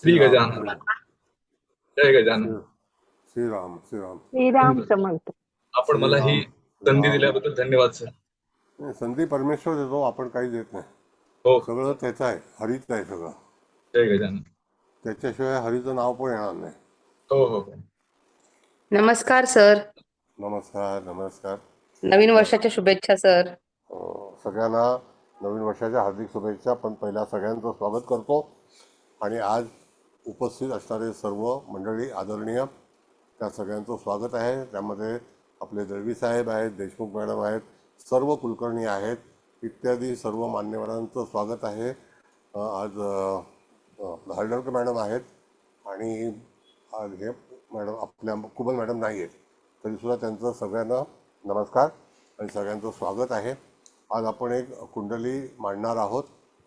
श्री श्रीराम गजानन. श्री जय श्री गजानन. श्रीराम श्रीराम श्रीराम सुंदर. समर्थ. आपण मला ही श्रीराम संधी राम. दिल्याबद्दल धन्यवाद सर. संधी परमेश्वर देतो, आपण काही देत नाही. हो. सगळं त्याचं आहे, हरीचं आहे सगळं. जय गजानन. त्याच्याशिवाय हरीचं नाव पण येणार नाही. हो हो हो. नमस्कार सर. नमस्कार नमस्कार. नवीन वर्षाच्या शुभेच्छा सर. सगळ्यांना नवीन वर्षाच्या हार्दिक शुभेच्छा. पण पहिला सगळ्यांचं स्वागत करतो. आणि आज उपस्थित असणारे सर्व मंडळी आदरणीय, त्या सगळ्यांचं स्वागत आहे. त्यामध्ये आपले दळवी साहेब आहेत, देशमुख मॅडम आहेत, सर्व कुलकर्णी आहेत, इत्यादी सर्व मान्यवरांचं स्वागत आहे. आज हळदणकर मॅडम आहेत आणि आज हे मॅडम आपल्या कुबल मॅडम नाही आहेत, तरीसुद्धा त्यांचं सगळ्यांना नमस्कार आणि सगळ्यांचं स्वागत आहे. आज आपण एक कुंडली मांडणार आहोत.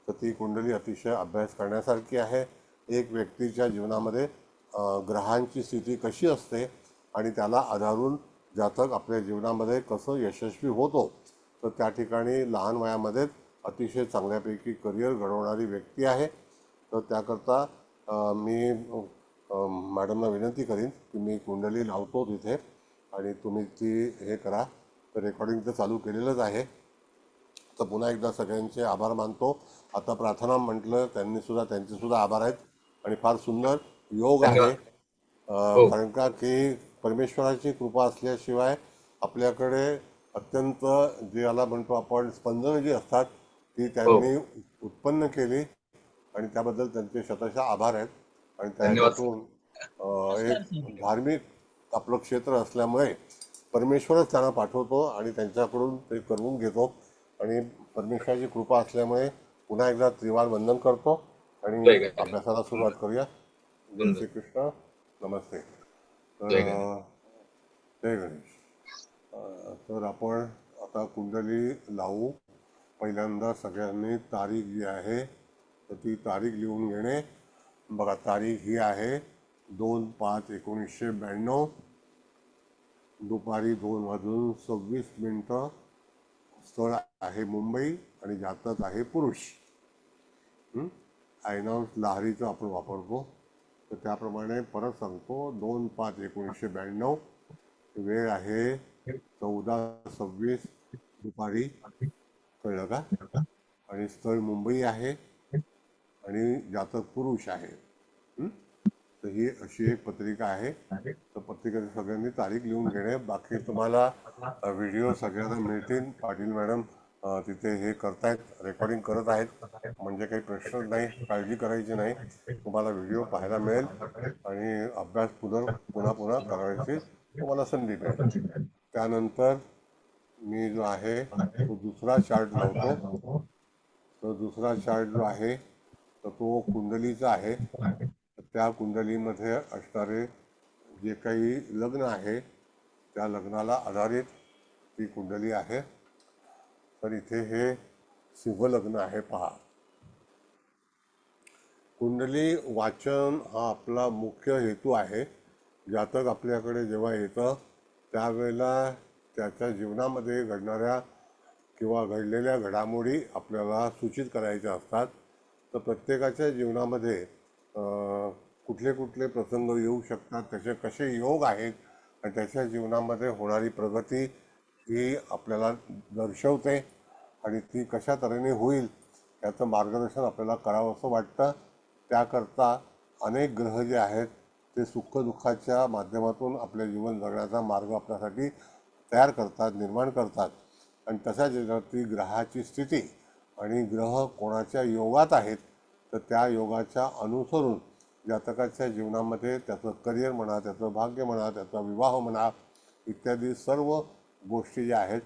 तर ती कुंडली अतिशय अभ्यास करण्यासारखी आहे. एक व्यक्तीच्या जीवनामध्ये ग्रहांची स्थिती कशी असते आणि त्याला आधारून जातक आपल्या जीवनामध्ये कसं यशस्वी होतो. तर त्या ठिकाणी लहान वयामध्येच अतिशय चांगल्यापैकी करिअर घडवणारी व्यक्ती आहे. तर त्याकरता मी मॅडमना विनंती करीन की मी कुंडली लावतो तिथे आणि तुम्ही ती हे करा. तर रेकॉर्डिंग तर चालू केलेलंच आहे. तर पुन्हा एकदा सगळ्यांचे आभार मानतो. आता प्रार्थना म्हटलं, त्यांचे सुद्धा आभार आहेत. आणि फार सुंदर योग आहे. धन्यवाद. हो कारण का की परमेश्वराची कृपा असल्याशिवाय आपल्याकडे अत्यंत जे याला म्हणतो आपण स्पंदनं जी असतात ती हो. त्यांनी उत्पन्न केली आणि त्याबद्दल त्यांचे शतशः आभार आहेत. आणि धन्यवाद सर. त्याच्यातून एक धार्मिक आपलं क्षेत्र असल्यामुळे परमेश्वरच त्यांना पाठवतो आणि त्यांच्याकडून ते करून घेतो. आणि परमेश्वराची कृपा असल्यामुळे पुन्हा एकदा त्रिवार वंदन करतो आणि जय गजानन. अभ्यासाला सुरुवात करूया. जय सुंदर. श्रीकृष्ण. नमस्ते. तर जय गजानन. जय गणेश. तर आपण आता कुंडली लावू. पहिल्यांदा सगळ्यांनी तारीख जी आहे तर ती तारीख लिहून घेणे. बघा, तारीख ही आहे 2/5/1992 दुपारी 2:26. स्थळ आहे मुंबई आणि जातक आहे पुरुष. आयनॉन्स लहरीचं आपण वापरतो. तर त्याप्रमाणे परत सांगतो, 2/5/1992 वेळ आहे 14:26 दुपारी. कळलं का? आणि स्थळ मुंबई आहे आणि जातक पुरुष आहे. तर ही अशी एक पत्रिका आहे. तर पत्रिकेची सगळ्यांनी तारीख लिहून घेणे. बाकी तुम्हाला व्हिडिओ सगळ्यांना मिळतील. पाटील मॅडम तिथे हे करतायत, रेकॉर्डिंग करत आहेत. म्हणजे काही प्रश्न नाही, काळजी करायची नाही. तुम्हाला व्हिडिओ पाहायला मिळेल आणि अभ्यास पुन्हा पुन्हा करायची तुम्हाला संधी मिळेल. त्यानंतर मी जो आहे तो दुसरा चार्ट लावतो. तर दुसरा चार्ट जो आहे तर तो कुंडलीचा आहे. तर त्या कुंडलीमध्ये असणारे जे काही लग्न आहे त्या लग्नाला आधारित ती कुंडली आहे. तर इथे हे शुभलग्न आहे पहा. कुंडली वाचन हा आपला मुख्य हेतू आहे. जातक आपल्याकडे जेव्हा येतं त्यावेळेला त्याच्या जीवनामध्ये घडणाऱ्या किंवा घडलेल्या घडामोडी आपल्याला सूचित करायच्या असतात. तर प्रत्येकाच्या जीवनामध्ये कुठले कुठले प्रसंग येऊ शकतात, त्याचे कसे योग आहेत आणि त्याच्या जीवनामध्ये होणारी प्रगती ही आपल्याला दर्शवते आणि ती कशा तऱ्हेने होईल याचं मार्गदर्शन आपल्याला करावं असं वाटतं. त्याकरता अनेक ग्रह जे आहेत ते सुखदुःखाच्या माध्यमातून आपले जीवन जगण्याचा मार्ग आपल्यासाठी तयार करतात, निर्माण करतात. आणि तशाच याच्यावरती ग्रहाची स्थिती आणि ग्रह कोणाच्या योगात आहेत तर त्या योगाच्या अनुसरून जातकाच्या जीवनामध्ये त्याचं करिअर म्हणा, त्याचं भाग्य म्हणा, त्याचा विवाह म्हणा इत्यादी सर्व गोष्टी ज्या आहेत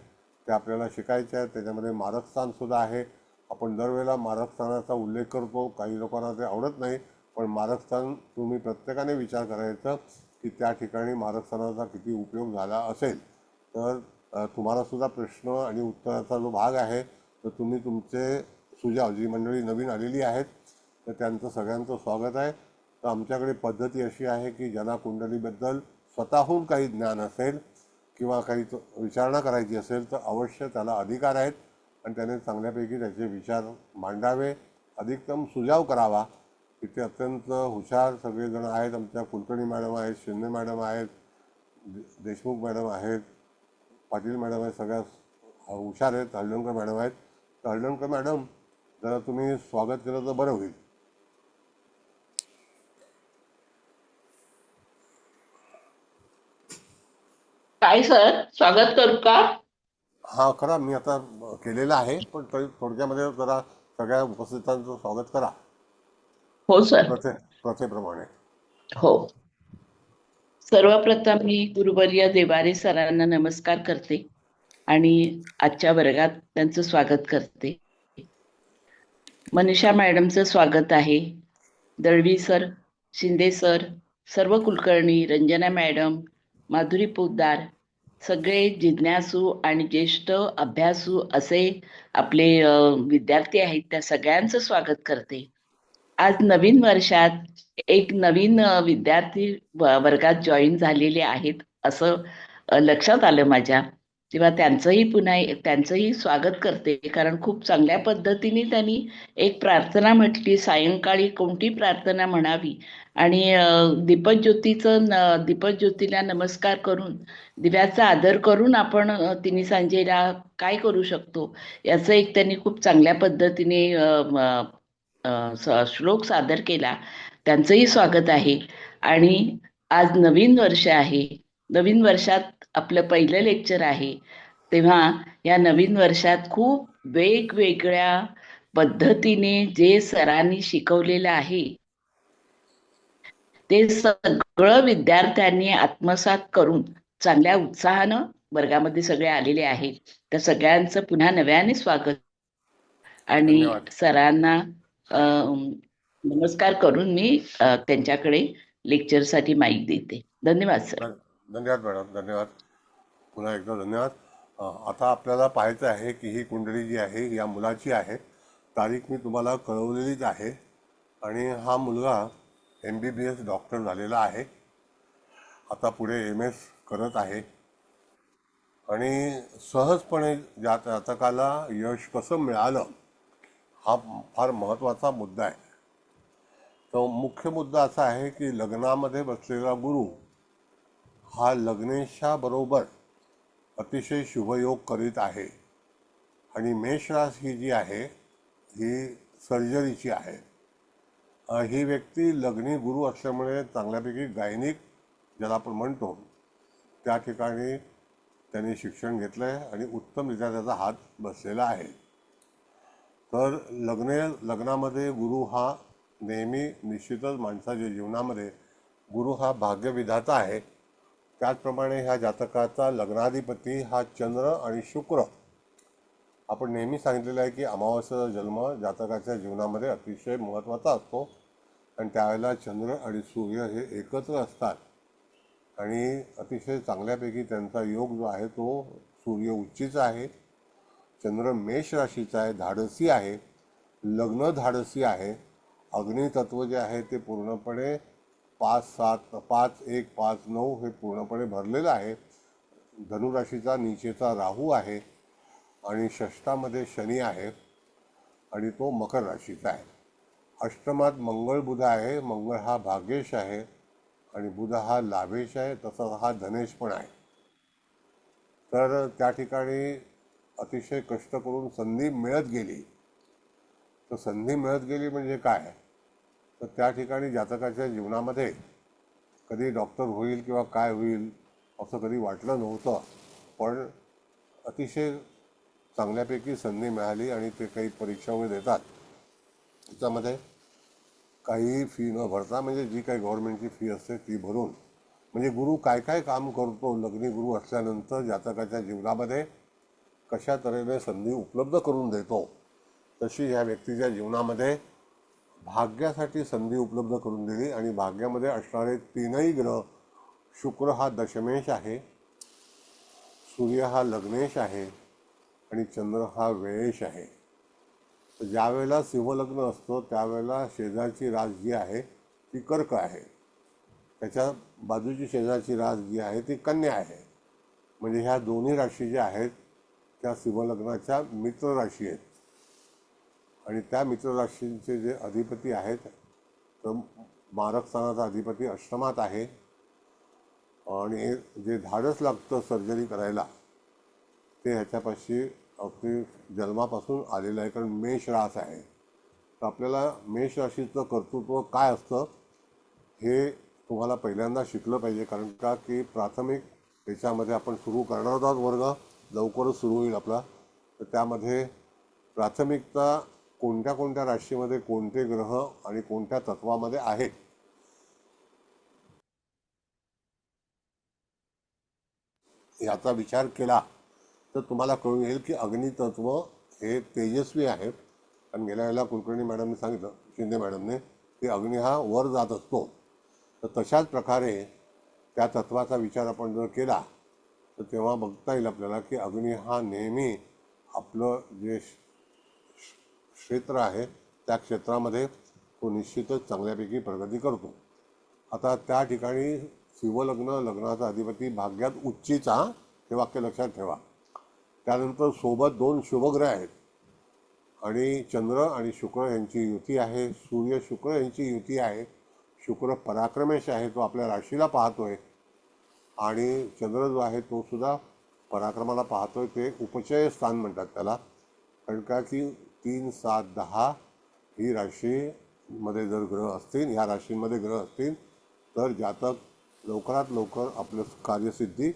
त्या आपल्याला शिकायच्या आहेत. त्याच्यामध्ये मारकस्थानसुद्धा आहे. आपण दरवेळेला मारकस्थानाचा उल्लेख करतो, काही लोकांना ते आवडत नाही. पण मारकस्थान तुम्ही प्रत्येकाने विचार करायचं की त्या ठिकाणी मारकस्थानाचा किती उपयोग झाला असेल. तर तुम्हालासुद्धा प्रश्न आणि उत्तराचा जो भाग आहे तर तुम्ही तुमचे सुझाव, जी मंडळी नवीन आलेली आहेत तर त्यांचं सगळ्यांचं स्वागत आहे. तर आमच्याकडे पद्धती अशी आहे की ज्यांना कुंडलीबद्दल स्वतःहून काही ज्ञान असेल किंवा काही विचारणा करायची असेल तर अवश्य त्याला अधिकार आहेत आणि त्याने चांगल्यापैकी त्याचे विचार मांडावे, अधिकतम सुझाव करावा इथे अत्यंत हुशार सगळेजण आहेत. आमच्या कुलकर्णी मॅडम आहेत, शिंदे मॅडम आहेत, देशमुख मॅडम आहेत, पाटील मॅडम आहेत, सगळ्या हुशार आहेत. हळदणकर मॅडम आहेत. तर हळदणकर मॅडम, जरा तुम्ही स्वागत केलं तर बरं होईल. काय सर, स्वागत करू का? हा करा, मी आता केलेलं आहे, पण तरी थोडक्यामध्ये जरा सगळ्या उपस्थितांचं स्वागत करा हो सर. प्रथेप्रमाणे. हो. सर्वप्रथम मी गुरुवर्य देवारे सरांना नमस्कार करते आणि आजच्या वर्गात त्यांचं स्वागत करते. मनीषा मॅडमचं स्वागत आहे. दळवी सर, शिंदे सर, सर्व कुलकर्णी, रंजना मॅडम, माधुरी पोद्दार, सगळे जिज्ञासू आणि ज्येष्ठ अभ्यासू असे आपले विद्यार्थी आहेत, त्या सगळ्यांचं स्वागत करते. आज नवीन वर्षात एक नवीन विद्यार्थी वर्गात जॉईन झालेले आहेत असं लक्षात आलं माझ्या. तेव्हा त्यांचंही स्वागत करते, कारण खूप चांगल्या पद्धतीने त्यांनी एक प्रार्थना म्हटली, सायंकाळी कोणती प्रार्थना म्हणावी आणि दीपज्योतीला नमस्कार करून, दिव्याचा आदर करून आपण तिन्ही सांजेला काय करू शकतो याचं एक त्यांनी खूप चांगल्या पद्धतीने श्लोक सादर केला. त्यांचंही स्वागत आहे. आणि आज नवीन वर्ष आहे, नवीन वर्षात आपलं पहिलं लेक्चर आहे. तेव्हा या नवीन वर्षात खूप वेगवेगळ्या पद्धतीने जे सरांनी शिकवलेलं आहे ते सगळं विद्यार्थ्यांनी आत्मसात करून चांगल्या उत्साहानं वर्गामध्ये सगळे आलेले आहेत. त्या सगळ्यांचं पुन्हा नव्याने स्वागत आणि धन्यवाद. सरांना नमस्कार करून मी त्यांच्याकडे लेक्चरसाठी माईक देते. धन्यवाद सर. धन्यवाद मॅडम, धन्यवाद. पुन्हा एकदा धन्यवाद. आता आपल्याला पाहायचं आहे की ही कुंडली जी आहे या मुलाची आहे. तारीख मी तुम्हाला कळवलेलीच आहे. आणि हा मुलगा MBBS डॉक्टर झालेला आहे. आता पुढे MS करत आहे. आणि सहजपणे जातकाला यश कसं मिळालं हा फार महत्त्वाचा मुद्दा आहे. तो मुख्य मुद्दा असा आहे की लग्नामध्ये बसलेला गुरु हा लग्नेशाबरोबर अतिशय शुभयोग करीत आहे. आणि मेष राशी ही जी आहे ही सर्जरीची आहे. ही व्यक्ती लग्नी गुरु असल्यामुळे चांगल्यापैकी गायनिक ज्याला आपण म्हणतो त्या ठिकाणी त्यांनी शिक्षण घेतलं आहे आणि उत्तमरित्या त्याचा हात बसलेला आहे. तर लग्नामध्ये गुरु हा नेहमी निश्चितच माणसाच्या जीवनामध्ये गुरु हा भाग्यविधाता आहे. त्याचप्रमाणे ह्या जातकाचा लग्नाधिपती हा चंद्र आणि शुक्र. आपण नेहमी सांगितलेलं आहे की अमावस्येचा जन्म जातकाच्या जीवनामध्ये अतिशय महत्त्वाचा असतो. आणि त्यावेळेला चंद्र आणि सूर्य हे एकत्र असतात आणि अतिशय चांगल्यापैकी त्यांचा योग जो आहे तो सूर्य उच्चीचा आहे, चंद्र मेष राशीचा आहे, धाडसी आहे, लग्न धाडसी आहे. अग्नितत्व जे आहे ते पूर्णपणे 5-7 5-1 5-9 हे पूर्णपणे भरलेलं आहे. धनुराशीचा नीचेचा राहू आहे आणि षष्ठामध्ये शनी आहे आणि तो मकर राशीचा आहे. अष्टमात मंगळ बुध आहे. मंगळ हा भाग्येश आहे आणि बुध हा लाभेश आहे, तसाच हा धनेश पण आहे. तर त्या ठिकाणी अतिशय कष्ट करून संधी मिळत गेली. तर संधी मिळत गेली म्हणजे काय, तर त्या ठिकाणी जातकाच्या जीवनामध्ये कधी डॉक्टर होईल किंवा काय होईल असं कधी वाटलं नव्हतं. पण अतिशय चांगल्यापैकी संधी मिळाली आणि ते काही परीक्षा वगैरे देतात. त्याच्यामध्ये काही फी न भरता, म्हणजे जी काही गव्हर्नमेंटची फी असते ती भरून, म्हणजे गुरु काय काय काम करतो लग्नी गुरु असल्यानंतर जातकाच्या जीवनामध्ये कशा तऱ्हेने संधी उपलब्ध करून देतो, तशी ह्या व्यक्तीच्या जीवनामध्ये भाग्यासाठी संधी उपलब्ध करून दिली. आणि भाग्यामध्ये असणारे तीनही ग्रह, शुक्र हा दशमेश आहे, सूर्य हा लग्नेश आहे आणि चंद्र हा व्ययेश आहे. तर ज्या वेळेला सिंहलग्न असतं त्यावेळेला शेजारची रास जी आहे ती कर्क आहे, त्याच्या बाजूची शेजारची रास जी आहे ती कन्या आहे. म्हणजे ह्या दोन्ही राशी ज्या आहेत त्या सिंहलग्नाच्या मित्र राशी आहेत. आणि त्या मित्र राशींचे जे अधिपती आहेत तर मारक स्थानाचा अधिपती अष्टमात आहे आणि जे धाडस लागतं सर्जरी करायला ते ह्याच्यापाशी अगदी जन्मापासून आलेलं आहे, कारण मेष रास आहे. तर आपल्याला मेष राशीचं कर्तृत्व काय असतं हे तुम्हाला पहिल्यांदा शिकलं पाहिजे. कारण का की प्राथमिक याच्यामध्ये आपण सुरू करणार आहोत वर्ग, लवकरच सुरू होईल आपला. तर त्यामध्ये प्राथमिकता कोणत्या कोणत्या राशीमध्ये कोणते ग्रह आणि कोणत्या तत्वामध्ये आहेत याचा विचार केला तर तुम्हाला कळून येईल की अग्नितत्व हे तेजस्वी आहे. कारण गेल्या वेळेला कुलकर्णी मॅडमने सांगितलं, शिंदे मॅडमने, की अग्नी हा वर जात असतो. तर तशाच प्रकारे त्या तत्वाचा विचार आपण जर केला तर तेव्हा बघता येईल आपल्याला की अग्नी हा नेहमी आपलं जे क्षेत्र आहे त्या क्षेत्रामध्ये तो निश्चितच चांगल्यापैकी प्रगती करतो. आता त्या ठिकाणी शिवलग्न, लग्नाचा अधिपती भाग्यात उच्चीचा, हे वाक्य लक्षात ठेवा. त्यानंतर सोबत 2 शुभग्रह आहेत आणि चंद्र आणि शुक्र यांची युती आहे, सूर्य शुक्र यांची युती आहे. शुक्र पराक्रमेश आहे, तो आपल्या राशीला पाहतोय आणि चंद्र जो आहे तो सुद्धा पराक्रमाला पाहतोय. ते उपचय स्थान म्हणतात त्याला. कारण का की 3, 7, 10 ही राशीमध्ये जर ग्रह असतील, ह्या राशींमध्ये ग्रह असतील तर जातक लवकरात लवकर आपलं कार्यसिद्धी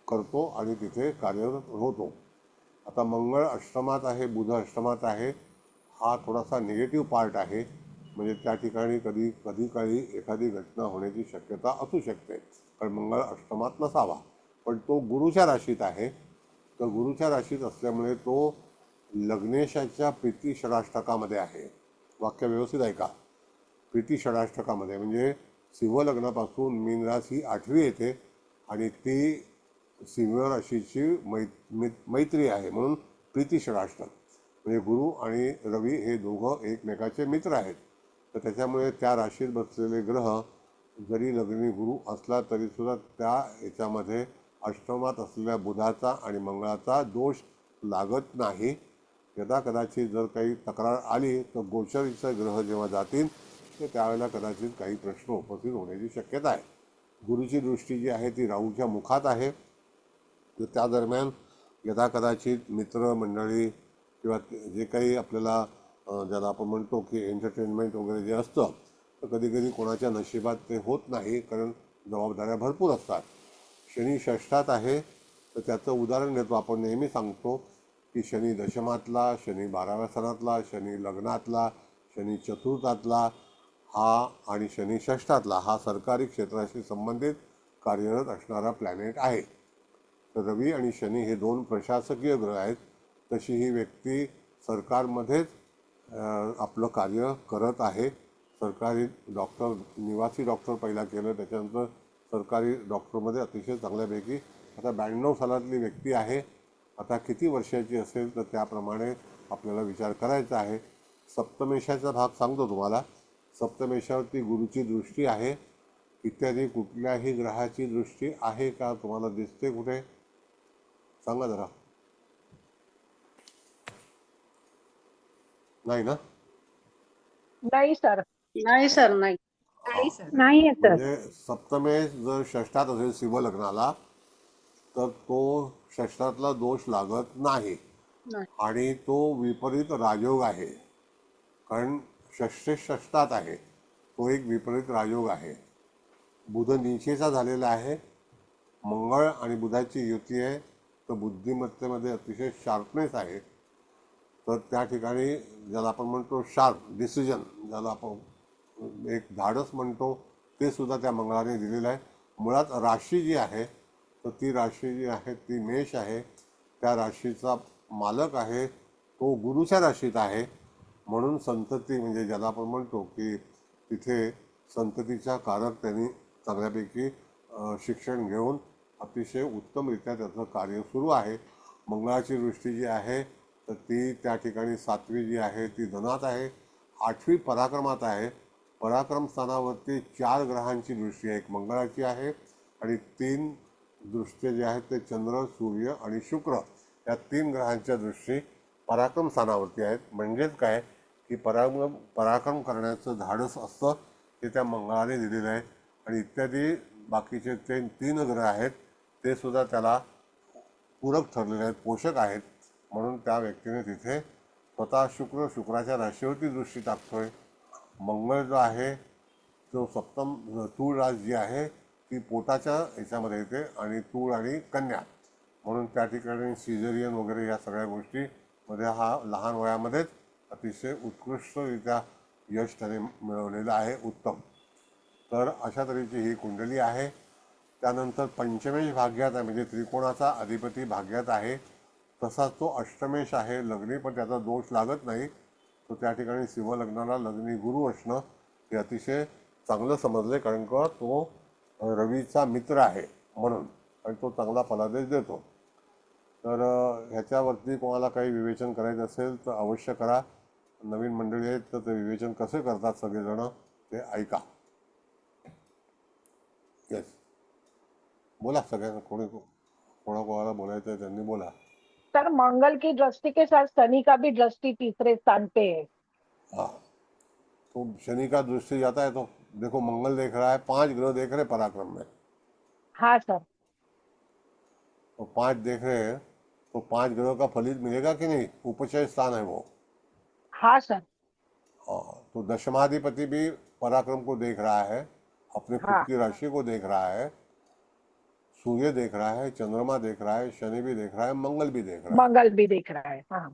करतो आणि तिथे कार्यरत होतो. आता मंगळ अष्टमात आहे, बुध अष्टमात आहे. हा थोडासा निगेटिव्ह पार्ट आहे, म्हणजे त्या ठिकाणी कधी काळी एखादी घटना होण्याची शक्यता असू शकते, कारण मंगळ अष्टमात नसावा. पण तो गुरुच्या राशीत आहे. तर गुरुच्या राशीत असल्यामुळे तो लग्नेशाच्या प्रीती षडाष्टकामध्ये आहे. वाक्य व्यवस्थित ऐका. प्रीती षडाष्टकामध्ये म्हणजे सिंह लग्नापासून मीन रास ही 8वी येते आणि ती सिंह राशीची मैत्री आहे, म्हणून प्रीती षडाष्टक. म्हणजे गुरु आणि रवी हे दोघं एकमेकाचे मित्र आहेत. तर त्याच्यामुळे त्या राशीत बसलेले ग्रह जरी लग्नी गुरु असला तरी सुद्धा त्या याच्यामध्ये अष्टमात असलेल्या बुधाचा आणि मंगळाचा दोष लागत नाही. यदा कदाचित जर काही तक्रार आली तर गोचरीचे ग्रह जेव्हा जातील तर त्यावेळेला कदाचित काही प्रश्न उपस्थित होण्याची शक्यता आहे. गुरुची दृष्टी जी आहे ती राहूच्या मुखात आहे. तर त्या दरम्यान यदा कदाचित मित्रमंडळी किंवा जे काही आपल्याला ज्याला आपण म्हणतो की एंटरटेनमेंट वगैरे जे असतं, तर कधी कधी कोणाच्या नशिबात ते होत नाही, कारण जबाबदाऱ्या भरपूर असतात. शनी षष्ठात आहे, तर त्याचं उदाहरण देतो. आपण नेहमी सांगतो की शनी दशमातला, शनी 12व्या स्थानातला, शनी लग्नातला, शनी चतुर्थातला हा आणि शनी षष्ठातला हा सरकारी क्षेत्राशी संबंधित कार्यरत असणारा प्लॅनेट आहे. तर रवी आणि शनी हे 2 प्रशासकीय ग्रह आहेत. तशी ही व्यक्ती सरकारमध्येच आपलं कार्य करत आहे. सरकारी डॉक्टर, निवासी डॉक्टर पहिला केलं, त्याच्यानंतर सरकारी डॉक्टरमध्ये अतिशय चांगल्यापैकी. आता 92 सालातली व्यक्ती आहे. आता किती वर्षाची असेल तर त्याप्रमाणे आपल्याला विचार करायचा आहे. सप्तमेशाचा भाग सांगतो तुम्हाला. सप्तमेशावरती गुरुची दृष्टी आहे. इत्यादी कुठल्याही ग्रहाची दृष्टी आहे का तुम्हाला दिसते कुठे? सांगा जरा. नाही ना? नाही सर. नाही सर, नाही. नाही आहे सर. म्हणजे सप्तमेश जर षष्ठात असेल सिंह लग्नाला तर तो षष्ठातला दोष लागत नाही नाही. आणि तो विपरीत राजयोग आहे, कारण षष्ठात आहे. तो एक विपरीत राजयोग आहे. बुध नीचेचा झालेला आहे. मंगळ आणि बुधाची युती आहे, तर बुद्धिमत्तेमध्ये अतिशय शार्पनेस आहे. तर त्या ठिकाणी ज्याला आपण म्हणतो शार्प डिसिजन, ज्याला आपण एक धाडस म्हणतो, ते सुद्धा त्या मंगळाने दिलेलं आहे. मुळात राशी जी आहे तर ती राशी जी आहे ती मेष आहे. त्या राशीचा मालक आहे तो गुरुच्या राशीत आहे. म्हणून संतती म्हणजे ज्याला आपण म्हणतो की तिथे संततीच्या कारक त्यांनी चांगल्यापैकी शिक्षण घेऊन अतिशय उत्तमरित्या त्याचं कार्य सुरू आहे. मंगळाची दृष्टी जी आहे तर ती त्या ठिकाणी 7वी जी आहे ती धनात आहे, 8वी पराक्रमात आहे. पराक्रम स्थानावरती 4 ग्रहांची दृष्टी आहे. एक मंगळाची आहे आणि 3 दृष्टी जे आहेत ते चंद्र, सूर्य आणि शुक्र या 3 ग्रहांच्या दृष्टी पराक्रम स्थानावरती आहेत. म्हणजेच काय की पराक्रम करण्याचं धाडस असतं ते त्या मंगळाने दिलेलं आहे. आणि इत्यादी बाकीचे ते 3 ग्रह आहेत ते सुद्धा त्याला पूरक ठरलेले आहेत, पोषक आहेत. म्हणून त्या व्यक्तीने तिथे स्वतः शुक्राच्या राशीवरती दृष्टी टाकतोय. मंगळ जो आहे तो सप्तम तूळ रास जी आहे ती पोटाच्या ह्याच्यामध्ये येते आणि तूळ आणि कन्या, म्हणून त्या ठिकाणी सिझेरियन वगैरे या सगळ्या गोष्टीमध्ये हा लहान वयामध्येच अतिशय उत्कृष्टरित्या यश त्याने मिळवलेलं आहे, उत्तम. तर अशा तऱ्हेची ही कुंडली आहे. त्यानंतर पंचमेश भाग्यात आहे, म्हणजे त्रिकोणाचा अधिपती भाग्यात आहे. तसा तो अष्टमेश आहे लग्नी, पण त्याचा दोष लागत नाही. तो त्या ठिकाणी शिवलग्नाला लग्नी गुरु असणं हे अतिशय चांगलं समजले, कारण का तो रवीचा मित्र आहे म्हणून, आणि तो चांगला फलादेश देतो. तर ह्याच्यावरती कोणाला काही विवेचन करायचं असेल तर अवश्य करा. नवीन मंडळी आहेत तर ते विवेचन कसे करतात सगळेजण ते ऐका. येस, बोला सगळ्यांना, कोणाला बोलायचं आहे त्यांनी बोला. सर मंगल की दृष्टि के साथ शनि का भी दृष्टि तीसरे स्थान पे है। हाँ, तो शनि का दृष्टि जाता है तो देखो मंगल देख रहा है, 5 ग्रह देख रहे पराक्रम में। हाँ सर। तो 5 देख रहे हैं तो 5 ग्रहों का फलित मिलेगा कि नहीं? उपचय स्थान है वो। हाँ सर। हाँ, तो दशमाधिपति भी पराक्रम को देख रहा है, अपने खुद हाँ। की राशि को देख रहा है, सूर्य देख रहा है, चंद्रमा देख रहा है, शनि भी देख रहा है, मंगल भी देख रहा है। मंगल भी देख रहा है। हाँ,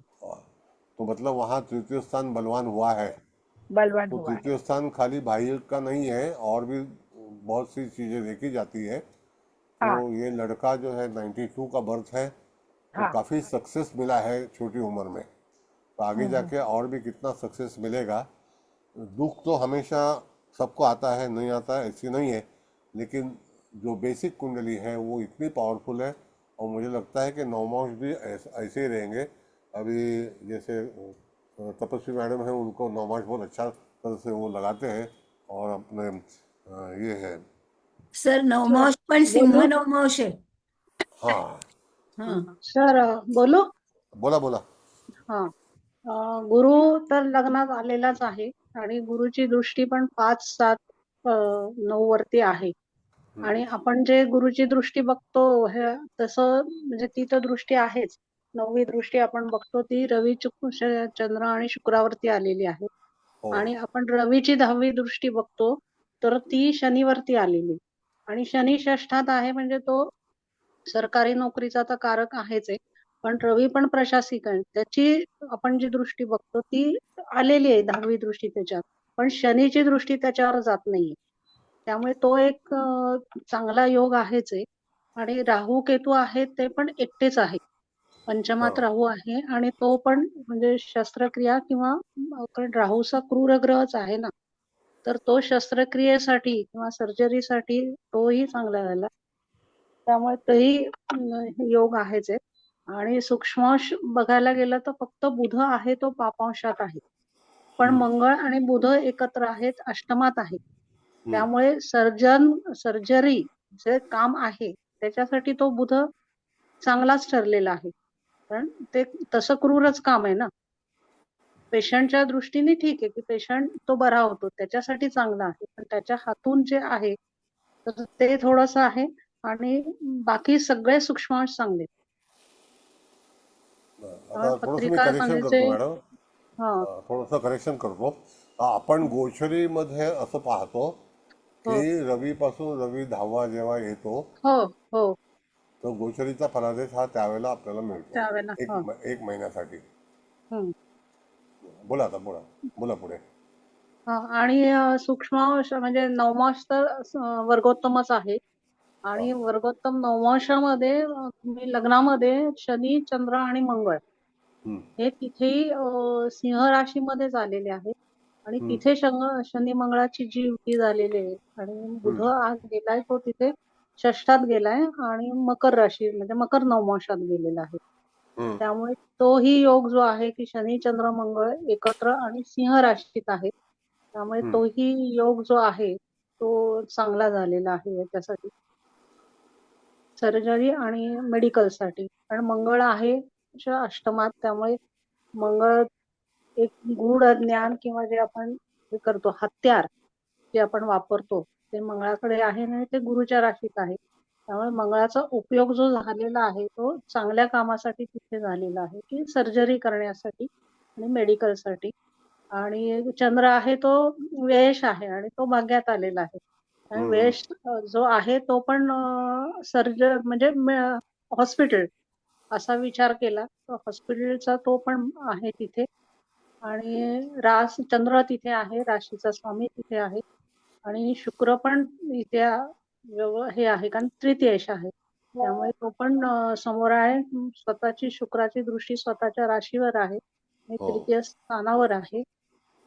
तो मतलब वहाँ तृतीय स्थान बलवान हुआ है। बलवान तो हुआ है। तृतीय स्थान खाली बाह्य का नहीं है, और भी बहुत सी चीजें देखी जाती है। हाँ। तो ये लड़का जो है 92 का बर्थ है, तो हाँ। काफी सक्सेस मिला है छोटी उम्र में। तो आगे जाके और भी कितना सक्सेस मिलेगा। दुख तो हमेशा सबको आता है, नहीं आता है ऐसी नहीं है, लेकिन जो बेसिक कुंडली है वो इतनी पावरफुल है। और मुझे लगता है कि नवमांश भी ऐसे ही रहेंगे। अभी जैसे तपस्वी मैडम है, उनको नवमांश बहुत अच्छा तरह से वो लगाते हैं। और अपने ये है सर नवमांश पण सिंह बोलू? नवमांश आहे. हाँ, सर बोलू? बोला बोला. हा. गुरु तर लग्नात आलेलाच आहे आणि गुरुची दृष्टी पण 5, 7, 9 वरती आहे. आणि आपण जे गुरुची दृष्टी बघतो हे तसं म्हणजे ती तर दृष्टी आहेच. 9वी दृष्टी आपण बघतो ती रवी, चंद्र आणि शुक्रावरती आलेली आहे. हो. आणि आपण रवीची 10वी दृष्टी बघतो तर ती शनीवरती आलेली. आणि शनी षष्ठात आहे म्हणजे तो सरकारी नोकरीचा तर कारक आहेच आहे, पण रवी पण प्रशासिक आहे. त्याची आपण जी दृष्टी बघतो ती आलेली आहे 10वी दृष्टी त्याच्यात, पण शनीची दृष्टी त्याच्यावर जात नाहीये. त्यामुळे तो एक चांगला योग आहेच आहे. आणि राहू केतू आहेत ते पण एकटेच आहे. पंचमात राहू आहे आणि तो पण म्हणजे शस्त्रक्रिया किंवा कारण राहूचा क्रूर ग्रहच आहे ना, तर तो शस्त्रक्रियेसाठी किंवा सर्जरीसाठी तोही चांगला झाला. त्यामुळे तेही योग आहेच आहे. आणि सूक्ष्मांश बघायला गेलं तर फक्त बुध आहे तो पापांशात आहे, पण मंगळ आणि बुध एकत्र आहेत, अष्टमात आहे. त्यामुळे सर्जरी जे काम आहे त्याच्यासाठी तो बुध चांगलाच ठरलेला आहे. कारण ते तसं क्रूरच काम आहे ना. पेशंटच्या दृष्टीने ठीक आहे की पेशंट तो बरा होतो त्याच्यासाठी चांगला आहे, पण त्याच्या हातून जे आहे तर ते थोडस आहे. आणि बाकी सगळे सूक्ष्मांश चांगले. आता थोडंसं मी पत्रिका करेक्शन सांगायचे. करतो मॅडम, हा. थोडंसं करेक्शन करतो. आपण गोचरीमध्ये असं पाहतो की रवीपासून रवी 10वा जेव्हा येतो हो हो तर गोचरीचा फलादेश हा त्यावेळेला आपल्याला मिळतो त्यावेळेला. एक महिन्यासाठी. हम्म. बोला आता, बोला पुढे. आणि सूक्ष्मांश म्हणजे नवमांश तर वर्गोत्तमच आहे. आणि वर्गोत्तम नवमांशामध्ये तुम्ही लग्नामध्ये शनी, चंद्र आणि मंगळ हे तिथेही सिंह राशीमध्येच आलेले आहेत. आणि तिथे शनी मंगळाची जी युती झालेली आहे. आणि बुध आज गेलाय तो तिथे षष्ठात गेलाय आणि मकर राशी म्हणजे मकर नवमांशात गेलेला आहे. त्यामुळे तोही योग जो आहे की शनी, चंद्र, मंगळ एकत्र आणि सिंह राशीत आहे. त्यामुळे तोही योग जो आहे तो चांगला झालेला आहे याच्यासाठी, सर्जरी आणि मेडिकल साठी. कारण मंगळ आहे अष्टमात, त्यामुळे मंगळ एक गूढ ज्ञान किंवा जे आपण हे करतो हत्यार जे आपण वापरतो ते मंगळाकडे आहे आणि ते गुरुच्या राशीत आहे. त्यामुळे मंगळाचा उपयोग जो झालेला आहे तो चांगल्या कामासाठी तिथे झालेला आहे की सर्जरी करण्यासाठी आणि मेडिकलसाठी. आणि चंद्र आहे तो व्ययश आहे आणि तो भाग्यात आलेला आहे. आणि व्ययश जो आहे तो पण म्हणजे हॉस्पिटल असा विचार केला तर हॉस्पिटलचा तो पण आहे तिथे. आणि चंद्र तिथे आहे, राशीचा स्वामी तिथे आहे आणि शुक्र पण इथे हे आहे कारण तृतीयेश आहे. त्यामुळे तो पण समोर आहे. स्वतःची शुक्राची दृष्टी स्वतःच्या राशीवर आहे आणि हो तृतीय स्थानावर आहे.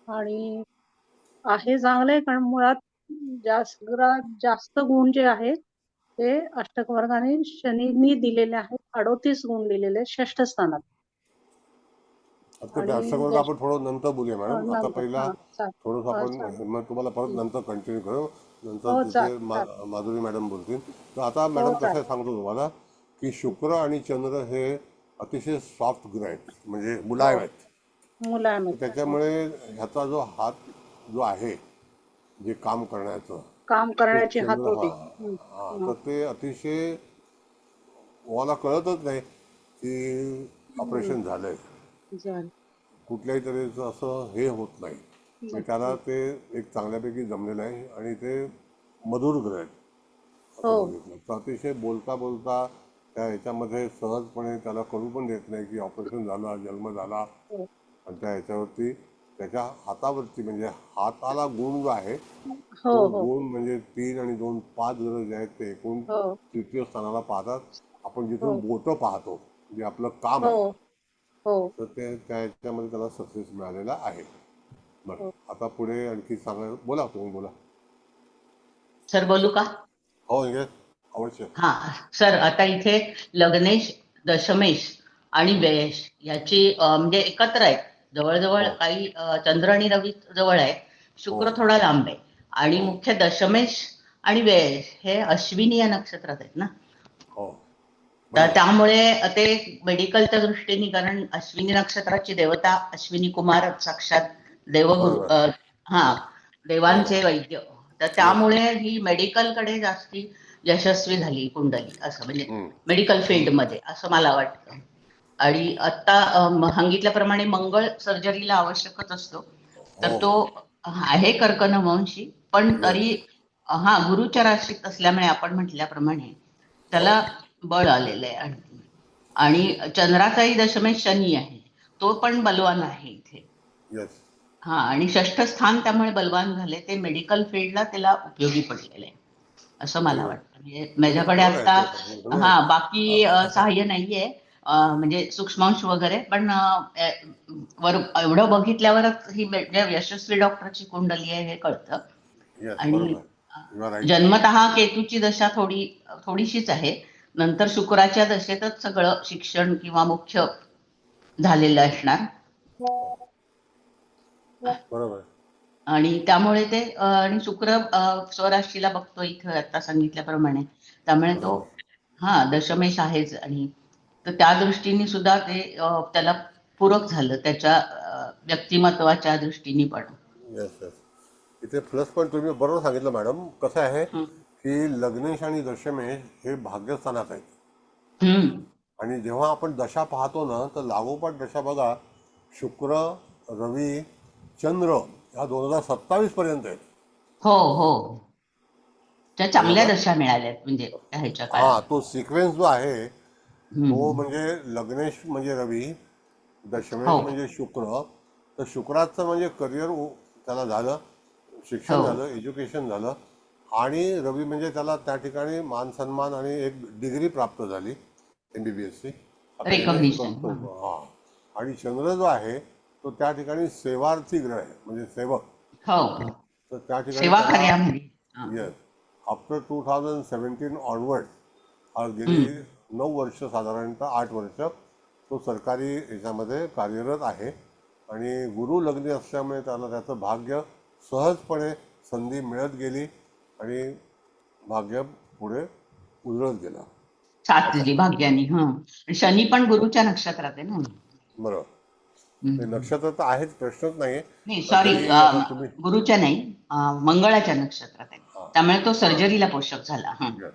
आणि आहे चांगले कारण मुळात जास्त गुण जे आहेत ते अष्टक वर्गाने शनींनी दिलेले आहेत. 38 गुण दिलेले आहेत षष्ठ स्थानात. आता ते आणि अष्टकवर्ग आपण थोडं नंतर बोलूया मॅडम. आता नंतर पहिला थोडंसं आपण चालेल. मग तुम्हाला परत नंतर कंटिन्यू करू. नंतर हो तिथे चालेल. माधुरी मॅडम बोलतील. तर आता मॅडम कसं आहे सांगतो तुम्हाला की शुक्र आणि चंद्र हे अतिशय सॉफ्ट ग्रह आहेत, म्हणजे मुलायम आहेत. मुलायम तर त्याच्यामुळे ह्याचा जो हात जो आहे जे काम करण्याचं काम ते करण्याची हात चंद्र होती. तर ते अतिशय मला कळतच नाही की ऑपरेशन झालंय, झालं. कुठल्याही तऱ्हेचं असं हे होत नाही. म्हणजे त्याला ते एक चांगल्यापैकी जमलेलं आहे आणि ते मधुर ग्रह आहेत असं हो बघितलं तर अतिशय बोलता बोलता त्या ह्याच्यामध्ये सहजपणे त्याला कळू पण देत नाही की ऑपरेशन झाला, जन्म झाला. हो आणि त्या ह्याच्यावरती त्याच्या हातावरती म्हणजे हाताला गुण जो आहे हो तो हो गुण म्हणजे 3 आणि 2 5 ग्रह जे आहेत ते एकूण हो तृतीय स्थानाला पाहतात. आपण जिथून हो बोटं पाहतो जे आपलं काम आहे हो हो तर ते त्या ह्याच्यामध्ये त्याला सक्सेस मिळालेला आहे. बरं हो. आता पुढे आणखी सांगा, बोला तुम्ही बोला. सर बोलू का? हो येस अवश्य. हा सर, आता इथे लग्नेश, दशमेश आणि व्ययेश याची म्हणजे एकत्र आहेत जवळजवळ. हो काही चंद्र आणि रवी जवळ आहे, हो शुक्र थोडा लांब आहे. आणि हो मुख्य दशमेश आणि व्ययेश हे अश्विनी या नक्षत्रात आहेत ना. हो तर बरोबर. त्यामुळे ते मेडिकलच्या दृष्टीने, कारण अश्विनी नक्षत्राची देवता अश्विनी कुमार साक्षात देवगुरु, बरोबर हा बरोबर. देवांचे वैद्य. तर येस त्यामुळे ही मेडिकलकडे जास्ती यशस्वी झाली कुंडली, असं म्हणजे मेडिकल फील्डमध्ये असं मला वाटतं. आणि आता सांगितल्याप्रमाणे मंगळ सर्जरीला आवश्यकच असतो. तर हो तो हो आहे कर्कनवंशी, पण येस तरी हा गुरुच्या राशीत असल्यामुळे आपण म्हटल्याप्रमाणे हो त्याला बळ आलेलं आहे आणखी. आणि चंद्राचाही दशमेश शनी आहे, तो पण बलवान आहे इथे. येस हा, आणि षष्ठ स्थान त्यामुळे बलवान झाले, ते मेडिकल फील्डला त्याला उपयोगी पडलेलं आहे असं मला व्हेरी गुड. वाटतं. म्हणजे नाही माझ्याकडे बरोबर आहे आता ते बरोबर आहे. हा बाकी सहाय्य नाहीये, म्हणजे सूक्ष्मांश वगैरे, पण वर एवढं बघितल्यावरच ही म्हणजे यशस्वी डॉक्टरची कुंडली आहे हे कळतं. येस आणि बरोबर. You are right. जन्मतः केतूची दशा थोडीशीच आहे. नंतर शुक्राच्या दशेतच सगळं शिक्षण किंवा मुख्य झालेलं असणार. बरोबर. आणि त्यामुळे ते आणि शुक्र स्वराशीला बघतो इथं आता सांगितल्याप्रमाणे, त्यामुळे तो बरोबर. हा दशमेश आहेच. आणि तर त्या दृष्टीने सुद्धा ते त्याला पूरक झालं त्याच्या व्यक्तिमत्वाच्या दृष्टीने पण. Yes yes. इथे प्लस पॉईंट तुम्ही बरोबर सांगितलं मॅडम. कसं आहे हम्म. की लग्नेश आणि दशमेश हे भाग्यस्थानात आहेत. हम्म. आणि जेव्हा आपण दशा पाहतो ना तर लागोपाठ दशा बघा, शुक्र, रवी, चंद्र ह्या 2027 पर्यंत आहेत. हो हो, त्या चांगल्या बरोबर. दशा मिळाल्यात म्हणजे ह्याच्या हा काळात. तो सिक्वेन्स जो आहे तो हम्म. म्हणजे लग्नेश म्हणजे रवी, दशमेश हो म्हणजे शुक्र. तर शुक्राचं म्हणजे करिअर त्याला झालं, शिक्षण हो, झालं, एज्युकेशन झालं. आणि रवी म्हणजे त्याला त्या ठिकाणी मान सन्मान आणि एक डिग्री प्राप्त झाली MBBSची. आता MS रेकॉग्निशन. करतो हा. आणि चंद्र जो आहे तो त्या ठिकाणी सेवार्थी ग्रह आहे, म्हणजे सेवक. हो, तर त्या ठिकाणी सेवा त्याला कार्यामध्ये. हा. येस आफ्टर 2017 ऑनवर्ड गेली हम्म. 9 वर्ष, साधारणतः 8 वर्ष तो सरकारी ह्याच्यामध्ये कार्यरत आहे. आणि गुरु लग्नी असल्यामुळे त्याला त्याचं भाग्य सहजपणे संधी मिळत गेली आणि भाग्य पुढे उजळत गेला साथ असं दिली आहे. भाग्याने. हा, शनी पण गुरुच्या नक्षत्रात आहे ना. बरोबर. ते नक्षत्र तर आहेच, प्रश्नच नाही. नाही सॉरी, तरी आता तुम्ही गुरुच्या नाही, मंगळाच्या नक्षत्रात आहे, त्यामुळे तो सर्जरीला पोषक झाला. Yes.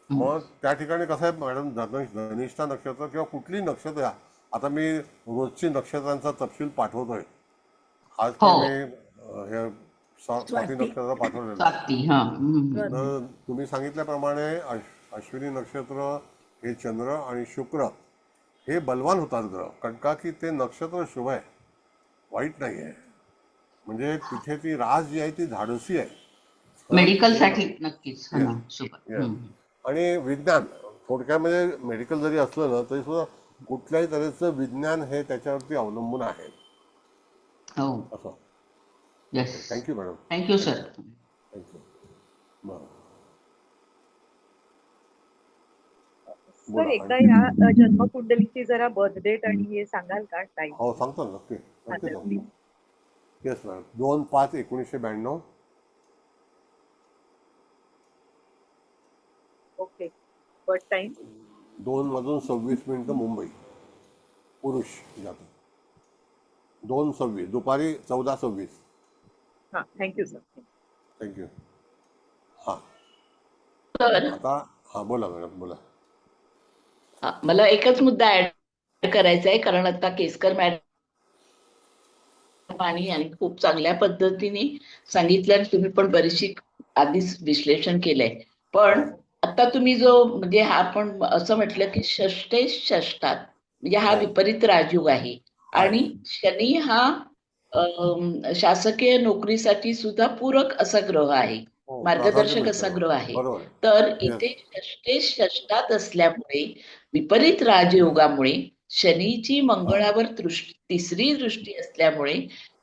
मग त्या ठिकाणी कसं आहे मॅडम, धनिष्ठा नक्षत्र किंवा कुठली नक्षत्र आहे, आता मी रोजची नक्षत्रांचा तपशील पाठवतोय. आज ते हो. मी हे स्वाती नक्षत्र पाठवलेलं आहे. स्वाती, तर तुम्ही सांगितल्याप्रमाणे अश्विनी नक्षत्र हे चंद्र आणि शुक्र हे बलवान होतात ग्रह, कारण का की ते नक्षत्र शुभ आहे, वाईट नाही आहे. म्हणजे तिथे ती रास जी आहे ती धाडसी आहे. मेडिकल साठी नक्कीच. शुभ. Yes. आणि विज्ञान थोडक्यामध्ये मेडिकल जरी असलं ना तरी सुद्धा कुठल्याही तऱ्हेचं विज्ञान हे त्याच्यावरती अवलंबून आहे. हो. असं. Yes. Thank you madam. Thank you sir. Thank you. बरं. सर बोला. एकदा ह्या जन्मकुंडलीची जरा बर्थ डेट आणि हे सांगाल का टाइम? हो सांगतो ना, नक्की नक्की सांगतो. Please. Yes madam. 2/5/1992. Okay. Birth time? 2:26 Mumbai. पुरुष जातो. 2:26 दुपारी 14:26. हां, थँक्यू सर. थँक्यू. हां तर आता हां बोला मॅडम, बोला. मला एकच मुद्दा ऍड करायचा आहे, कारण आता केसकर मॅडम आणि खूप चांगल्या पद्धतीने सांगितलं आणि तुम्ही पण बरीचशी आधीच विश्लेषण केलंय. पण आता तुम्ही जो म्हणजे हा आपण असं म्हटलं की षष्ठे षष्ठात म्हणजे हा विपरीत राजयोग आहे आणि शनी हा शासकीय नोकरीसाठी सुद्धा पूरक असा ग्रह आहे, मार्गदर्शक असा ग्रह आहे. बरोबर. तर इथे षष्ठे षष्ठात असल्यामुळे विपरीत राजयोगामुळे शनीची मंगळावर तिसरी दृष्टी असल्यामुळे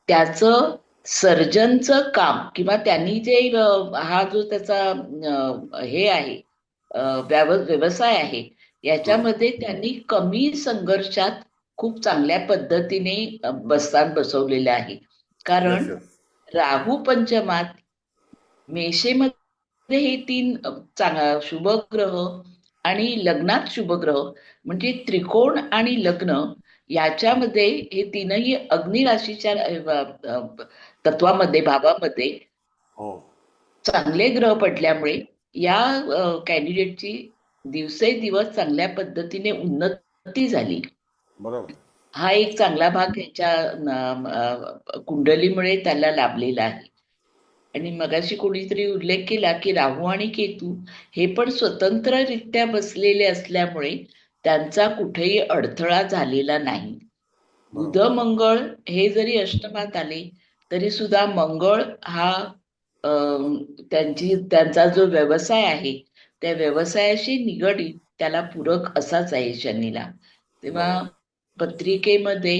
त्याचं सर्जनचं काम किंवा त्यांनी जे हा जो त्याचा हे आहे व्यवसाय आहे याच्यामध्ये त्यांनी कमी संघर्षात खूप चांगल्या पद्धतीने बसवलेलं आहे. कारण राहू पंचमात मेषेमध्ये हे 3 शुभ ग्रह आणि लग्नात शुभ ग्रह म्हणजे त्रिकोण आणि लग्न याच्यामध्ये हे तीनही अग्नी राशीच्या तत्वामध्ये भावामध्ये चांगले ग्रह पडल्यामुळे या कॅन्डिडेटची दिवसेदिवस चांगल्या पद्धतीने उन्नती झाली. बरोबर. हा एक चांगला भाग याच्या कुंडलीमुळे त्याला लाभलेला आहे. आणि मगाशी कोणीतरी उल्लेख केला की राहू आणि केतू हे पण स्वतंत्ररित्या बसलेले असल्यामुळे त्यांचा कुठेही अडथळा झालेला नाही. बुध मंगळ हे जरी अष्टमात आले तरी सुद्धा मंगळ हा त्यांचा जो व्यवसाय आहे त्या व्यवसायाशी निगडीत त्याला पूरक असाच आहे शनीला. तेव्हा पत्रिकेमध्ये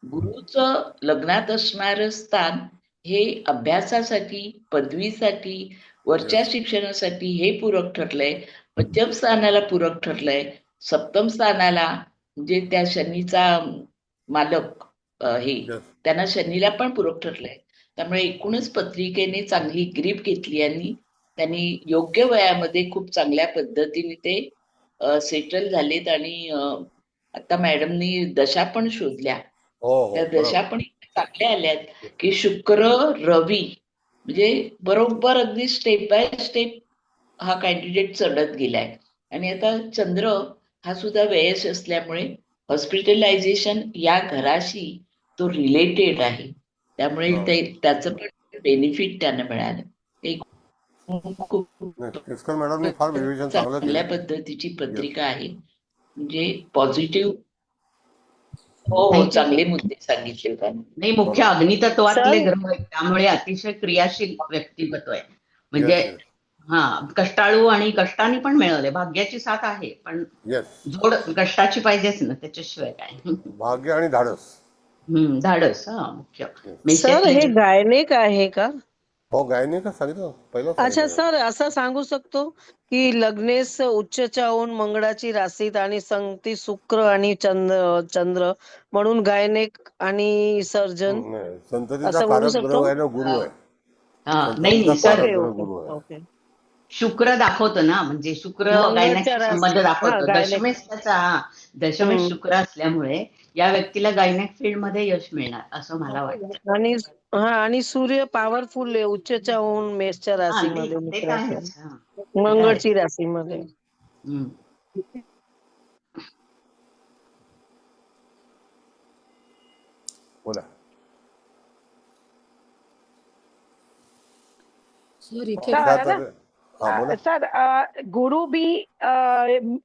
गुरुचं लग्नात असणारं स्थान हे अभ्यासासाठी, पदवीसाठी, वरच्या शिक्षणासाठी हे पूरक ठरलंय. पंचम स्थानाला पूरक ठरलंय. सप्तम स्थानाला म्हणजे त्या शनीचा मालक हे त्यांना शनीला पण पूरक ठरलंय. त्यामुळे एकूणच पत्रिकेने चांगली ग्रीप घेतली आणि त्यांनी योग्य वयामध्ये खूप चांगल्या पद्धतीने ते सेटल झालेत. आणि आता मॅडमनी दशा पण शोधल्या, त्या दशा पण चांगल्या आल्यात की शुक्र रवी म्हणजे बरोबर अगदी स्टेप बाय स्टेप हा कॅन्डिडेट चढत गेलाय. आणि आता चंद्र हा सुद्धा व्ययश असल्यामुळे हॉस्पिटलायझेशन या घराशी तो रिलेटेड आहे, त्यामुळे त्याचं पण बेनिफिट त्यांना मिळालं. चांगल्या पद्धतीची पत्रिका आहे, म्हणजे पॉझिटिव्ह. हो, चांगले मुद्दे सांगितले त्यांनी. नाही, मुख्य अग्नितत्वातले ग्रह आहेत त्यामुळे अतिशय क्रियाशील व्यक्तिमत्व आहे. म्हणजे कष्टाळू आणि कष्टाने पण मिळवले. भाग्याची साथ आहे पण जोड कष्टाची पाहिजेच ना, त्याच्याशिवाय काय. भाग्य आणि धाडस. धाडस मुख्य. सर हे गायनेक आहे का? हो, गायनेक सांगितलं पहिलं. अच्छा सर, असं सांगू शकतो की लग्नेस उच्चच्या होऊन मंगळाची राशीत आणि संगती शुक्र आणि चंद्र म्हणून गायनेक आणि सर्जन संततीचा कारक ग्रह आहे ना, गुरु आहे. नाही सर, ओके. शुक्र दाखवतो ना, म्हणजे शुक्र मंगळच्या गायनाचा संबंध राशी हा दाखवतो. गायनेक. दशमेश त्याचा दशमेश शुक्र असल्यामुळे या व्यक्तीला गायनेक फील्ड मध्ये यश मिळणार असं मला वाटतं. आणि आणि सूर्य पॉवरफुल आहे, उच्चच्या होऊन मेषच्या हा, राशीमध्ये ते तर मित्राच्या, आहेच. हा, ते तर आहेच. मंगळची राशीमध्ये. हम्म. बोला. सर इथे क्या सर तर हाँ बोला. सर गुरु भी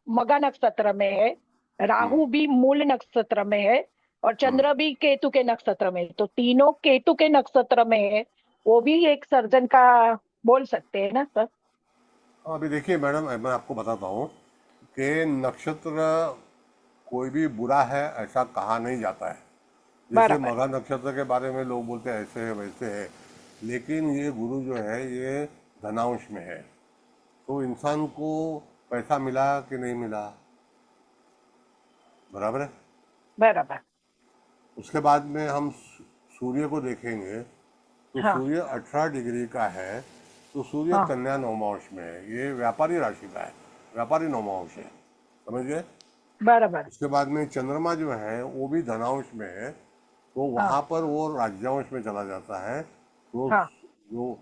मगा नक्षत्र में है, राहु भी मूल नक्षत्र में है और चंद्र भी केतु के नक्षत्र में है, तो तीनों केतु के नक्षत्र में है, वो भी एक सर्जन का बोल सकते हैं ना सर? अभी देखिए मैडम, मैं आपको बताता हूँ कि नक्षत्र कोई भी बुरा है ऐसा कहा नहीं जाता है. जैसे बराबर. मघा नक्षत्र के बारे में लोग बोलते हैं ऐसे है वैसे है, लेकिन ये गुरु जो है ये धनांश में है, तो इंसान को पैसा मिला कि नहीं मिला, बराबर है. बराबर. उसके बाद में हम सूर्य को देखेंगे तो हाँ. सूर्य 18 डिग्री का है, तो सूर्य हाँ. कन्या नवमांश में है, ये व्यापारी राशि का है, व्यापारी नवमांश है, समझ गए. बराबर. उसके बाद में चंद्रमा जो है वो भी धनांश में है, तो वहाँ पर वो राज्यांश में चला जाता है, तो हाँ. जो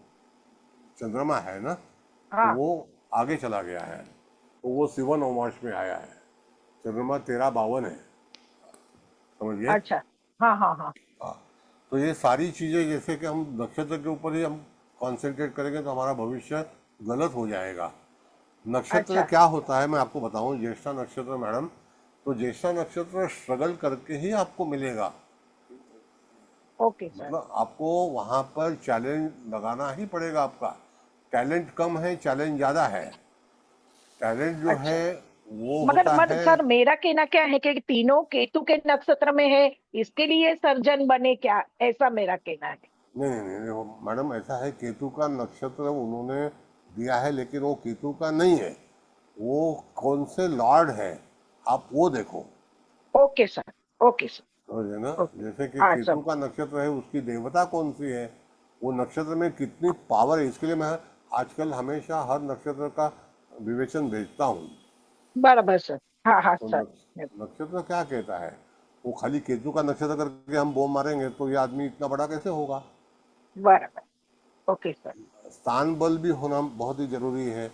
चंद्रमा है ना, तो हाँ. वो आगे चला गया है, तो वो शिव नवमांश में आया है. चंद्रमा 1352 है, समझ गए. अच्छा. हाँ हाँ हाँ. हाँ, तो ये सारी चीजें जैसे कि हम नक्षत्र के ऊपर ही हम कॉन्सेंट्रेट करेंगे तो हमारा भविष्य गलत हो जाएगा. नक्षत्र अच्छा. क्या होता है मैं आपको बताऊं. ज्येष्ठा नक्षत्र मैडम, तो ज्येष्ठा नक्षत्र स्ट्रगल करके ही आपको मिलेगा. Okay sir. मतलब आपको वहां पर चैलेंज लगाना ही पड़ेगा. आपका टैलेंट कम है, चैलेंज ज्यादा है. टैलेंट जो अच्छा. है वो मगर होता मगर है. सर मेरा कहना क्या है कि तीनों केतु के नक्षत्र में है, इसके लिए सर्जन बने क्या, ऐसा मेरा कहना है. नहीं नहीं नहीं नहीं, मैडम ऐसा है, केतु का नक्षत्र उन्होंने दिया है लेकिन वो केतु का नहीं है, वो कौन से लॉर्ड है आप वो देखो. Okay sir. Okay sir. समझे ना. ओके. जैसे कि हाँ केतु सब. का नक्षत्र है, उसकी देवता कौन सी है, वो नक्षत्र में कितनी पावर है, इसके लिए मैं आजकल हमेशा हर नक्षत्र का विवेचन भेजता हूँ. बराबर सर. हाँ हाँ तो सर. नक्षत्र क्या कहता है, वो खाली केतु का नक्षत्र करके हम बॉम्ब मारेंगे तो ये आदमी इतना बड़ा कैसे होगा. बराबर. Okay sir. स्थान बल भी होना बहुत ही जरूरी है.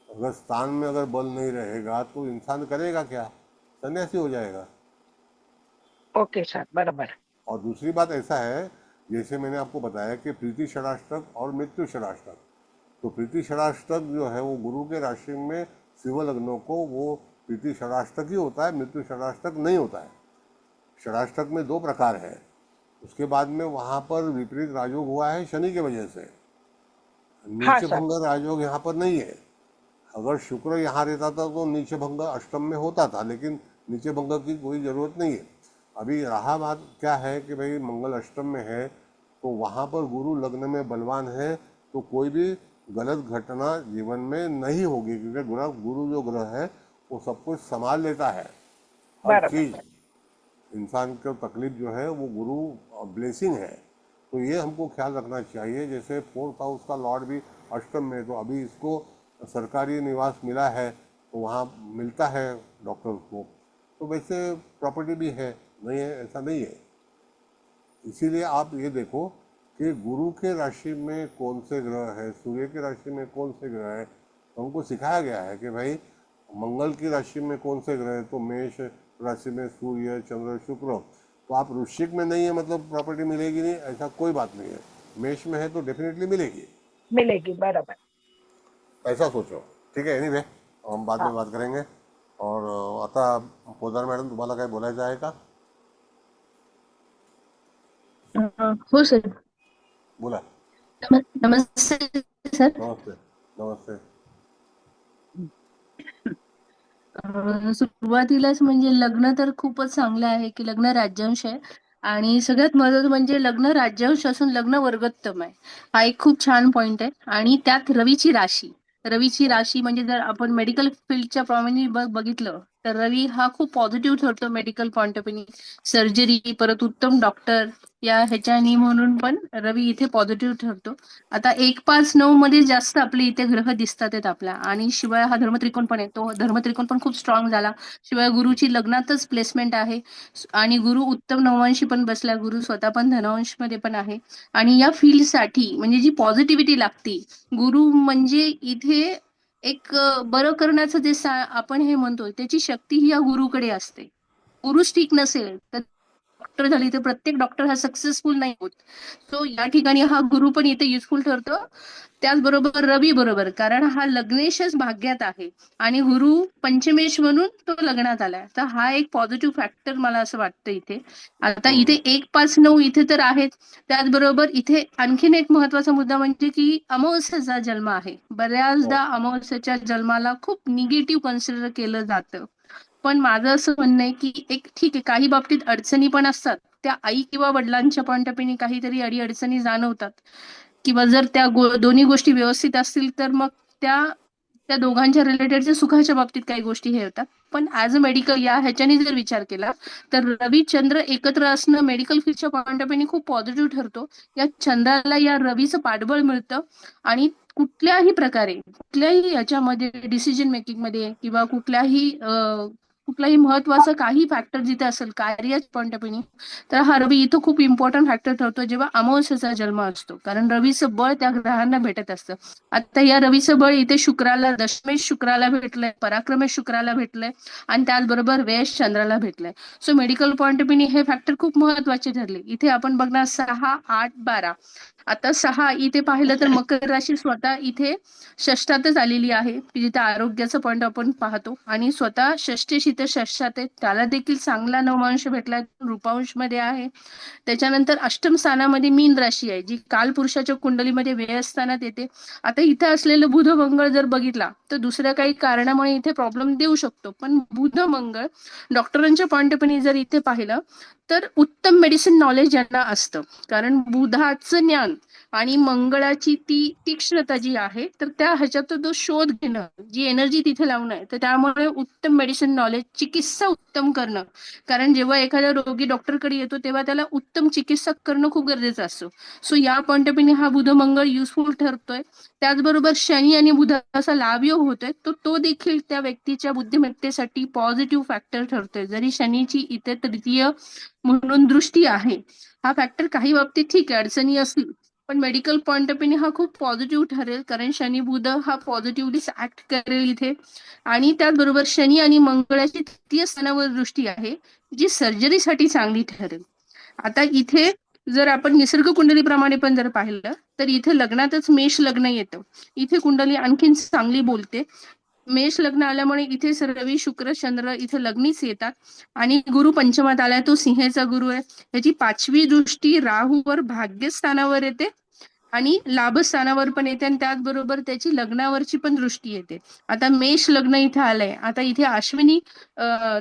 अगर स्थान में अगर बल नहीं रहेगा तो इंसान करेगा क्या, सन्यासी हो जाएगा. Okay sir. बराबर. और दूसरी बात ऐसा है, जैसे मैंने आपको बताया कि प्रीति षडाष्टक और मृत्यु षडाष्टक, तो प्रीति षडाष्टक जो है वो गुरु के राशि में शिव लग्नों को वो प्रीति षडाष्टक ही होता है, मृत्यु षडाष्टक नहीं होता है. षडाष्टक में 2 प्रकार है. उसके बाद में वहाँ पर विपरीत राजयोग हुआ है शनि की वजह से. नीचे सर. भंग राजयोग यहाँ पर नहीं है. अगर शुक्र यहाँ रहता था तो नीचे भंग अष्टम में होता था, लेकिन नीचे भंग की कोई ज़रूरत नहीं है. अभी रहा बात क्या है कि भाई मंगल अष्टम में है, तो वहाँ पर गुरु लग्न में बलवान है, तो कोई भी गलत घटना जीवन में नहीं होगी, क्योंकि गुरु जो ग्रह है वो सब कुछ संभाल लेता है. हर चीज इंसान को तकलीफ जो है वो गुरु ब्लेसिंग है. तो ये हमको ख्याल रखना चाहिए. जैसे 4th हाउस का लॉर्ड भी अष्टम में, तो अभी इसको सरकारी निवास मिला है तो वहाँ मिलता है डॉक्टर को, तो वैसे प्रॉपर्टी भी है, नहीं है ऐसा नहीं है. इसीलिए आप ये देखो कि गुरु के राशि में कौन से ग्रह है, सूर्य की राशि में कौन से ग्रह है, तो हमको सिखाया गया है कि भाई मंगल की राशि में कौन से ग्रह है, तो मेष राशि में सूर्य, चंद्र, शुक्र. तो आप वृश्चिक में नहीं है मतलब प्रॉपर्टी मिलेगी नहीं, ऐसा कोई बात नहीं है. मेष में है तो डेफिनेटली मिलेगी. मिलेगी. बराबर. ऐसा सोचो. ठीक आहे. एनिवे हम बाद में बात करेंगे. और आता पोदार मॅडम तुम्हाला काय बोलायचं आहे का. हो सर. बोला. नमस्ते सर. नमस्ते. नमस्ते. सुरुवातीलाच म्हणजे लग्न तर खूपच चांगलं आहे की लग्न राज्यांश आहे आणि सगळ्यात महत्त्वाचं म्हणजे लग्न राज्यांश असून लग्न वर्गोत्तम आहे. हा एक खूप छान पॉइंट आहे. आणि त्यात रवीची राशी म्हणजे जर आपण मेडिकल फील्डच्या प्रमाणे बघितलं तर रवी हा खूप पॉझिटिव्ह ठरतो medical point of view, surgery, परत उत्तम डॉक्टर या ह्याच्यानी म्हणून पण रवी इथे पॉझिटिव्ह ठरतो. आता 1, 5, 9 मध्ये जास्त आपले इथे ग्रह दिसतात आहेत आपल्या, आणि शिवाय हा धर्मत्रिकोण पण आहे, तो धर्मत्रिकोण पण खूप स्ट्रॉंग झाला. शिवाय गुरुची लग्नातच प्लेसमेंट आहे आणि गुरु उत्तम नवंशी पण बसला, गुरु स्वतः पण धनवंश मध्ये पण आहे. आणि या फील्डसाठी म्हणजे जी पॉझिटिव्हिटी लागते, गुरु म्हणजे इथे एक बरं करण्याचं जे आपण हे म्हणतो त्याची शक्ती ही या गुरुकडे असते. गुरुच ठीक नसेल तर डॉक्टर झाली तर प्रत्येक डॉक्टर हा सक्सेसफुल नाही होत. सो या ठिकाणी हा गुरु पण इथे युजफुल ठरतो. त्याचबरोबर रवी बरोबर, कारण हा लग्नेशच भाग्यात आहे आणि गुरु पंचमेश म्हणून तो लग्नात आलाय, तर हा एक पॉझिटिव्ह फॅक्टर मला असं वाटतं इथे. आता इथे 1, 5, 9 इथे तर आहेत. त्याचबरोबर इथे आणखीन एक महत्वाचा मुद्दा म्हणजे की अमावस्येचा जन्म आहे. बऱ्याचदा अमावस्येच्या जन्माला खूप निगेटिव्ह कन्सिडर केलं जातं. पण माझं असं म्हणणं आहे की एक ठीक आहे, काही बाबतीत अडचणी पण असतात, त्या आई किंवा वडिलांच्या पॉइंट ऑफ व्ह्यूने काहीतरी अडीअडचणी जाणवतात, किंवा जर त्या दोन्ही गोष्टी व्यवस्थित असतील तर मग त्या त्या दोघांच्या रिलेटेडच्या सुखाच्या बाबतीत काही गोष्टी हे होतात. पण ऍज अ मेडिकल या ह्याच्याने जर विचार केला तर रवी चंद्र एकत्र असणं मेडिकल फील्डच्या पॉइंट ऑफ व्ह्यूने खूप पॉझिटिव्ह ठरतो. या चंद्राला या रवीचं पाठबळ मिळतं आणि कुठल्याही प्रकारे कुठल्याही याच्यामध्ये डिसिजन मेकिंग मध्ये किंवा कुठलाही महत्वाचं काही फॅक्टर जिथे असेल कार्याच्या पॉइंट ऑफ व्ह्यूने, तर हा रवी इथं खूप इम्पॉर्टंट फॅक्टर ठरतो जेव्हा अमावस्येचा जन्म असतो, कारण रवीचं बळ त्या ग्रहांना भेटत असतं. आता या रवीचं बळ इथे शुक्राला, दशमेश शुक्राला भेटलंय, पराक्रमेश शुक्राला भेटलंय आणि त्याचबरोबर व्यय चंद्राला भेटलंय. सो मेडिकल पॉइंट ऑफ व्ह्यूने हे फॅक्टर खूप महत्वाचे ठरले. इथे आपण बघणार 6, 8, 12. आता 6 इथे पाहिलं तर मकर राशी स्वतः इथे षष्ठातच आलेली आहे, जिथे आरोग्याचं पॉइंट आपण पाहतो, आणि स्वतः षष्ठेश इथे षष्ठात आहे, त्याला देखील चांगला नवमांश भेटलाय, रूपांश मध्ये आहे. त्याच्यानंतर अष्टम स्थानामध्ये मीन राशी आहे, जी कालपुरुषाच्या कुंडलीमध्ये व्ययस्थानात येते. आता इथे असलेलं बुध मंगळ जर बघितला तर दुसऱ्या काही कारणामुळे इथे प्रॉब्लेम देऊ शकतो, पण बुध मंगळ डॉक्टरांच्या पॉइंट ऑफ व्ह्यूने जर इथे पाहिलं तर उत्तम मेडिसिन नॉलेज यांना असतं, कारण बुधाचं ज्ञान आणि मंगळाची ती तीक्ष्णता जी आहे, तर त्या ह्याच्यात तो शोध घेणं, जी एनर्जी तिथे लावणं आहे, तर त्यामुळे उत्तम मेडिसिन नॉलेज, चिकित्सा उत्तम करणं, कारण जेव्हा एखादा रोगी डॉक्टरकडे येतो तेव्हा त्याला उत्तम चिकित्सा करणं खूप गरजेचं असतं. सो या पॉइंट ऑफ व्ह्यूने हा बुध मंगळ युजफुल ठरतोय. त्याचबरोबर शनी आणि बुधाचा लाभयोग होतोय, तो देखील त्या व्यक्तीच्या बुद्धिमत्तेसाठी पॉझिटिव्ह फॅक्टर ठरतोय. जरी शनीची इथे तृतीय म्हणून दृष्टी आहे, हा फॅक्टर काही बाबतीत ठीक आहे, अडचणी असतील, पण मेडिकल पॉइंट ऑफ व्ह्यूने हा खूप पॉझिटिव्ह ठरेल, कारण शनी बुध हा पॉझिटिव्हली ऍक्ट करेल इथे. आणि त्याचबरोबर शनी आणि मंगळाची तृतीय स्थानावर दृष्टी आहे, जी सर्जरीसाठी चांगली ठरेल. आता इथे जर आपण निसर्ग कुंडलीप्रमाणे पण जर पाहिलं तर इथे लग्नातच मेष लग्न येतं, इथे कुंडली आणखीन चांगली बोलते. मेष लग्न आल्यामुळे इथे रवी, शुक्र, चंद्र इथे लग्नीच येतात आणि गुरु पंचमात आलाय, तो सिंहेचा गुरु आहे. याची 5वी दृष्टी राहूवर भाग्यस्थानावर येते आणि लाभस्थानावर पण येते, आणि त्याचबरोबर त्याची लग्नावरची पण दृष्टी येते. आता मेष लग्न इथे आलंय, आता इथे अश्विनी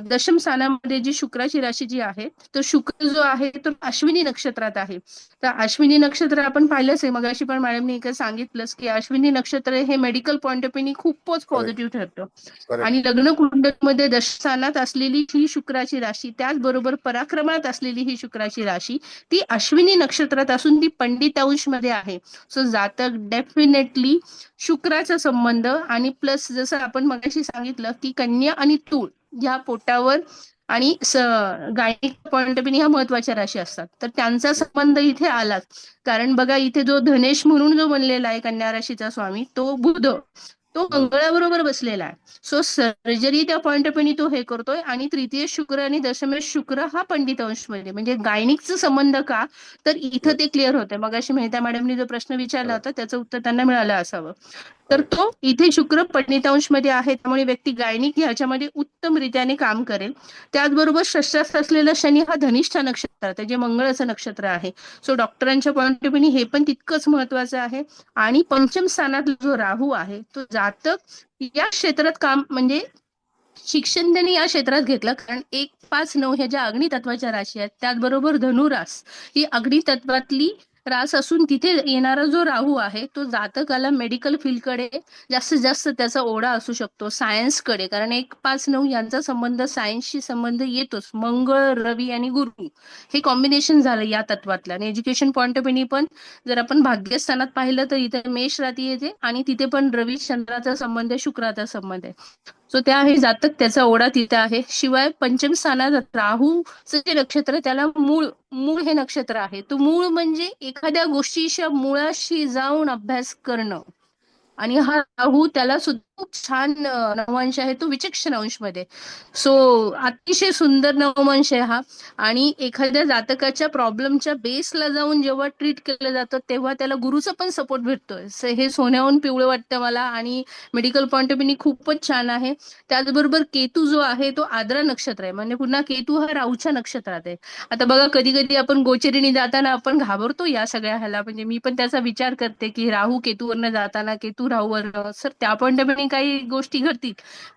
दशम स्थानामध्ये जी शुक्राची राशी जी आहे, तो शुक्र जो आहे तो अश्विनी नक्षत्रात आहे. तर अश्विनी नक्षत्र आपण पाहिलंच आहे, मगाशी पण मॅडमने एक सांगितलंच की अश्विनी नक्षत्र हे मेडिकल पॉइंट ऑफ व्ह्यूने खूपच पॉझिटिव्ह ठरतं. आणि लग्न कुंडलीमध्ये दशस्थानात असलेली ही शुक्राची राशी, त्याचबरोबर पराक्रमात असलेली ही शुक्राची राशी, ती अश्विनी नक्षत्रात असून ती पंडित अंश मध्ये आहे. सो जातक डेफिनेटली शुक्राचा संबंध, आणि प्लस जसं आपण मगाशी सांगितलं की कन्या आणि तूळ या पोटावर आणि गायनिक पॉइंट ऑफ व्ह्यूने ह्या महत्वाच्या राशी असतात, तर त्यांचा संबंध इथे आलाच. कारण बघा इथे जो धनेश म्हणून जो बनलेला आहे कन्या राशीचा स्वामी, तो बुध, तो मंगळाबरोबर बसलेला आहे. सो सर्जरी त्या पॉइंट ऑफ व्ह्यूने तो हे करतोय, आणि तृतीय शुक्र आणि दशमेश शुक्र हा पंडित अंश मध्ये, म्हणजे गायनिकचा संबंध का, तर इथं ते क्लिअर होतंय. मगाशी मेहता मॅडमनी जो प्रश्न विचारला होता त्याचं उत्तर त्यांना मिळालं असावं. तर तो इथे शुक्र पंडितांश मध्ये आहे, त्यामुळे व्यक्ती गायनिक ह्याच्यामध्ये उत्तम रीत्याने काम करेल. त्याचबरोबर षष्ठात असलेला शनी हा धनिष्ठा नक्षत्रात आहे, जे मंगळाचं नक्षत्र आहे. सो डॉक्टरांच्या पॉइंट ऑफ व्ह्यूने हे पण तितकंच महत्वाचं आहे. आणि पंचम स्थानात जो राहू आहे, तो जातक या क्षेत्रात काम, म्हणजे शिक्षण त्यांनी या क्षेत्रात घेतलं, कारण 1, 5, 9 ह्या ज्या अग्नितत्वाच्या राशी आहेत, त्याचबरोबर धनुरास ही अग्नितत्वातली रास असून तिथे येणारा जो राहू आहे तो जातकाला मेडिकल फील्डकडे जास्तीत जास्त त्याचा ओढा असू शकतो, सायन्सकडे, कारण 1-5-9 यांचा संबंध सायन्सशी संबंध येतोच. मंगळ, रवी आणि गुरु हे कॉम्बिनेशन झालं या तत्वातलं. आणि एज्युकेशन पॉईंट ऑफ व्ह्यू पण जर आपण भाग्यस्थानात पाहिलं तर इथे मेष राती येते आणि तिथे पण रवी चंद्राचा संबंध आहे, शुक्राचा संबंध आहे. सो त्या हे जातक त्याचा ओढा तिथे आहे. शिवाय पंचम स्थानात राहूचं जे नक्षत्र त्याला मूळ मूळ हे नक्षत्र आहे. तो मूळ म्हणजे एखाद्या गोष्टीच्या मुळाशी जाऊन अभ्यास करणं. आणि हा राहू त्याला सुद्धा खूप छान नवमांश आहे, तो विचक्षण अंश मध्ये. सो अतिशय सुंदर नवमांश आहे हा. आणि एखाद्या जातकाच्या प्रॉब्लेमच्या बेसला जाऊन जेव्हा ट्रीट केलं जातं तेव्हा त्याला गुरुचा पण सपोर्ट भेटतोय. हे सोन्याहून पिवळं वाटतं मला आणि मेडिकल पॉईंट ऑफ व्ह्यू खूपच छान आहे. त्याचबरोबर केतू जो आहे तो आद्रा नक्षत्र आहे, म्हणजे पुन्हा केतू हा राहूच्या नक्षत्रात आहे. आता बघा कधी कधी आपण गोचरीने जाताना आपण घाबरतो या सगळ्या ह्याला, म्हणजे मी पण त्याचा विचार करते की राहू केतूवरनं जाताना, केतू राहूवरनं, सर त्या पॉईंट ऑफ व्ह्यू काही गोष्टी घडतील.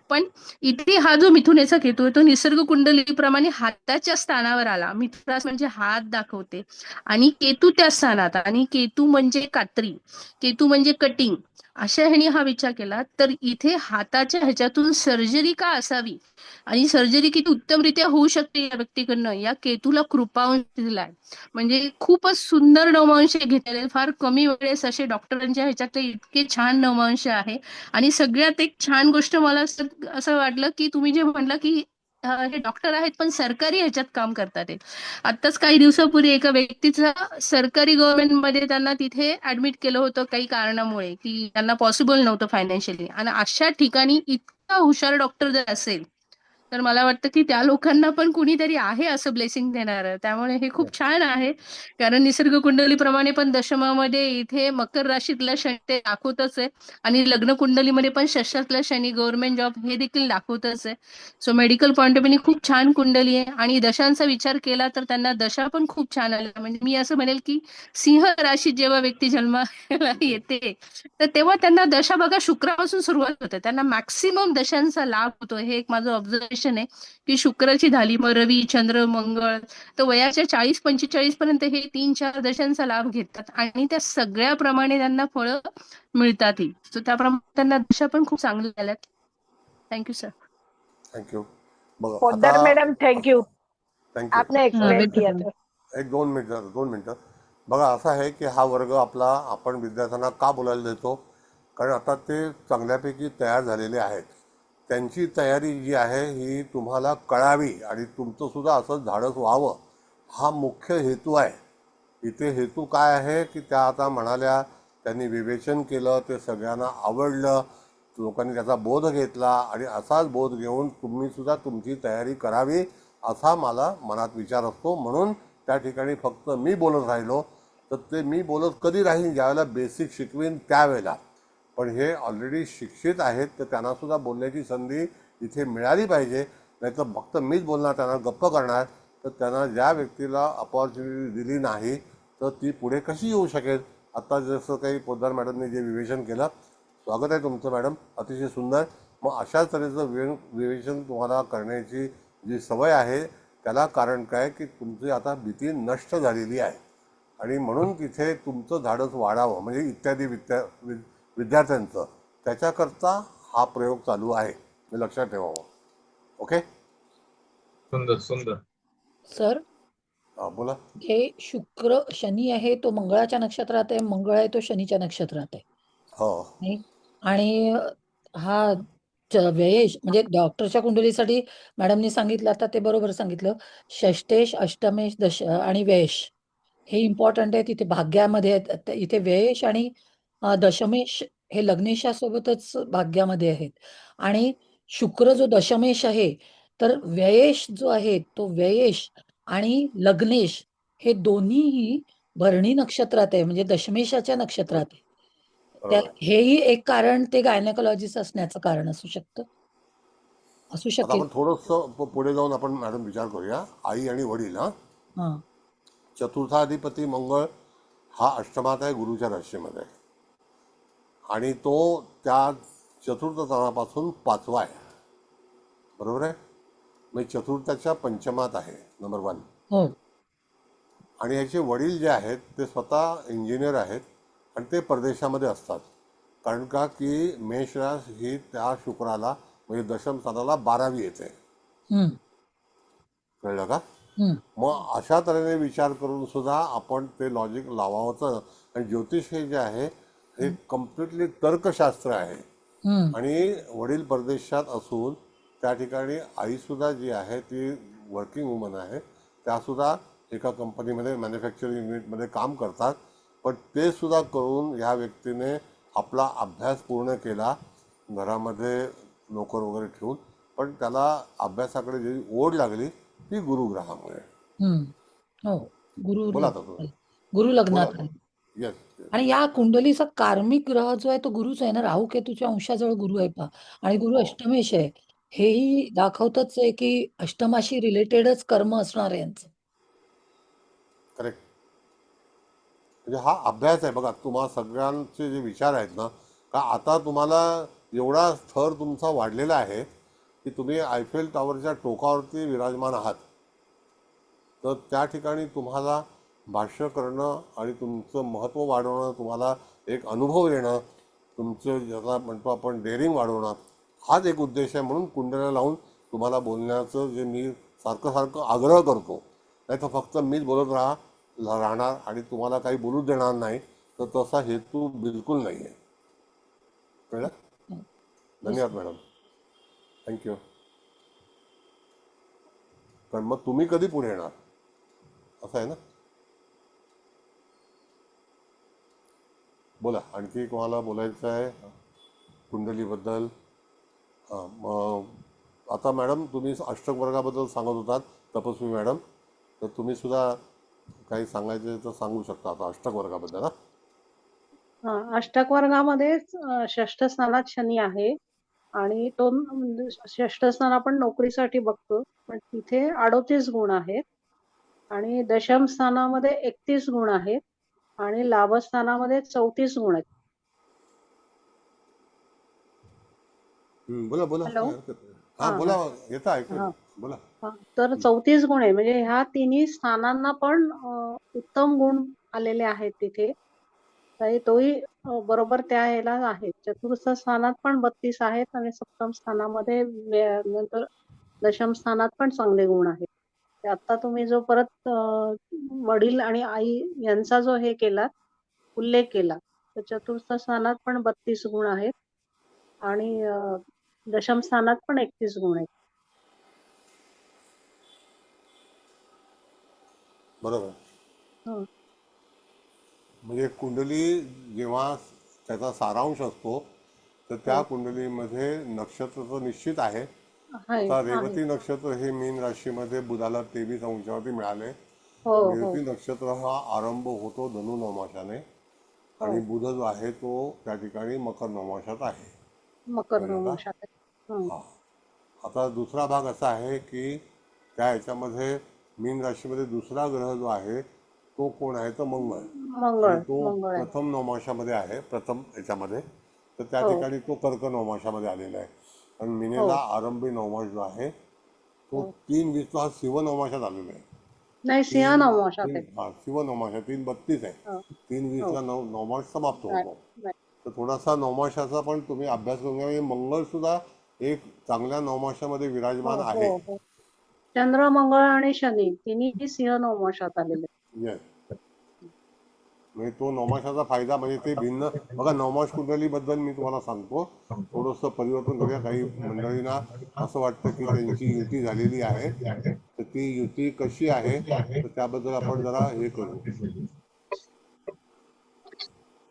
पण इथे हा जो मिथुनेचा केतू आहे तो निसर्ग कुंडलीप्रमाणे हाताच्या स्थानावर आला. मिथुरास म्हणजे हात दाखवते आणि केतू त्या स्थानात, आणि केतू म्हणजे कात्री, केतू म्हणजे कटिंग, अशा ह्याने हा विचार केला तर इथे हाताच्या ह्याच्यातून सर्जरी का असावी आणि सर्जरी किती उत्तमरित्या होऊ शकते या व्यक्तीकडनं, या केतूला कृपांश दिलाय. म्हणजे खूपच सुंदर नवमांश घेतलेले, फार कमी वेळेस असे डॉक्टरांच्या ह्याच्यातले इतके छान नवमांश आहे. आणि सगळ्यात एक छान गोष्ट मला असं वाटलं की तुम्ही जे म्हणला की हे डॉक्टर आहेत पण सरकारी ह्याच्यात काम करतात. आत्ताच काही दिवसापूर्वी एका व्यक्तीचा सरकारी गव्हर्नमेंटमध्ये त्यांना तिथे ऍडमिट केलं होतं काही कारणामुळे की त्यांना पॉसिबल नव्हतं फायनान्शियली. आणि अशा ठिकाणी इतका हुशार डॉक्टर जर असेल तर मला वाटतं की त्या लोकांना पण कुणीतरी आहे असं ब्लेसिंग देणार. त्यामुळे हे खूप छान आहे. कारण निसर्ग कुंडलीप्रमाणे पण दशमामध्ये इथे मकर राशीतला शनी ते दाखवतच आहे आणि लग्न कुंडलीमध्ये पण षष्ठातला शनी, गव्हर्नमेंट जॉब हे देखील दाखवतच आहे. So medical point of view खूप छान कुंडली आहे. आणि दशांचा विचार केला तर त्यांना दशा पण खूप छान आल्या. म्हणजे मी असं म्हणेल की सिंह राशीत जेव्हा व्यक्ती जन्माला येते तर तेव्हा त्यांना दशा बघा शुक्रापासून सुरुवात होते, त्यांना मॅक्सिमम दशांचा लाभ होतो. हे एक माझं ऑब्झर्वेशन आहे की शुक्राची झाली, मग रवी, चंद्र, मंगळ, तर वयाच्या 40-45 पर्यंत हे 3-4 दशांचा लाभ घेतात आणि त्या सगळ्याप्रमाणे त्यांना फळं मिळतातही. सो त्याप्रमाणे त्यांना दशा पण खूप चांगल्या आल्यात. Thank you sir. थँक्यू. बघा Poddar madam thank you, thank you. आपने एक्सप्लेन किया तो. एक 2 मिनिटं. बघा असं आहे की हा वर्ग आपला आपण विद्यार्थ्यांना का बोलायला देतो, कारण आता ते चांगल्यापैकी तयार झालेले आहेत. त्यांची तयारी जी आहे ही तुम्हाला कळावी आणि तुमचं सुद्धा असं धाडस व्हावं, हा मुख्य हेतू आहे. इथे हेतू काय आहे की त्या आता म्हणाल्या, त्यांनी विवेचन केलं, ते सगळ्यांना आवडलं, लोकांनी त्याचा बोध घेतला आणि असाच बोध घेऊन तुम्ही सुद्धा तुमची तयारी करावी असा मला मनात विचार असतो. म्हणून त्या ठिकाणी फक्त मी बोलत राहिलो तर ते मी बोलत कधी राहीन ज्यावेळेला बेसिक शिकवीन त्यावेळेला. पण हे ऑलरेडी शिक्षित आहेत तर त्यांना सुद्धा बोलण्याची संधी इथे मिळाली पाहिजे. नाहीतर फक्त मीच बोलणार, त्यांना गप्प करणार, तर त्यांना ज्या व्यक्तीला अपॉर्च्युनिटी दिली नाही तर ती पुढे कशी येऊ शकेल. आता जसं काही पोद्दार मॅडमने जे विवेचन केलं, स्वागत आहे तुमचं मॅडम, अतिशय सुंदर. मग अशाच तऱ्हेचं विवेचन तुम्हाला करण्याची जी सवय आहे त्याला कारण काय की तुमची आता भीती नष्ट झालेली आहे आणि म्हणून तिथे तुमचं धाडस वाढावं म्हणजे इत्यादी विद्यार्थ्यांचं, त्याच्याकरता हा प्रयोग चालू आहे, हे लक्षात ठेवावं. ओके, सुंदर सुंदर. सर, बोला. हे शुक्र शनी आहे तो मंगळाच्या नक्षत्रात आहे, मंगळ आहे तो शनीच्या नक्षत्रात आहे. हो, नाही? आणि हा व्ययेश म्हणजे डॉक्टरच्या कुंडलीसाठी मॅडमनी सांगितलं, आता ते बरोबर सांगितलं. षष्टेश, अष्टमेश, दश आणि व्ययेश हे इम्पॉर्टंट आहे. तिथे भाग्यामध्ये आहेत. इथे व्ययेश आणि दशमेश हे लग्नेशासोबतच भाग्यामध्ये आहेत. आणि शुक्र जो दशमेश आहे तर व्ययेश जो आहे तो व्ययेश आणि लग्नेश हे दोन्हीही भरणी नक्षत्रात आहे, म्हणजे दशमेशाच्या नक्षत्रात आहे. हेही एक कारण ते गायनेकोलॉजिस्ट असण्याचं कारण असू शकतं, असू आता शकेल. आपण थोडंसं पुढे जाऊन आपण मॅडम विचार करूया. आई आणि वडील, हा, चतुर्थाधिपती मंगळ हा अष्टमात आहे, गुरुच्या राशीमध्ये आहे आणि तो त्या चतुर्थ स्थानापासून 5वा आहे, बरोबर आहे. म्हणजे चतुर्थाच्या पंचमात आहे, नंबर 1. हो. आणि याचे वडील जे आहेत ते स्वतः इंजिनियर आहेत आणि ते परदेशामध्ये असतात. कारण का की मेष रास ही त्या शुक्राला म्हणजे दशम स्थानाला 12वी येते. हम्म, कळलं का? हम्म, मग अशा तऱ्हेने विचार करून सुद्धा आपण ते लॉजिक लावावंच. आणि ज्योतिष हे जे आहे हे कम्प्लिटली तर्कशास्त्र आहे. हम्म, आणि वडील परदेशात असून त्या ठिकाणी आईसुद्धा जी आहे ती वर्किंग वुमन आहे. त्यासुद्धा एका कंपनीमध्ये मॅन्युफॅक्चरिंग युनिटमध्ये काम करतात. पण ते सुद्धा करून ह्या व्यक्तीने आपला अभ्यास पूर्ण केला घरामध्ये नोकर वगैरे ठेवून. पण त्याला अभ्यासाकडे जी ओढ लागली ती गुरुग्रहामुळे. हम्म. हो, गुरु बोला आता तुम्ही. गुरु बोला लग्नात आता. आहे. येस. आणि या कुंडलीचा कार्मिक ग्रह जो आहे तो गुरुच आहे ना. राहू केतूच्या अंशाजवळ गुरु आहे पहा. आणि गुरु हो, अष्टमेश आहे. हेही दाखवतच आहे की अष्टमाशी रिलेटेडच कर्म असणार आहे यांचं. करेक्ट. म्हणजे हा अभ्यास आहे बघा. तुम्हा सगळ्यांचे जे विचार आहेत ना, का आता तुम्हाला एवढा स्तर तुमचा वाढलेला आहे की तुम्ही आयफेल टॉवरच्या टोकावरती विराजमान आहात. तर त्या ठिकाणी तुम्हाला भाष्य करणं आणि तुमचं महत्त्व वाढवणं, तुम्हाला एक अनुभव येणं, तुमचं ज्याला म्हणतो आपण डेअरिंग वाढवणं, हाच एक उद्देश आहे. म्हणून कुंडल्या लावून तुम्हाला बोलण्याचं जे मी सारखं सारखं आग्रह करतो. नाही तर फक्त मीच बोलत राहणार आणि तुम्हाला काही बोलू देणार नाही, तर तसा हेतू बिलकुल नाही आहे. कळलं? धन्यवाद मॅडम. थँक्यू. कारण मग तुम्ही कधी पुढे येणार असं आहे ना. बोला, आणखी कोणाला बोलायचं आहे कुंडलीबद्दल? हां, मग आता मॅडम तुम्ही अष्टक वर्गाबद्दल सांगत होतात तपस्वी मॅडम, तर तुम्ही सुद्धा काही सांगायचे तर सांगू शकता आता अष्टक वर्गाबद्दल. अष्टक वर्गामध्ये षष्ठ स्थानात शनी आहे आणि तो षष्ठ स्थान आपण नोकरीसाठी बघतो, पण तिथे 38 गुण आहेत. आणि दशम स्थानामध्ये 31 गुण आहेत आणि लाभस्थानामध्ये 34 गुण आहेत. बोला बोला, हॅलो. काय हरकत नाही. हा हां बोला, येतं ऐकू हा येतं. बोला. तर 34 गुण आहे, म्हणजे ह्या तिन्ही स्थानांना पण उत्तम गुण आलेले आहेत तिथे. तरी तोही बरोबर त्या ह्याला आहे. चतुर्थ स्थानात पण 32 आहेत आणि सप्तम स्थानामध्ये नंतर दशम स्थानात पण चांगले गुण आहेत. ते आता तुम्ही जो परत वडील आणि आई यांचा जो हे केला उल्लेख केला, तर चतुर्थ स्थानात पण 32 गुण आहेत आणि दशम स्थानात पण 31 गुण आहेत. बरोबर. हं. म्हणजे कुंडली जेव्हा त्याचा सारांश असतो तर त्या कुंडलीमध्ये नक्षत्र तर निश्चित आहे. आहे आता आहे. रेवती नक्षत्र हे मीन राशीमध्ये बुधाला 23 अंशावरती मिळाले. हो हो रेवती नक्षत्र हा आरंभ होतो धनु नवमाशाने आणि बुध जो आहे तो त्या ठिकाणी मकर नवमाशात आहे. मकर कळलं का? नवमाशात आहे. हं. हा. आता दुसरा भाग असा आहे की त्या ह्याच्यामध्ये मीन राशीमध्ये दुसरा ग्रह जो आहे तो कोण आहे तर मंगळ. मंगळ आणि तो मंगळ आहे. प्रथम नवमाशामध्ये आहे, प्रथम ह्याच्यामध्ये. तर त्या हो ठिकाणी तो कर्क नवमाशामध्ये आलेला आहे. आणि मिनेला आरंभी नवमाश जो आहे तो 3:20 हा शिव नवमाशात आलेला आहे. नाही, सिंह नवमाशात आहे. हा शिव नवमाशा 3:32 आहे. हो 3:20ला नवमाश समाप्त नाही, होतो. नाही. तर थोडासा नवमाशाचा पण तुम्ही अभ्यास करून घ्या. म्हणजे मंगळ सुद्धा एक चांगल्या नवमाशामध्ये विराजमान हो आहे. हो हो. चंद्र, मंगळ आणि शनी तिन्ही सिंह नवमाशात आलेले आहेत. येस. म्हणजे तो नवमाशाचा फायदा म्हणजे ते भिन्न बघा. नवमाश कुंडलीबद्दल मी तुम्हाला सांगतो, थोडंसं परिवर्तन करूया. काही मंडळींना असं वाटतं की त्यांची युती झालेली आहे, तर ती युती कशी आहे तर त्याबद्दल आपण जरा हे करू.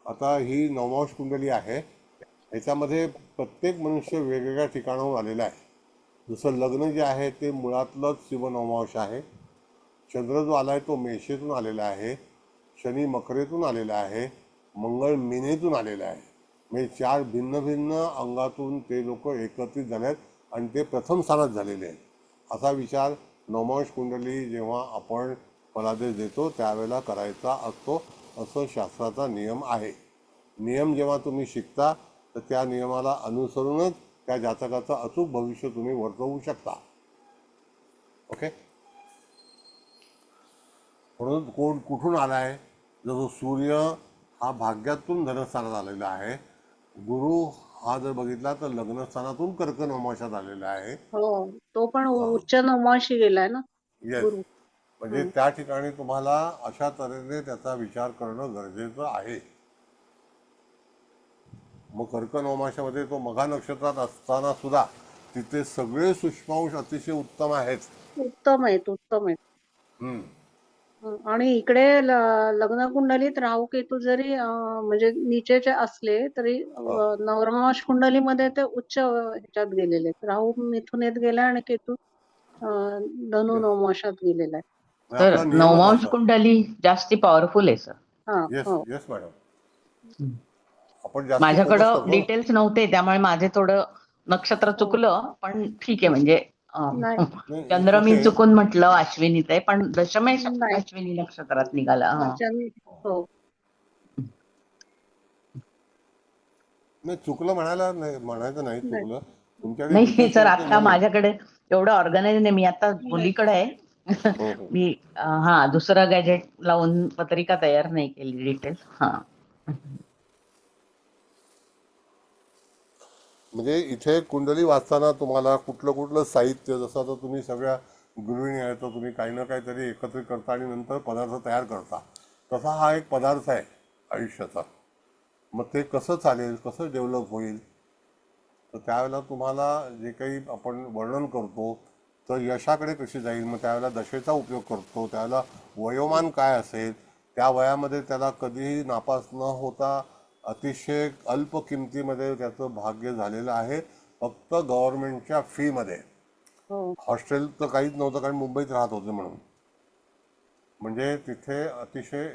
आता ही नवमाश कुंडली आहे, ह्याच्यामध्ये प्रत्येक मनुष्य वेगवेगळ्या ठिकाणाहून आलेला आहे. जसं लग्न जे आहे ते मुळातलंच शिव नवमाश आहे. चंद्र जो आला आहे तो मेषेतून आलेला आहे, शनी मकरेतून आलेला आहे, मंगळ मीनेतून आलेला आहे. म्हणजे 4 भिन्न भिन्न अंगातून ते लोक एकत्रित झाले आहेत आणि ते प्रथम स्थानात झालेले आहेत. असा विचार नवमाश कुंडली जेव्हा आपण फलादेश देतो त्यावेळेला करायचा असतो, असं शास्त्राचा नियम आहे. नियम जेव्हा तुम्ही शिकता तर त्या नियमाला अनुसरूनच त्या जातकाचं अचूक भविष्य तुम्ही वर्तवू शकता. ओके. म्हणून कोण कुठून आलाय, जसं सूर्य हा भाग्यातून धनस्थानात आलेला आहे, गुरु हा जर बघितला तर लग्नस्थानातून कर्क नवमाशात आलेला आहे. हो, तो पण उच्च नवमाशी गेलाय ना येस, गुरु. म्हणजे त्या ठिकाणी तुम्हाला अशा तऱ्हेने त्याचा विचार करणं गरजेचं आहे. मग कर्क नवमाशामध्ये तो मघा नक्षत्रात असताना सुद्धा तिथे सगळे सूक्ष्मांश अतिशय उत्तम आहेत. उत्तम आहेत, उत्तम आहेत. हम्म. आणि इकडे लग्न कुंडलीत राहू केतू जरी म्हणजे नीचेचे असले तरी नवमाश कुंडलीमध्ये ते उच्च ह्याच्यात गेलेले आहेत. राहू मिथुनेत गेला आणि केतू धनु नवमाशात गेलेला आहे. म्हणजे तर आपला नियमच नवमांश असा. कुंडली जास्ती पॉवरफुल आहे सर. हा, येस हो. येस मॅडम, आपण जास्त फोकस माझ्याकडं करतो. डिटेल्स नव्हते त्यामुळे माझे थोडं नक्षत्र चुकलं, पण ठीक आहे म्हणजे नाही नाही, चंद्र मी कुठे चुकून म्हटलं अश्विनीत आहे, पण दशमेश नाही अश्विनी नक्षत्रात निघाला. हो. नाही चुकलं म्हणायचं नाही, नाही चुकलं तुमच्याकडे नाही details सर, नव्हते आता म्हणून. माझ्याकडे एवढं ऑर्गनाइज नाही. मी आता मुलीकडे आहे. हो, हो. मी दुसरं गॅजेट लावून पत्रिका तयार नाही केली, डिटेल्स. म्हणजे इथे कुंडली वाचताना तुम्हाला कुठलं कुठलं साहित्य, जसं आता तुम्ही सगळ्या गृहिणी आहे तर तुम्ही काही ना काहीतरी एकत्रित करता आणि नंतर पदार्थ तयार करता, तसा हा एक पदार्थ आहे आयुष्याचा. मग ते कसं चालेल, कसं डेव्हलप होईल, तर त्यावेळेला तुम्हाला जे काही आपण वर्णन करतो तर यशाकडे कशी जाईल, मग त्यावेळेला दशेचा उपयोग करतो, त्यावेळेला वयोमान काय असेल, त्या वयामध्ये त्याला कधीही नापास न होता अतिशय अल्प किमतीमध्ये त्याचं भाग्य झालेलं आहे, फक्त गव्हर्नमेंटच्या फीमध्ये. हो. हॉस्टेल तर काहीच नव्हतं कारण मुंबईत राहत होते म्हणून. म्हणजे तिथे अतिशय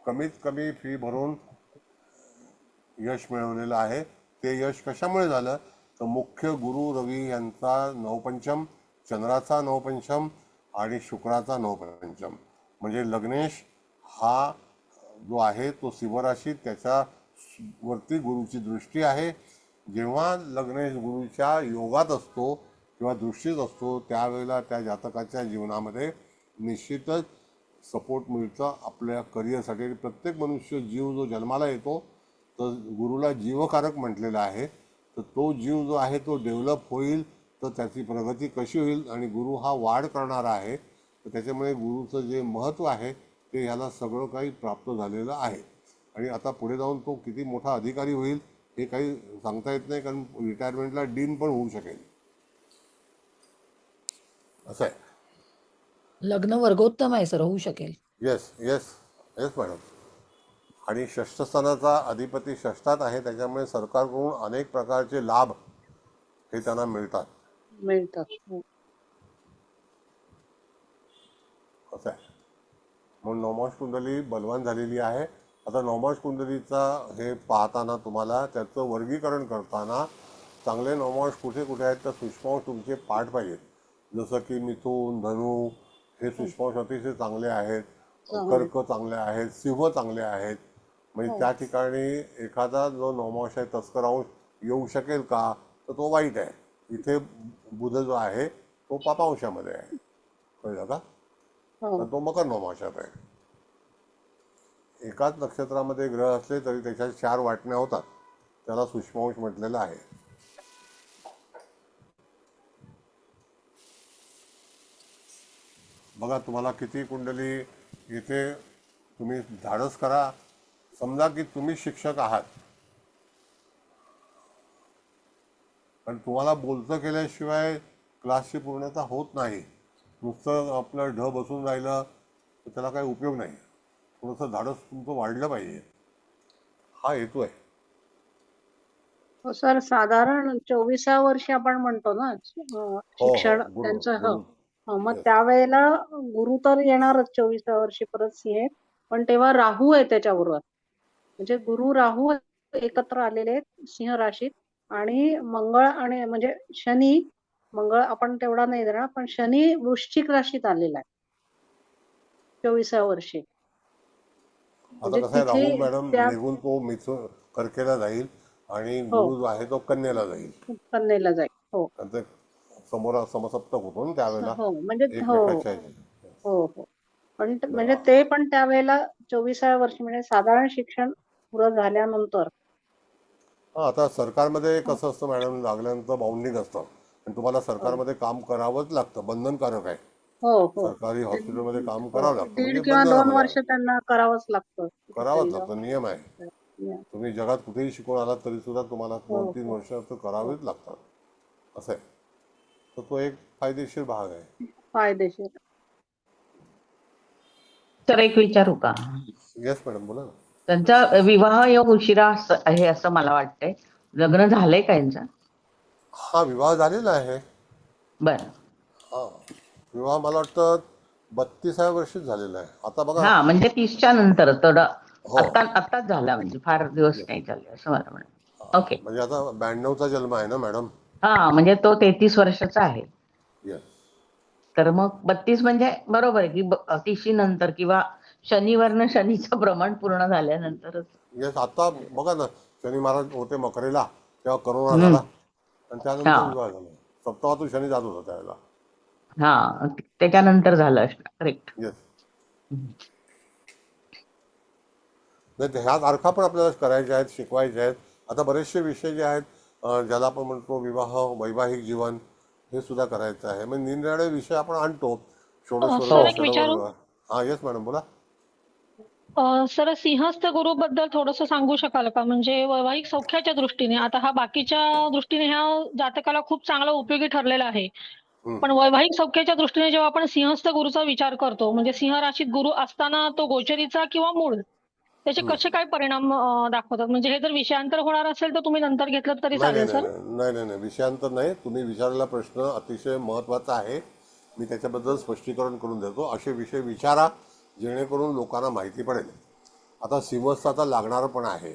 कमीत कमी फी भरून यश मिळवलेलं आहे. ते यश कशामुळे झालं तर मुख्य गुरु रवी यांचा नवपंचम, चंद्राचा नवपंचम आणि शुक्राचा नवपंचम. म्हणजे लग्नेश हा जो आहे तो सिंहराशीत, त्याच्या वरती गुरुची दृष्टी आहे. जेव्हा लग्नेश गुरुच्या योगात असतो किंवा दृष्टीत असतो त्यावेळेला त्या जातकाच्या जीवनामध्ये निश्चितच सपोर्ट मिळतं आपल्या करिअरसाठी. प्रत्येक मनुष्य जीव जो जन्माला येतो तर गुरुला जीवकारक म्हटलेला आहे, तर तो जीव जो आहे तो डेव्हलप होईल तर त्याची प्रगती कशी होईल, आणि गुरु हा वाढ करणारा आहे, तर त्याच्यामुळे गुरुचं जे महत्त्व आहे ते ह्याला सगळं काही प्राप्त झालेलं आहे. आणि आता पुढे जाऊन तो किती मोठा अधिकारी होईल हे काही सांगता येत नाही, कारण रिटायरमेंटला डीन पण होऊ शकेल, असं आहे. लग्न वर्गोत्तम आहे सर, होऊ शकेल. Yes yes yes madam. आणि षष्ठस्थानाचा अधिपती षष्ठात आहे, त्याच्यामुळे सरकारकडून अनेक प्रकारचे लाभ हे त्यांना मिळतात. हो. असं आहे. म्हणून नवमाश कुंडली बलवान झालेली आहे. आता नवमाश कुंडलीचा हे पाहताना तुम्हाला त्याचं वर्गीकरण करताना चांगले नवमाश कुठे कुठे आहेत तर सूक्ष्मांश तुमचे पाठ पाहिजेत. जसं की मिथुन, धनु हे सूक्ष्मांश अतिशय चांगले आहेत, कर्क चांगले आहेत, सिंह चांगले आहेत. म्हणजे त्या ठिकाणी एखादा जो नवमाश आहे तस्करांश येऊ शकेल का, तर तो वाईट आहे. इथे बुध जो आहे तो पापांशामध्ये आहे, कळलं का, तर तो मकर नवमाशात आहे. एकाच नक्षत्रामध्ये ग्रह असले तरी त्याच्या 4 वाटण्या होतात, त्याला सूक्ष्मांश म्हटलेलं आहे. बघा तुम्हाला किती कुंडली इथे तुम्ही धाडस करा. समजा की तुम्ही शिक्षक आहात, पण तुम्हाला बोलतं केल्याशिवाय क्लासची पूर्णता होत नाही. नुसतं आपलं ढ बसून राहिलं तर त्याला काही उपयोग नाही. थोडंसं धाडस तुमचं वाढलं पाहिजे, हा हेतू आहे. हो सर, साधारण 24व्या वर्षी आपण म्हणतो ना शिक्षण त्यांचं. मग त्यावेळेला गुरु तर येणारच 24व्या वर्षी परत सिंहेत, पण तेव्हा राहू आहे त्याच्याबरोबर. म्हणजे गुरु राहू एकत्र आलेले आहेत सिंह राशीत, आणि मंगळ आणि म्हणजे शनी, मंगळ आपण तेवढा नाही देणार, पण शनी वृश्चिक राशीत आलेला आहे 24व्या वर्षी. आता कसं आहे, राहू मॅडम निघून तो मिथुन कर्केला जाईल आणि गुरु जो आहे तो कन्येला जाईल. कन्येला जाईल. हो, समोर समसप्तक होतो ना त्यावेळेला. हो म्हणजे हो. पण म्हणजे ते पण त्यावेळेला 24व्या वर्षी म्हणजे साधारण शिक्षण पुरं झाल्यानंतर. आता सरकारमध्ये कसं असतं मॅडम, लागल्यानंतर बाउंडिंग असतं आणि तुम्हाला सरकारमध्ये काम करावंच लागतं, बंधनकारक आहे. हो हो सरकारी हॉस्पिटलमध्ये काम हो. करावं लागतं, 1.5 म्हणजे किंवा 2 बंधनामध्ये आहे. वर्ष त्यांना करावंच लागतं करावंच कुठेतरी लागतं, जाऊन. नियम आहे. Yeah. तुम्ही जगात कुठेही शिकून आलात तरी सुद्धा तुम्हाला हो 2-3 हो वर्ष तर करावेच लागतात, असं आहे. तर तो एक फायदेशीर भाग आहे. फायदेशीर. तर एक विचारू का? येस मॅडम, बोला ना. त्यांचा विवाह योग उशिरा आहे असं मला वाटतंय. लग्न झालंय का यांचं? हा, विवाह झालेला आहे. बरं. हा, विवाह मला वाटतं 32व्या वर्षीच झालेला आहे. आता बघा. हा, म्हणजे 30च्या नंतर थोडं हो. आत्ताच झाला, म्हणजे फार दिवस नाही चालले असं मला म्हणायचं. ओके. म्हणजे आता 92चा जन्म आहे ना मॅडम. हा, म्हणजे तो 33 वर्षाचा आहे. येस. तर मग 32 म्हणजे बरोबर आहे की 30 नंतर किंवा शनिवारनं शनीचं प्रमाण पूर्ण झाल्यानंतरच. येस, आता बघा ना, शनी महाराज होते मकरेला तेव्हा करोना हम्म. झाला आणि त्यानंतर हा विवाह झाला. सप्तमातून शनी जात होता त्यावेळेला. हा, त्याच्यानंतर झालं असणार. करेक्ट. येस. नाही, ह्या तारखा पण आपल्याला करायच्या आहेत, शिकवायच्या आहेत. आता बरेचसे विषय जे आहेत, ज्याला आपण म्हणतो विवाह, वैवाहिक जीवन, हे सुद्धा करायचं आहे. म्हणजे निरनिराळे विषय आपण आणतो. षोडशोपचार, सर एक षडवर्ग. विचारू. हा, येस मॅडम, बोला. सर सिंहस्थ गुरु बद्दल थोडंसं सांगू शकाल का? म्हणजे वैवाहिक सौख्याच्या दृष्टीने, आता हा बाकीच्या दृष्टीने ह्या जातकाला खूप चांगला उपयोगी ठरलेला आहे. हं. पण वैवाहिक सौख्याच्या दृष्टीने जेव्हा आपण सिंहस्थ गुरुचा विचार करतो, म्हणजे सिंह राशीत गुरु असताना तो गोचरीचा किंवा मूळ, त्याचे कसे काय परिणाम दाखवतात? म्हणजे हे जर विषयांतर होणार असेल तर तुम्ही नंतर घेतलं तरी नाही नाही चालेल नाही सर. नाही नाही नाही नाही, विषयांतर नाही. तुम्ही विचारलेला प्रश्न अतिशय महत्त्वाचा आहे. मी त्याच्याबद्दल स्पष्टीकरण करून देतो. असे विषय विचारा जेणेकरून लोकांना माहिती पडेल. आता सिंहस्थ आता लागणारं पण आहे,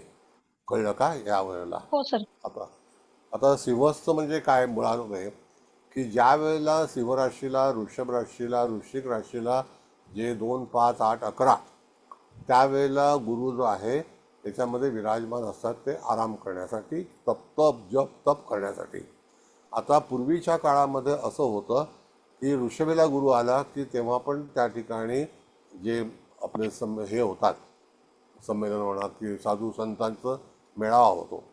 कळलं का या वेळेला? हो सर. आता आता सिंहस्थ म्हणजे काय मुळामध्ये, की ज्या वेळेला सिंह राशीला, वृषभ राशीला, वृश्चिक राशीला जे 2, 5, 8, 11 त्यावेळेला गुरु जो आहे त्याच्यामध्ये विराजमान असतात, ते आराम करण्यासाठी, जप करण्यासाठी. आता पूर्वीच्या काळामध्ये असं होतं की ऋषभेला गुरु आला की तेव्हा पण त्या ठिकाणी जे आपले हे होतात, संमेलन म्हणा की साधू संतांचं मेळावा होतो.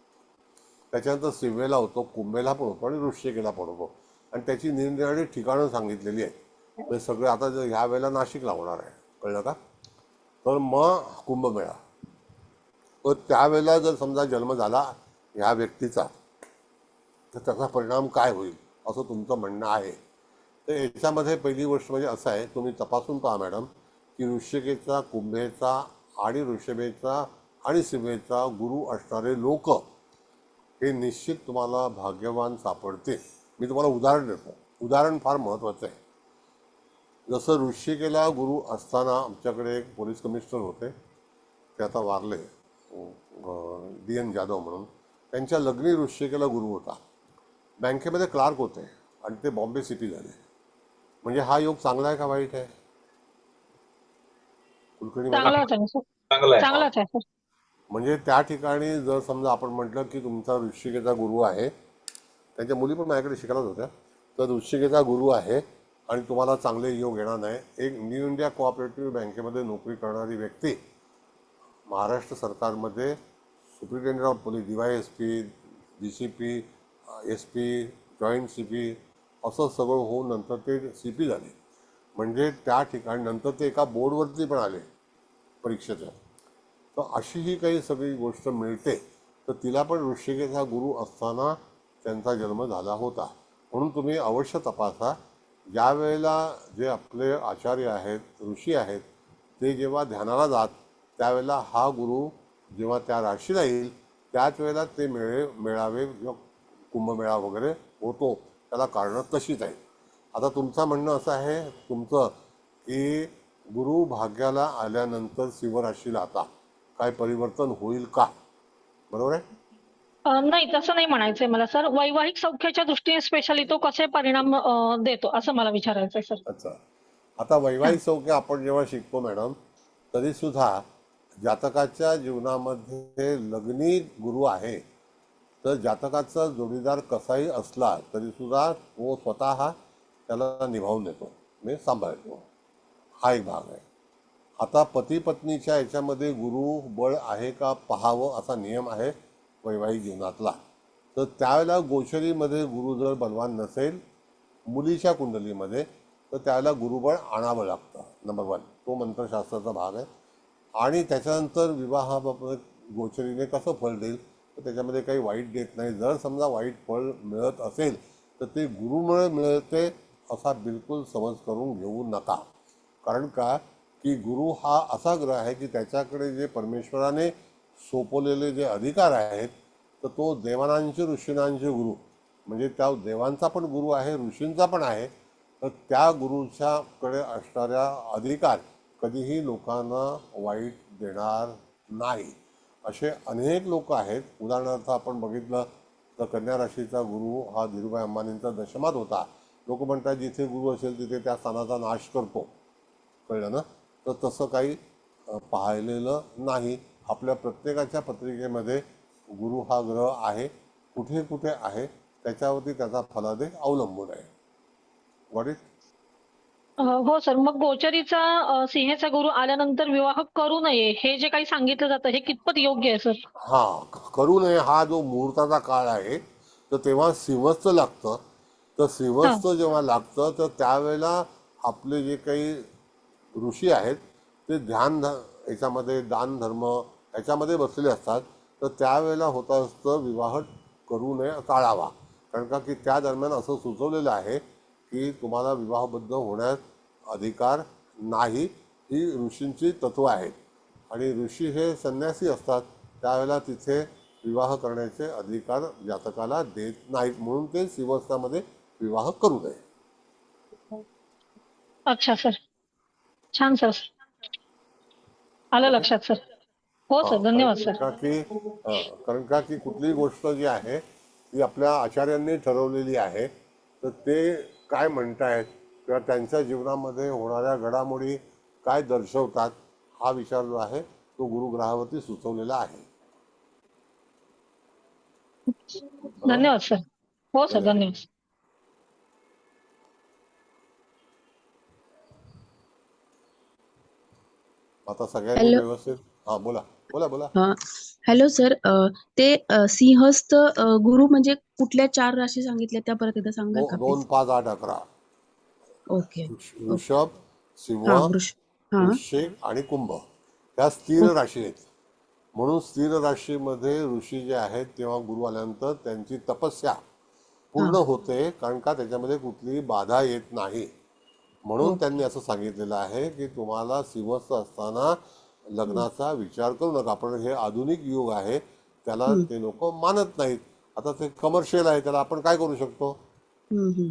त्याच्यानंतर सिंहेला होतो, कुंभेला पण होतो आणि वृश्चिकेला पण होतो. आणि त्याची निरनिराळी ठिकाणं सांगितलेली आहेत. म्हणजे सगळे आता ह्या वेळेला नाशिकला होणार आहे, कळलं का? तर मग कुंभमेळा. तर त्यावेळेला जर समजा जन्म झाला ह्या व्यक्तीचा, तर त्याचा परिणाम काय होईल असं तुमचं म्हणणं आहे. तर याच्यामध्ये पहिली गोष्ट म्हणजे असं आहे, तुम्ही तपासून पहा मॅडम, की वृश्चिकेचा, कुंभेचा आणि वृषभेचा आणि सिंहेचा गुरु असणारे लोक हे निश्चित तुम्हाला भाग्यवान सापडते. मी तुम्हाला उदाहरण देतो. उदाहरण फार महत्त्वाचं आहे. जसं वृश्चिकेला गुरु असताना आमच्याकडे एक पोलीस कमिशनर होते, ते आता वारले, DN जाधव म्हणून. त्यांच्या लग्नी वृश्चिकेला गुरु होता. बँकेमध्ये क्लार्क होते आणि ते बॉम्बे CP झाले. म्हणजे हा योग चांगला आहे का वाईट आहे? कुलकर्णी मॅडम, चांगलाच आहे सर. चांगला आहे. चांगलाच आहे सर. म्हणजे त्या ठिकाणी जर समजा आपण म्हटलं की तुमचा वृश्चिकेचा गुरु आहे, त्यांच्या मुली पण माझ्याकडे शिकायलाच होत्या, तर वृश्चिकेचा गुरु आहे आणि तुम्हाला चांगले योग येणार नाही. एक न्यू इंडिया कोऑपरेटिव्ह बँकेमध्ये नोकरी करणारी व्यक्ती महाराष्ट्र सरकारमध्ये superintendent of police, DYSP, DCP, SP, joint CP असं सगळं होऊन नंतर ते CP झाले. म्हणजे त्या ठिकाणी नंतर ते एका बोर्डवरती पण आले परीक्षेच्या. तर अशी ही काही सगळी गोष्ट मिळते. तर तिला पण वृश्चिकेचा गुरु असताना त्यांचा जन्म झाला होता. म्हणून तुम्ही अवश्य तपासा. ज्या वेळेला जे आपले आचार्य आहेत, ऋषी आहेत, ते जेव्हा ध्यानाला जात त्यावेळेला हा गुरु जेव्हा त्या राशीला येईल त्याच वेळेला ते मेळावे किंवा कुंभमेळा वगैरे होतो. त्याला कारणं तशीच आहेत. आता तुमचं म्हणणं असं आहे तुमचं, की गुरु भाग्याला आल्यानंतर सिंह राशीला आता काय परिवर्तन होईल का? बरोबर आहे? नाही तसं नाही म्हणायचंय मला सर. वैवाहिक सौख्याच्या दृष्टीने स्पेशली तो कसे परिणाम देतो असं मला विचारायचंय सर. अच्छा, आता वैवाहिक सौख्य आपण जेव्हा शिकतो मॅडम, तरी सुद्धा जातकाच्या जीवनामध्ये लग्नी गुरु आहे, तर जातकाचा जोडीदार कसाही असला तरी सुद्धा तो स्वतः त्याला निभावून देतो, म्हणजे सांभाळतो. हा एक भाग आहे. आता पती पत्नीच्या याच्यामध्ये गुरु बळ आहे का पाहावं असा नियम आहे वैवाहिक जीवनातला. तर त्यावेळेला गोचरीमध्ये गुरु जर बलवान नसेल मुलीच्या कुंडलीमध्ये तर त्यावेळेला गुरुबळ आणावं लागतं. नंबर 1 तो मंत्रशास्त्राचा भाग आहे. आणि त्याच्यानंतर विवाहाबाबत गोचरीने कसं फळ देईल तर त्याच्यामध्ये काही वाईट देत नाही. जर समजा वाईट फळ मिळत असेल तर ते गुरुमुळे मिळते असा बिलकुल समज करून घेऊ नका. कारण का की गुरु हा असा ग्रह आहे की त्याच्याकडे जे परमेश्वराने सोपवलेले जे अधिकार आहेत तर तो देवानांचे ऋषीनांचे गुरु म्हणजे त्या देवांचा पण गुरु आहे ऋषींचा पण आहे. तर त्या गुरुच्याकडे असणाऱ्या अधिकार कधीही लोकांना वाईट देणार नाही. असे अनेक लोक आहेत. उदाहरणार्थ आपण बघितलं तर कन्या राशीचा गुरु हा धीरूभाई अंबानींचा दशमात होता. लोक म्हणतात जिथे गुरु असेल तिथे त्या स्थानाचा नाश करतो. कळलं ना. तर तसं काही पाहिलेलं नाही. आपल्या प्रत्येकाच्या पत्रिकेमध्ये गुरु हा ग्रह आहे कुठे कुठे आहे त्याच्यावरती त्याचा फलादेश अवलंबून आहे. Got it? हो सर, मग गोचरीचा सिंहेचा गुरु आल्यानंतर विवाह करू नये हे जे काही सांगितलं जातं हे कितपत योग्य आहे सर? करू नये. हा जो मुहूर्ताचा काळ आहे तर तेव्हा सिंहस्थ लागतं. तर सिंहस्थ जेव्हा लागतं तर त्यावेळेला आपले जे काही ऋषी आहेत ते याच्यामध्ये दान धर्म याच्यामध्ये बसलेले असतात. तर त्यावेळेला होत असतं विवाह करू नये टाळावा. कारण का की त्या दरम्यान असं सुचवलेलं आहे की तुम्हाला विवाहबद्ध होण्यास अधिकार नाही. ही ऋषींची तत्व आहेत आणि ऋषी हे संन्यासी असतात. त्यावेळेला तिथे विवाह करण्याचे अधिकार जातकाला देत नाहीत. म्हणून ते सिंहस्थामध्ये विवाह करू नये. अच्छा सर, छान सर, आलं लक्षात सर. हो सर, धन्यवाद सर. कारण का की कुठलीही गोष्ट जी आहे ती आपल्या आचार्यांनी ठरवलेली आहे. तर ते काय म्हणतायत किंवा त्यांच्या जीवनामध्ये होणाऱ्या घडामोडी काय दर्शवतात हा विचार जो आहे तो गुरुग्रहावरती सुचवलेला आहे. धन्यवाद सर. हो सर, धन्यवाद. आता सगळ्यांनी व्यवस्थित बोला बोला बोला. हॅलो सर, ते सिंहस्थ गुरु म्हणजे कुठल्या 4 राशी सांगितल्या त्या परत एकदा सांगाल का? 2, 5, 8, 11. ओके. वृषभ, सिंह, वृश्चिक आणि कुंभ ह्या स्थिर राशी आहेत. म्हणून स्थिर राशीमध्ये ऋषी जे आहेत तेव्हा गुरु आल्यानंतर त्यांची तपस्या पूर्ण होते. कारण का त्याच्यामध्ये कुठलीही बाधा येत नाही. म्हणून त्यांनी असं सांगितलेलं आहे की तुम्हाला सिंहस्थ असताना लग्नाचा विचार करू नका. पण हे आधुनिक युग आहे त्याला ते लोक मानत नाहीत. आता ते कमर्शियल आहे त्याला आपण काय करू शकतो.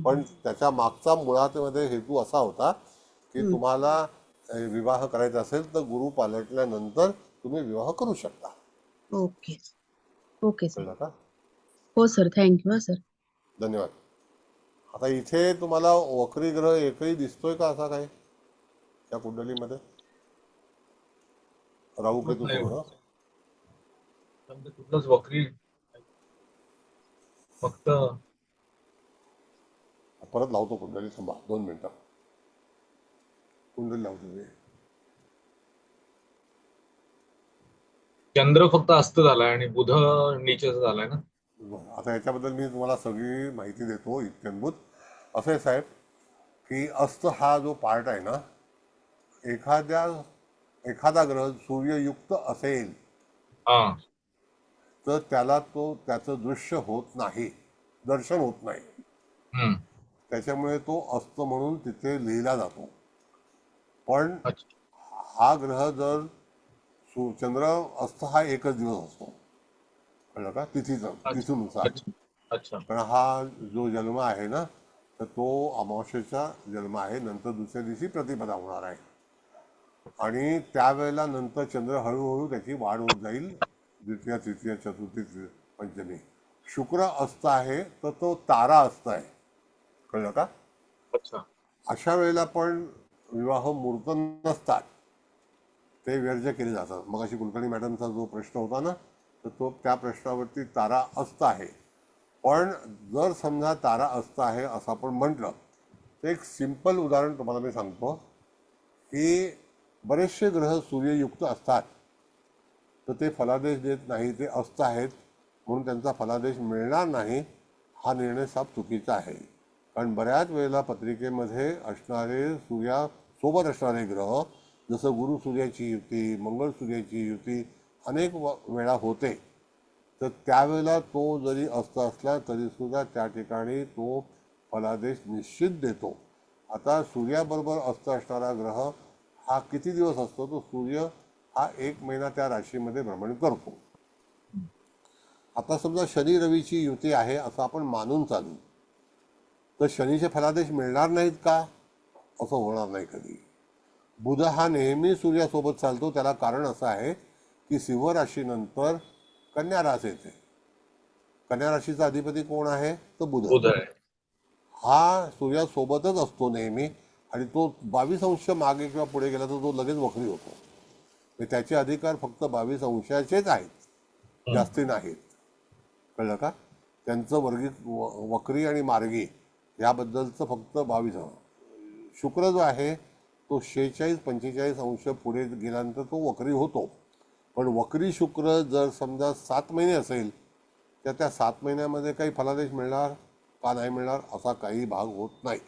पण त्याच्या मागचा मुळामध्ये हेतू असा होता की तुम्हाला विवाह करायचा असेल तर गुरु पालटल्यानंतर तुम्ही विवाह करू शकता. Okay okay sir. कळलं का. हो सर, थँक्यू सर. धन्यवाद. आता इथे तुम्हाला वक्री ग्रह एकही दिसतोय का असा काय त्या कुंडलीमध्ये. राहू केतू कुठलंच वक्री फक्त. परत लावतो कुंडली. थांबा 2 मिनिटं. कुंडली लावतो. चंद्र फक्त अस्त झालाय आणि बुध नीचच झालाय ना. आता याच्याबद्दल मी तुम्हाला सगळी माहिती देतो इत्याभूत. असं आहे साहेब की अस्त हा जो पार्ट आहे ना एखादा ग्रह सूर्ययुक्त असेल तर त्याला त्याचं दृश्य होत नाही, दर्शन होत नाही. त्याच्यामुळे तो अस्त म्हणून तिथे लिहिला जातो. पण हा ग्रह जर चंद्र अस्त हा एकच दिवस असतो. कळलं का. तिथीनुसार. पण हा जो जन्म आहे ना तर तो अमावस्येचा जन्म आहे. नंतर दुसऱ्या दिवशी प्रतिपदा होणार आहे आणि त्यावेळेला नंतर चंद्र हळूहळू त्याची वाढ होत जाईल. द्वितीय तृतीय चतुर्थी पंचमी. शुक्र अस्त आहे तर तो तारा अस्त आहे. कळलं का. अशा वेळेला पण विवाह मुहूर्त नसतात, ते व्यर्थ केले जातात. मग अशी कुलकर्णी मॅडमचा जो प्रश्न होता ना तर तो त्या प्रश्नावरती तारा अस्त आहे. पण जर समजा तारा अस्त आहे असं आपण म्हटलं तर एक सिंपल उदाहरण तुम्हाला मी सांगतो की बरेचसे ग्रह सूर्ययुक्त असतात तर ते फलादेश देत नाही, ते अस्त आहेत म्हणून त्यांचा फलादेश मिळणार नाही, हा निर्णय साफ चुकीचा आहे. कारण बऱ्याच वेळेला पत्रिकेमध्ये असणारे सूर्यासोबत असणारे ग्रह, जसं गुरु सूर्याची युती, मंगळ सूर्याची युती अनेक वेळा होते, तर त्यावेळेला तो जरी अस्त असला तरीसुद्धा त्या ठिकाणी तो फलादेश निश्चित देतो. आता सूर्याबरोबर अस्त असणारा ग्रह हा किती दिवस असतो, तो सूर्य हा 1 महिना त्या राशीमध्ये भ्रमण करतो. आता समजा शनी रवीची युती आहे असं आपण मानून चालू, तर शनीचे फलादेश मिळणार नाहीत का? असं होणार नाही कधी. बुध हा नेहमी सूर्यासोबत चालतो. त्याला कारण असं आहे की सिंह राशीनंतर कन्या रास येते. कन्या राशीचा अधिपती कोण आहे? तर बुध. बुध आहे. हा सूर्यासोबतच असतो नेहमी आणि तो 22 अंश मागे किंवा पुढे गेला तर तो लगेच वक्री होतो. त्याचे अधिकार फक्त 22 अंशाचेच आहेत, जास्ती नाहीत. कळलं का? त्यांचं वक्री आणि मार्गी याबद्दलचं फक्त 22. शुक्र जो आहे तो 46-45 अंश पुढे गेल्यानंतर तो वक्री होतो. पण वक्री शुक्र जर समजा 7 महिने असेल तर त्या 7 महिन्यामध्ये काही फलादेश मिळणार का नाही मिळणार असा काही भाग होत नाही.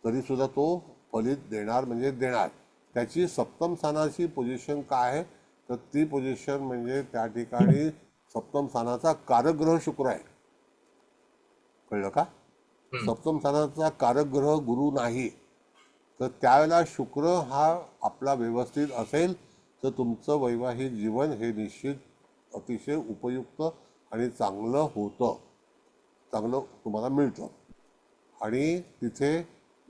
तरीसुद्धा तो फलित देणार म्हणजे देणार. त्याची सप्तम स्थानाची पोझिशन काय आहे, तर ती पोझिशन म्हणजे त्या ठिकाणी सप्तम स्थानाचा कारक ग्रह शुक्र आहे. कळलं का? सप्तम स्थानाचा कारक ग्रह गुरु नाही. तर त्यावेळेला शुक्र हा आपला व्यवस्थित असेल तर तुमचं वैवाहिक जीवन हे निश्चित अतिशय उपयुक्त आणि चांगलं होतं, चांगलं तुम्हाला मिळतं. आणि तिथे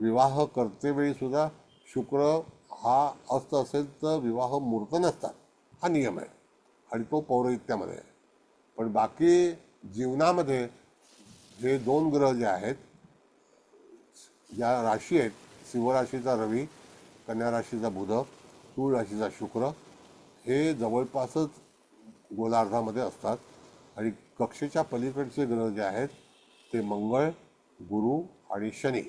विवाह करतेवेळी सुद्धा शुक्र हा अस्त असेल तर विवाह मूर्त नसतात, हा नियम आहे आणि तो पौरोहित्यामध्ये आहे. पण बाकी जीवनामध्ये हे 2 ग्रह जे आहेत, ज्या राशी आहेत, सिंह राशीचा रवी, कन्या राशीचा बुध, तूळ राशीचा शुक्र, हे जवळपासच गोलार्धामध्ये असतात. आणि कक्षेच्या पलीकडचे ग्रह जे आहेत ते मंगळ, गुरु आणि शनी.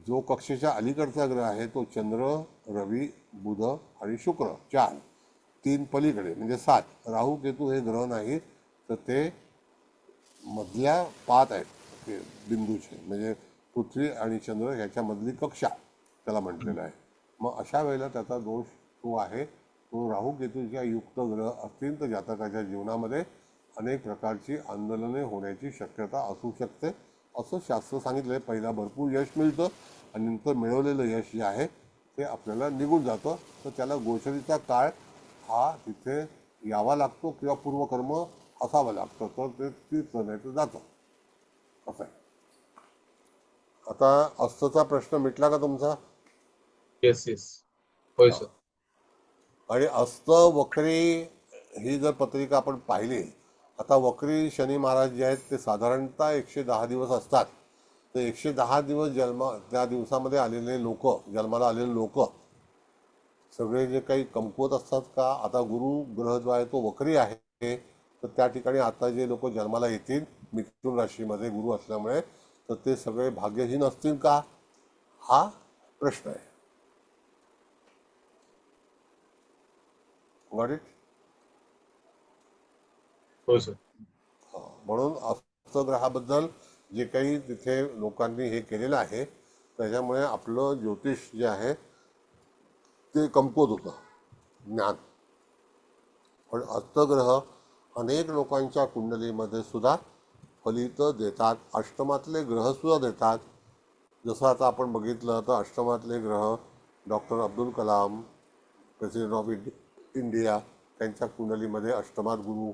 जो कक्षेच्या अलीकडचा ग्रह आहे तो चंद्र, रवी, बुध आणि शुक्र, 3 पलीकडे म्हणजे 7. राहू केतू हे ग्रह नाही तर ते मधल्या 5 आहेत ते बिंदूचे, म्हणजे पृथ्वी आणि चंद्र ह्याच्यामधली कक्षा त्याला म्हटलेलं आहे. मग अशा वेळेला त्याचा दोष तो आहे, तो राहू केतूच्या युक्त ग्रह असतील तर जातकाच्या जीवनामध्ये अनेक प्रकारची आंदोलने होण्याची शक्यता असू शकते असं शास्त्र सांगितलं आहे. पहिला भरपूर यश मिळतं आणि नंतर मिळवलेलं यश जे आहे ते आपल्याला निघून जातं, तर त्याला गोचरीचा काळ हा तिथे यावा लागतो किंवा पूर्वकर्म असावं लागतं, तर ते तीर्थनेचं जातं. असं आहे. आता अस्तचा प्रश्न मिटला का तुमचा? येस येस, होय सर. आणि अस्त वक्री ही जर पत्रिका आपण पाहिली, आता वक्री शनी महाराज जे आहेत ते साधारणतः 110 दिवस असतात. तर 110 दिवस त्या दिवसामध्ये आलेले लोक, जन्माला आलेले लोक सगळे जे काही कमकुवत असतात का? आता गुरु ग्रह जो आहे तो वक्री आहे, तर त्या ठिकाणी आता जे लोक जन्माला येतील मिथुन राशीमध्ये गुरु असल्यामुळे, तर ते सगळे भाग्यहीन असतील का? हा प्रश्न आहे. Got it? होय सर. म्हणून अस्तग्रहाबद्दल जे काही तिथे लोकांनी हे केलेलं आहे त्याच्यामुळे आपलं ज्योतिष जे आहे ते कमकुवत होतं, ज्ञान. पण अस्तग्रह अनेक लोकांच्या कुंडलीमध्ये सुद्धा फलित देतात. अष्टमातले ग्रहसुद्धा देतात. जसं आता आपण बघितलं तर अष्टमातले ग्रह doctor Abdul Kalam, president of India, त्यांच्या कुंडलीमध्ये अष्टमात गुरु,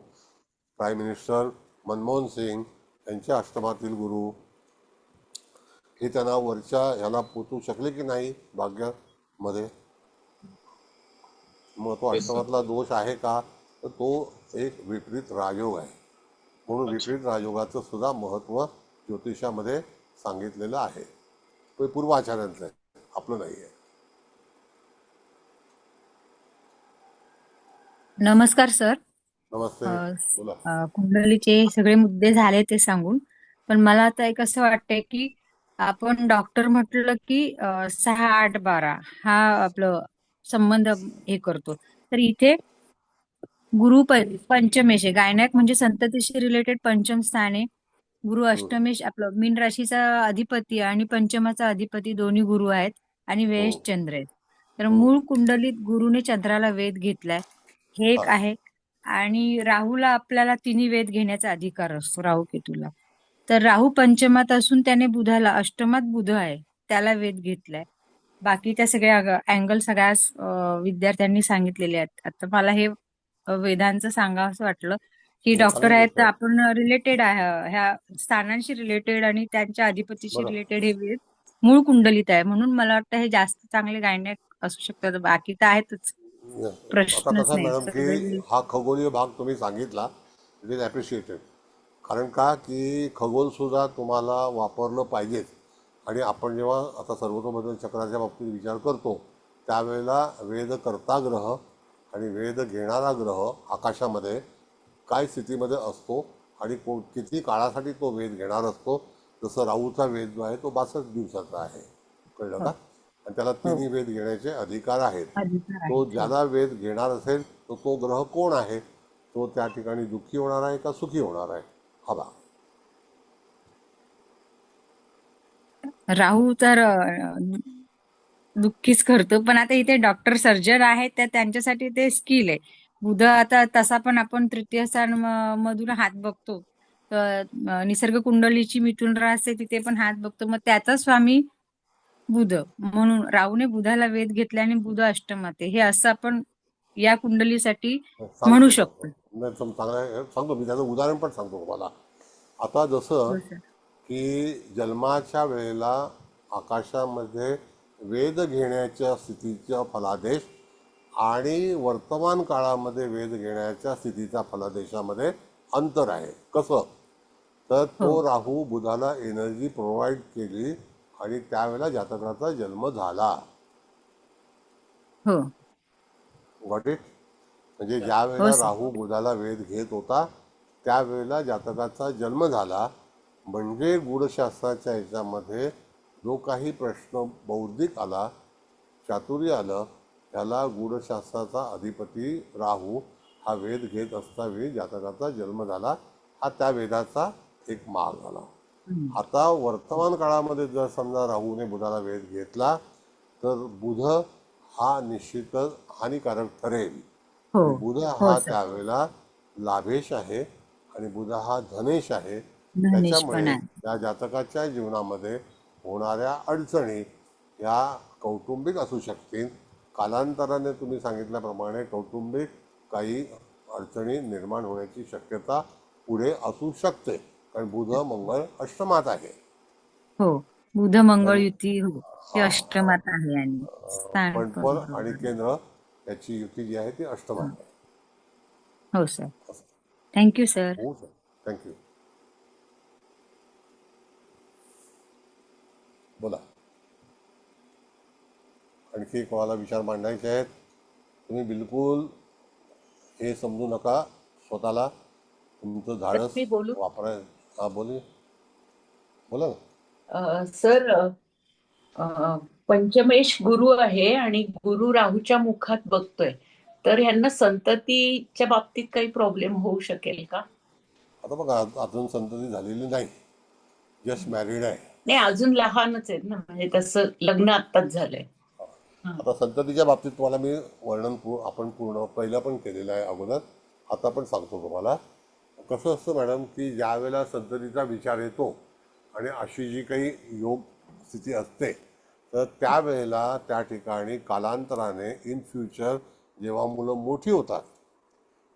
प्राईम मिनिस्टर मनमोहन सिंग यांच्या अष्टमातील गुरु, हे त्यांना वरच्या ह्याला पोचू शकले की नाही भाग्यामध्ये? मग तो अष्टमातला दोष आहे का? तर तो एक विपरीत राजयोग आहे. म्हणून विपरीत राजयोगाचं सुद्धा महत्त्व ज्योतिषामध्ये सांगितलेलं आहे. तो पूर्वाचार्यांचं आहे, आपलं नाही आहे. नमस्कार सर. नमस्ते, बोला. कुंडलीचे सगळे मुद्दे झाले ते सांगून, पण मला आता एक असं वाटतंय की आपण डॉक्टर म्हटलं की 6, 8, 12 हा आपलं संबंध हे करतो. तर इथे गुरु पंचमेश आहे. गायनाक म्हणजे संततीशी रिलेटेड पंचम स्थान आहे. गुरु अष्टमेश आपलं मीन राशीचा अधिपती आणि पंचमाचा अधिपती दोन्ही गुरु आहेत आणि वेश चंद्र आहेत. तर मूळ कुंडलीत गुरुने चंद्राला वेध घेतलाय, हे एक आहे. आणि राहूला आपल्याला तिन्ही वेध घेण्याचा अधिकार असतो, राहू केतूला. तर राहू पंचमात असून त्याने बुधाला, अष्टमात बुध आहे त्याला वेध घेतलाय. बाकीच्या सगळ्या अँगल सगळ्या विद्यार्थ्यांनी सांगितलेले आहेत. आता मला हे वेदांचं सांगावं असं वाटलं की डॉक्टर आहेत तर आपण रिलेटेड आहे ह्या स्थानांशी रिलेटेड आणि त्यांच्या अधिपतीशी रिलेटेड हे वेद मूळ कुंडलीत आहे, म्हणून मला वाटतं हे जास्त चांगले गायनाक असू शकतात. बाकी तर आहेतच, आता प्रश्नच कसं नाही. मॅडम की हा खगोलीय भाग तुम्ही सांगितला, इट इज ॲप्रिशिएटेड. कारण का की खगोल सुद्धा तुम्हाला वापरलं पाहिजेच. आणि आपण जेव्हा आता सर्वतोमुखी चक्राच्या बाबतीत विचार करतो त्यावेळेला वेदकर्ता ग्रह आणि वेद घेणारा ग्रह आकाशामध्ये काय स्थितीमध्ये असतो आणि किती काळासाठी तो वेध घेणार असतो. जसं राहूचा वेध जो आहे तो 62 दिवसाचा आहे, कळलं का? आणि त्याला तिन्ही वेध घेण्याचे अधिकार आहेत. तो ज्याला वेध घेणार असेल तर तो ग्रह कोण आहे, तो त्या ठिकाणी दुःखी होणार आहे का सुखी होणार आहे? हवा राहू तर दुःखीच करतो, पण आता इथे डॉक्टर सर्जन आहेत तर त्यांच्यासाठी ते स्किल आहे. बुध आता तसा पण आपण तृतीय स्थान मधून हात बघतो, निसर्ग कुंडलीची मिथुन रास आहे तिथे पण हात बघतो, मग त्याचा स्वामी बुध, म्हणून राहूने बुधाला वेध घेतला आणि बुध अष्टमात आहे. हे असं आपण या कुंडलीसाठी म्हणू शकतो. चांगलं सांगतो मी, त्याचं उदाहरण पण सांगतो तुम्हाला. आता जसं की जन्माच्या वेळेला आकाशामध्ये वेध घेण्याच्या स्थितीचा फलादेश आणि वर्तमान काळामध्ये वेध घेण्याच्या स्थितीचा फलादेशामध्ये अंतर आहे. कसं तर तो राहू बुधाला एनर्जी प्रोव्हाइड केली आणि त्यावेळेला जातकाचा जन्म झाला. Got it? म्हणजे ज्या वेळेला राहू बुधाला वेध घेत होता त्यावेळेला जातकाचा जन्म झाला. म्हणजे गूढशास्त्राच्या ह्याच्यामध्ये जो काही प्रश्न बौद्धिक आला, चातुर्य आलं, त्याला गूढशास्त्राचा अधिपती राहू हा वेध घेत असतावेळी जातकाचा जन्म झाला. हा त्या वेदाचा एक मार्ग झाला. आता वर्तमान काळामध्ये जर समजा राहूने बुधाला वेध घेतला तर बुध हा निश्चितच हानिकारक ठरेल. बुध हा त्यावेळेला लाभेश आहे आणि बुध हा धनेश आहे. त्याच्यामुळे त्या जातकाच्या जीवनामध्ये होणाऱ्या अडचणी या कौटुंबिक असू शकतील. कालांतराने तुम्ही सांगितल्याप्रमाणे कौटुंबिक काही अडचणी निर्माण होण्याची शक्यता पुढे असू शकते, कारण बुध मंगळ अष्टमात आहे. हो, बुध मंगळ युती अष्टमात आहे आणि पण आणि केंद्र याची युती जी आहे ती अष्टमात आहे. हो सर, थँक्यू सर. हो सर, थँक्यू. बोला, आणखी कोणाला विचार मांडायचे आहेत? तुम्ही बिलकुल हे समजू नका स्वतःला तुमचं धाडस वापराय. हा बोला ना सर. पंचमेश गुरु आहे आणि गुरु राहूच्या मुखात बघतोय, तर ह्यांना संततीच्या बाबतीत काही प्रॉब्लेम होऊ शकेल का? आता बघा, अजून संतती झालेली नाही, जस्ट मॅरिड आहे. नाही, अजून लहानच आहेत ना, म्हणजे तसं लग्न आत्ताच झालंय. आता संततीच्या बाबतीत तुम्हाला मी वर्णन आपण पूर्ण पहिलं पण केलेलं आहे अगोदर, आता पण सांगतो तुम्हाला. कसं असतं मॅडम की ज्या वेळेला संततीचा विचार येतो आणि अशी जी काही योग स्थिती असते तर त्यावेळेला त्या ठिकाणी कालांतराने इन फ्युचर जेव्हा मुलं मोठी होतात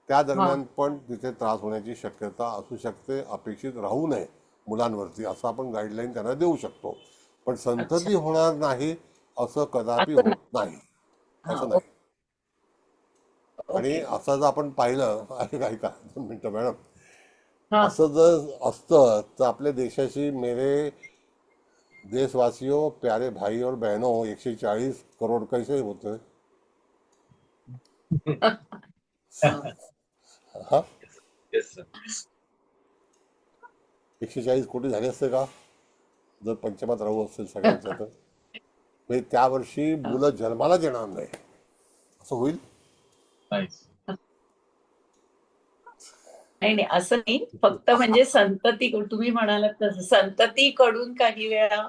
त्या दरम्यान पण तिथे त्रास होण्याची शक्यता असू शकते. अपेक्षित राहू नये मुलांवरती, असं आपण गाईडलाईन त्यांना देऊ शकतो. पण संतती होणार नाही असं कदापि होत नाही, असं नाही. आणि असं जर आपण पाहिलं, ऐका 2 मिनिटं मॅडम, असं जर असतं तर आपल्या देशाची मेरे देशवासियों, प्यारे भाई और बहनों, 140 करोड कैसे होते? हा, 140 कोटी झाले असते का जर पंचमात राहू असेल सगळ्यांच्या? तर म्हणजे त्या वर्षी मुलं जन्माला येणार नाही. असं होईल? नाईस. नाही नाही, असं नाही, फक्त म्हणजे संतती तुम्ही म्हणालात तसं संततीकडून काही वेळा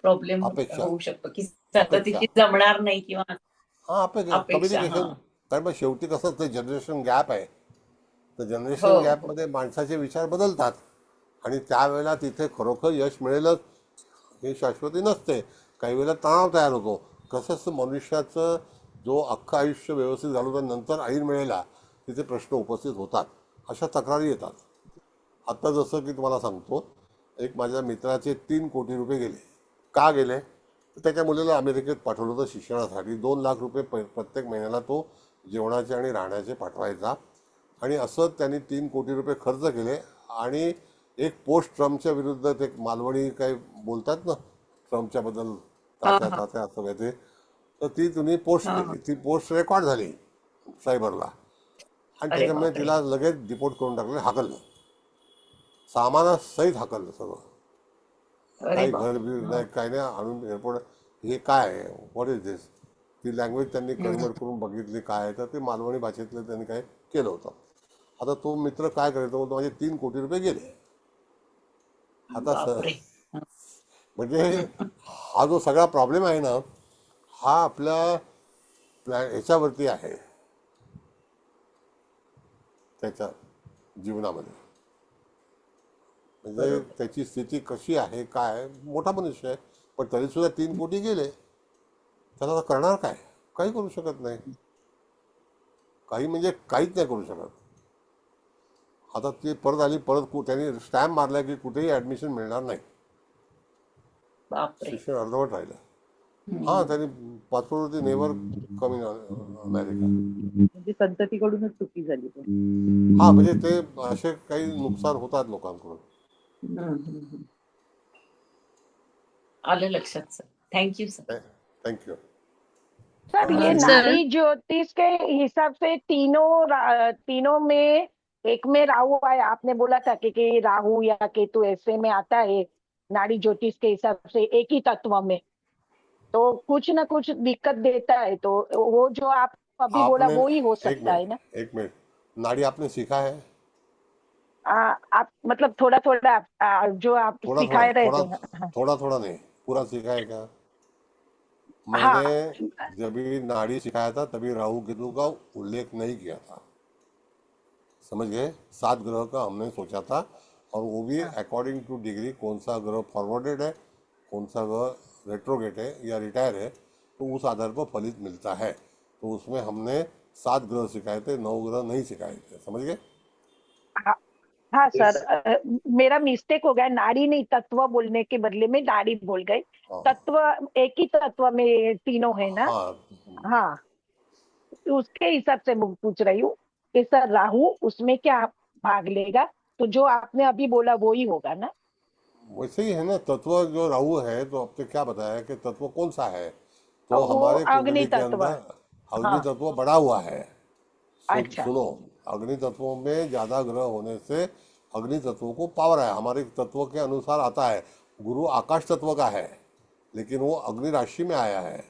प्रॉब्लेम अपेक्षा होऊ शकतो की अपेक्षा संततीशी जमणार नाही किंवा हा अपेक्षा अपेक्षा. कम्युनिकेशन. हा, कारण मग शेवटी कसं ते जनरेशन गॅप आहे, तर हो जनरेशन हो. गॅपमध्ये माणसाचे विचार बदलतात आणि त्यावेळेला तिथे खरोखर यश मिळेलच ही शाश्वती नसते. काही वेळेला तणाव तयार होतो. कसं असतं मनुष्याचं जो अख्खं आयुष्य व्यवस्थित घालवतं नंतर ऐन वेळेला तिथे प्रश्न उपस्थित होतात, अशा तक्रारी येतात. आत्ता जसं की तुम्हाला सांगतो, एक माझ्या मित्राचे 3 कोटी रुपये गेले. का गेले? तर त्याच्या मुलीला अमेरिकेत पाठवलं होतं शिक्षणासाठी. 2 लाख रुपये प्रत्येक महिन्याला तो जेवणाचे आणि राहण्याचे पाठवायचा आणि असं त्यांनी 3 कोटी रुपये खर्च केले. आणि एक पोस्ट ट्रम्पच्या विरुद्ध ते मालवणी काही बोलतात ना ट्रम्पच्याबद्दल, हा तात्या हा तात्या असं काय ते, तर ती तुम्ही पोस्ट हा केली. हा. ती पोस्ट रेकॉर्ड झाली सायबरला आणि अरे त्याच्यामुळे बापरे. तिला लगेच डिपोर्ट करून टाकलं, हाकललं, सामानासहित हाकललं सगळं. अरे काही घर बापरे. बीर हा. नाही, काही नाही, आणून एअरपोर्ट. हे काय आहे, व्हॉट इज दिस? ती लँग्वेज त्यांनी हम्म. कन्वर्ट करून बघितली काय आहे, तर ते मालवणी भाषेतलं त्यांनी काय केलं होतं. आता तो मित्र काय करायचा, म्हणतो माझे 3 कोटी रुपये गेले. आता बापरे. हा. म्हणजे हा जो सगळा प्रॉब्लेम आहे ना, हा आपल्या ह्याच्यावरती आहे, त्याच्या जीवनामध्ये. म्हणजे बरोबर. त्याची स्थिती कशी आहे, काय आहे, मोठा मनुष्य आहे, पण तरीसुद्धा 3 कोटी गेले. त्याला आता करणार काय? काही करू शकत नाही. काही म्हणजे काहीच नाही करू शकत. आता ती परत आली, परत त्यांनी स्टॅम्प मारला की कुठेही ॲडमिशन मिळणार नाही, बापरे. शिक्षण अर्धवट राहिलं. हां, हम्म. त्यांनी पासपोर्टवरती नेवर कम इन अमेरिका. म्हणजे संततीकडूनच चुकी झाली पण. हां, म्हणजे ते असे काही नुकसान होतात लोकांकडून. हम्म, हम्म, हम्म. आलं लक्षात sir. Thank you sir. Thank you. Sir ये सर नाड़ी ज्योतिष के हिसाब से तीनों में एक में राहु आया, आपने बोला था कि राहु या केतु ऐसे में आता है नाड़ी ज्योतिष के हिसाब से एक ही तत्व में, तो कुछ ना कुछ दिक्कत देता है, तो वो जो आप अभी बोला आपने वो ही हो एक सकता है ना? मिनट, एक मिनट, नाड़ी आपने सीखा है? आप मतलब थोड़ा थोड़ा जो आप थोड़ा थोड़ा सिखाए रहे थोड़ा थे ना। हाँ थोड़ा थोड़ा नहीं, पूरा सीखा है क्या? हाँ मैंने जब भी नाड़ी सिखाया था तभी राहु केतु का उल्लेख नहीं किया था, समझ गए? 7 ग्रह का हमने सोचा था, और वो भी हाँ अकॉर्डिंग टू डिग्री, कौन सा ग्रह फॉरवर्डेड है, कौन सा ग्रह रेट्रोगेट है या रिटायर है, तो उस आधार पर फलित मिलता है. तो उसमें हमने 7 ग्रह सिखाए थे, 9 ग्रह नहीं सिखाए थे, समझ गए? हाँ हाँ Yes. सर, मेरा मिस्टेक हो गया, नाड़ी नहीं तत्व बोलने के बदले में नाड़ी बोल गई. हाँ तत्व एक ही तत्व में तीनों है ना? हाँ. हाँ, तो उसके हिसाब से मैं पूछ रही हूँ कि सर राहु उसमें क्या भाग लेगा, तो जो आपने अभी बोला वो ही होगा ना? वैसे ही है ना, तत्व जो राहु है, तो आपने क्या बताया कि तत्व कौन सा है, तो वो हमारे अग्नि कुंडली के तत्व. अंदर अग्नि हाँ तत्व बढ़ा हुआ है. अच्छा. सुनो, अग्नि तत्वों में ज़्यादा ग्रह होने से अग्नि तत्वों को पावर है, हमारे तत्व के अनुसार आता है. गुरु आकाश तत्व का है, लेकिन वो अग्नि राशि में आया है,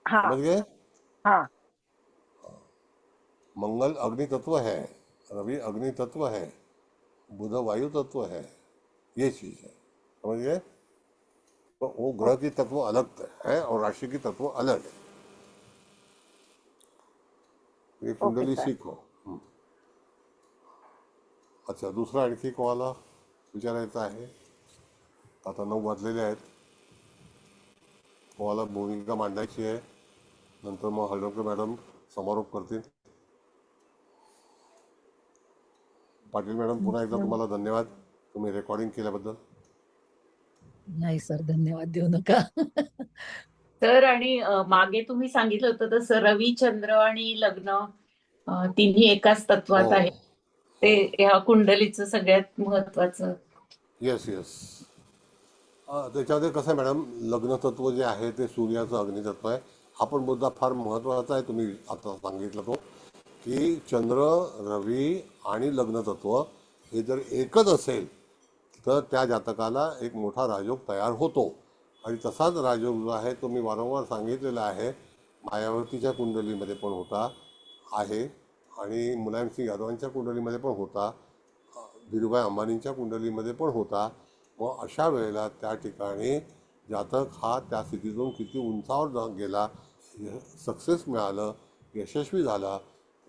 हाँ समझ गए? हाँ मंगल अग्नि तत्व है, रवि अग्नि तत्व है, बुध वायु तत्व है, ये चीज़ है, समझ गए? तो वो ग्रह की तत्व अलग है और राशि की तत्व अलग है. ये ओके कुंडली सर. सीखो. अच्छा, दुसरा आणखी कोणाला विचारायचं आहे? आता 9 वाजलेले आहेत. कोणाला भूमिका मांडायची आहे? नंतर मग हळदणकर मॅडम समारोप करतील. पाटील मॅडम, पुन्हा एकदा तुम्हाला धन्यवाद, तुम्ही रेकॉर्डिंग केल्याबद्दल. नाही सर, धन्यवाद देऊ नका. तर आणि मागे तुम्ही सांगितलं होतं तसं रवी, चंद्र आणि लग्न तिन्ही एकाच तत्वात आहे. हो ते हो, ह्या कुंडलीचं सगळ्यात महत्वाचं. Yes yes. त्याच्यामध्ये कसं आहे मॅडम, लग्न तत्व जे आहे ते सूर्याचं अग्नितत्व आहे. हा पण मुद्दा फार महत्त्वाचा आहे, तुम्ही आता सांगितलं तो, की चंद्र, रवी आणि लग्न तत्व हे जर एकच असेल तर त्या जातकाला एक मोठा राजयोग तयार होतो. आणि तसाच राजयोग जो आहे तो मी वारंवार सांगितलेला आहे, मायावतीच्या कुंडलीमध्ये पण होता, आहे आणि मुलायमसिंग यादवांच्या कुंडलीमध्ये पण होता, धीरूभाई अंबानींच्या कुंडलीमध्ये पण होता. मग अशा वेळेला त्या ठिकाणी जातक हा त्या स्थितीतून किती उंचावर गेला, सक्सेस मिळालं, यशस्वी झाला,